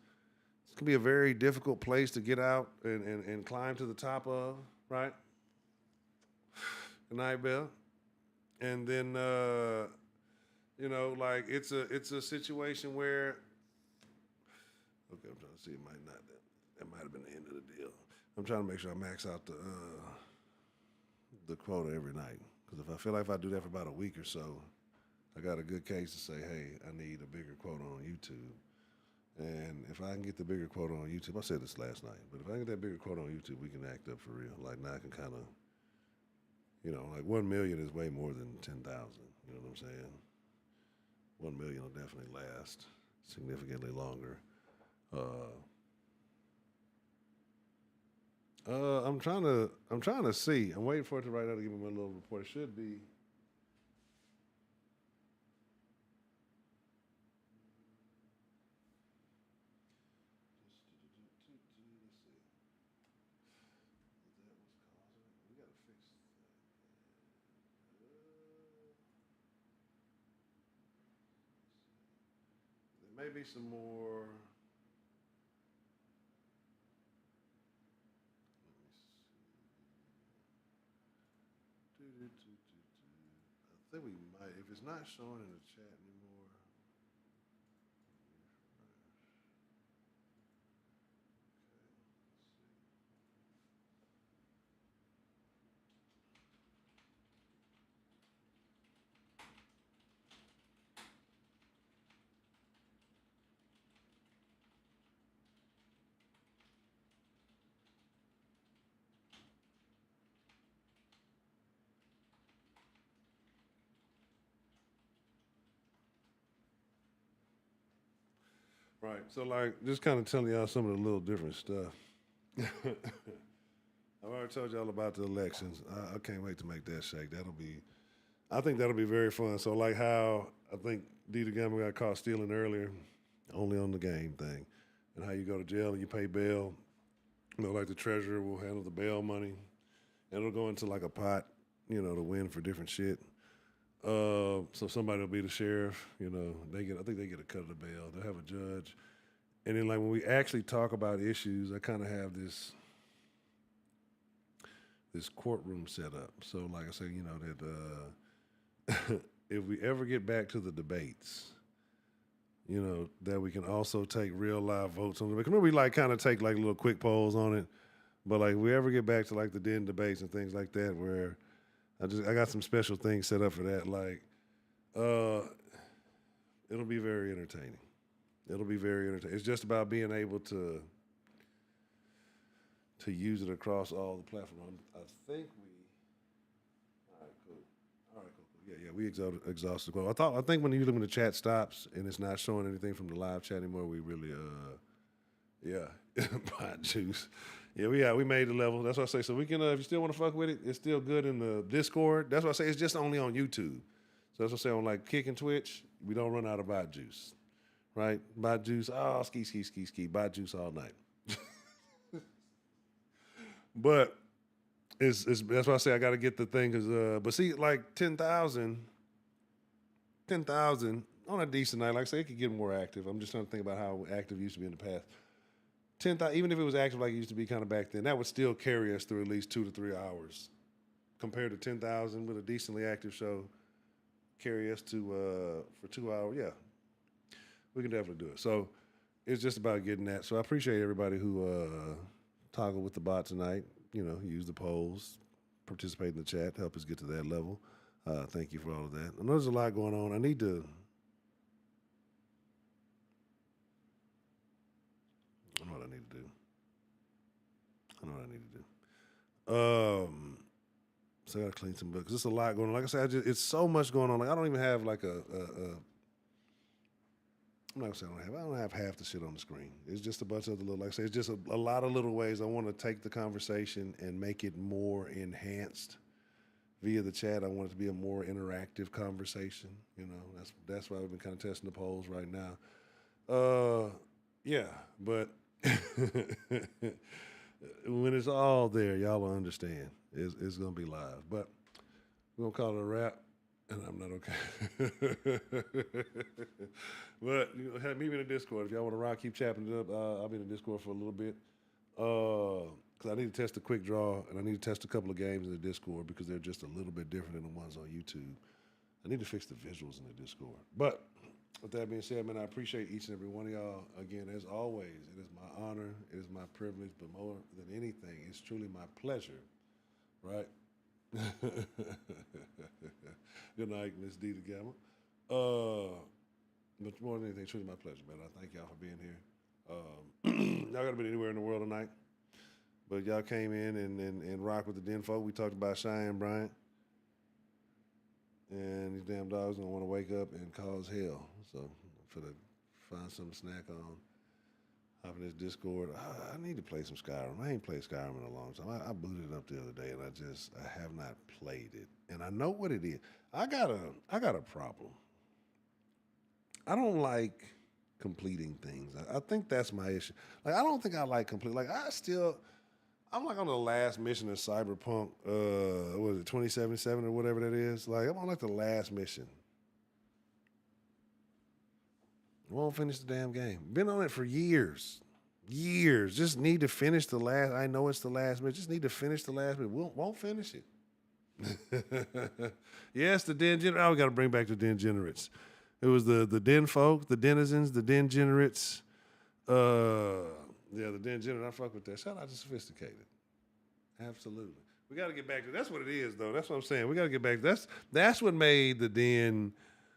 It can be a very difficult place to get out and climb to the top of, right? Good night, Bill. And then like it's a situation where, okay, I'm trying to see, it might not, that might have been the end of the deal. I'm trying to make sure I max out the quota every night, because if I feel like if I do that for about a week or so, I got a good case to say, hey, I need a bigger quota on YouTube. And if I can get the bigger quota on YouTube, I said this last night, but if I get that bigger quota on YouTube, we can act up for real. Like, now I can kind of, like 1 million is way more than 10,000. You know what I'm saying? 1 million will definitely last significantly longer. I'm trying to see. I'm waiting for it to write out to give me my little report. It should be. There may be some more. I think we might. If it's not showing in the chat anymore. Right. So, like, just kind of telling y'all some of the little different stuff. I've already told y'all about the elections. I can't wait to make that shake. I think that'll be very fun. So, like how I think Dieter Gamble got caught stealing earlier, only on the game thing, and how you go to jail and you pay bail. Like the treasurer will handle the bail money, and it'll go into like a pot, to win for different shit. So somebody will be the sheriff. I think they get a cut of the bail. They'll have a judge, and then like when we actually talk about issues, I kind of have this courtroom set up. So like I say, that if we ever get back to the debates, that we can also take real live votes on it. Because we like kind of take like little quick polls on it, but like if we ever get back to like the den debates and things like that, where I got some special things set up for that. Like, it'll be very entertaining. It'll be very entertaining. It's just about being able to use it across all the platforms. I think we. All right, cool. All right, cool. Yeah, we exhausted. Well, I think when the chat stops and it's not showing anything from the live chat anymore, we really buy juice. Yeah, we made the level. That's what I say. So we can, if you still want to fuck with it, it's still good in the Discord. That's what I say. It's just only on YouTube. So that's what I'm saying on like Kick and Twitch, we don't run out of bot juice. Right? Bot juice, ski. Bot juice all night. But it's that's why I say I got to get the thing because but see like 10,000 on a decent night, like I say, it could get more active. I'm just trying to think about how active it used to be in the past. 10,000, even if it was active like it used to be kind of back then, that would still carry us through at least 2 to 3 hours. Compared to 10,000 with a decently active show, carry us to for 2 hours. Yeah, we can definitely do it. So it's just about getting that. So I appreciate everybody who toggled with the bot tonight. You know, use the polls, participate in the chat, help us get to that level. Thank you for all of that. I know there's a lot going on. I know what I need to do. So I got to clean some books. There's a lot going on. Like I said, it's so much going on. Like I don't even have like I'm not gonna say I don't have half the shit on the screen. It's just a bunch of the little, like I say, it's just a lot of little ways I want to take the conversation and make it more enhanced via the chat. I want it to be a more interactive conversation. You know, that's why we've been kind of testing the polls right now. Yeah, but when it's all there, y'all will understand. It's gonna be live, but we're gonna call it a wrap. And I'm not okay. But you know, meet me in the Discord. If y'all want to rock, keep chapping it up. I'll be in the Discord for a little bit. Because I need to test a quick draw, and I need to test a couple of games in the Discord because they're just a little bit different than the ones on YouTube. I need to fix the visuals in the Discord. But with that being said, man, I appreciate each and every one of y'all. Again, as always, it is my honor, it is my privilege, but more than anything, it's truly my pleasure, right? Good night, Miss D. Gamma. But more than anything, truly my pleasure, man. I thank y'all for being here. Y'all could have been anywhere in the world tonight, but y'all came in and rocked with the Den folk. We talked about Cheyenne, Bryant, and these damn dogs gonna want to wake up and cause hell. So for the find something to snack on. Hop in this Discord. I need to play some Skyrim. I ain't played Skyrim in a long time. I booted it up the other day, and I have not played it. And I know what it is. I got a problem. I don't like completing things. I think that's my issue. Like I don't think I like complete. Like I'm like on the last mission of Cyberpunk. What is it, 2077 or whatever that is? Like I'm on like the last mission. Won't finish the damn game. Been on it for years. Just need to finish the last. I know it's the last minute. Just need to finish the last minute. Won't finish it. Yes, the Den Generates. Oh, we got to bring back the Den Generates. It was the Den folk, the denizens, the Den Generates. Yeah, the Den Generates. I fuck with that. Shout out to Sophisticated. Absolutely. We got to get back to. That's what it is, though. That's what I'm saying. We got to get back. That's what made the Den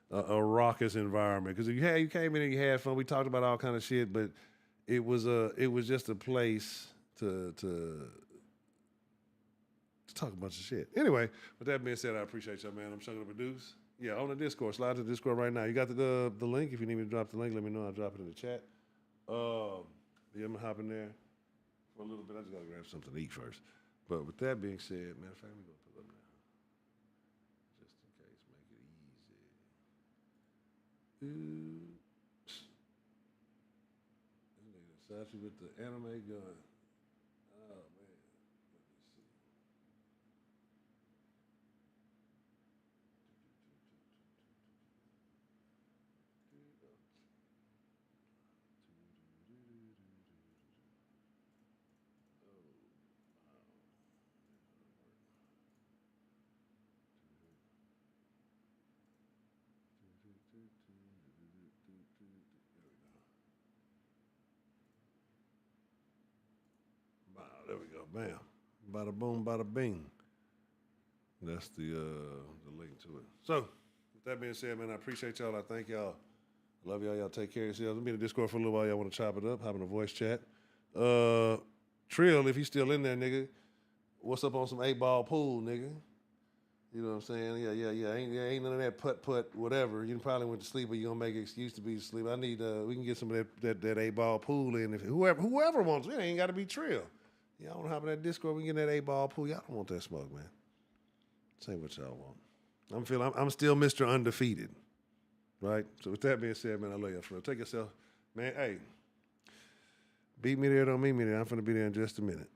a raucous environment, because you came in and you had fun. We talked about all kind of shit, but it was just a place to talk a bunch of shit. Anyway, with that being said, I appreciate y'all, man. I'm Chunking to Produce. Yeah, on the Discord. Slide to the Discord right now. You got the link. If you need me to drop the link, let me know. I'll drop it in the chat. Yeah, I'm gonna hop in there for a little bit. I just gotta grab something to eat first. But with that being said, matter of fact, let me go put it up now. Just in case, make it easy. This nigga shot you with the anime gun. Oh man. Let me see. There we go. Bam. Bada boom, bada bing. That's the link to it. So, with that being said, man, I appreciate y'all. I thank y'all. I love y'all. Y'all take care of yourselves. Let me in the Discord for a little while. Y'all want to chop it up, hop in a voice chat. Trill, if he's still in there, nigga, what's up on some 8-ball pool, nigga? You know what I'm saying? Yeah. Ain't none of that putt, whatever. You probably went to sleep, but you gonna make an excuse to be asleep. I need we can get some of that 8-ball pool in. If whoever wants it, ain't got to be Trill. Y'all want to hop in that Discord? We can get that 8-ball pool. Y'all don't want that smoke, man. Say what y'all want. I'm still Mr. Undefeated. Right? So with that being said, man, I love you for real. Take yourself, man, hey. Beat me there, don't meet me there. I'm finna be there in just a minute.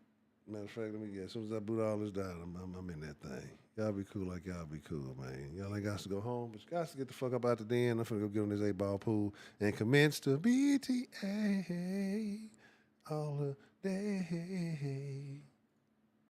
Matter of fact, as soon as I boot all this down, I'm in that thing. Y'all be cool like y'all be cool, man. Y'all ain't got to go home, but you got to get the fuck up out the den. I'm finna go get on this 8-ball pool and commence to BTA all the day.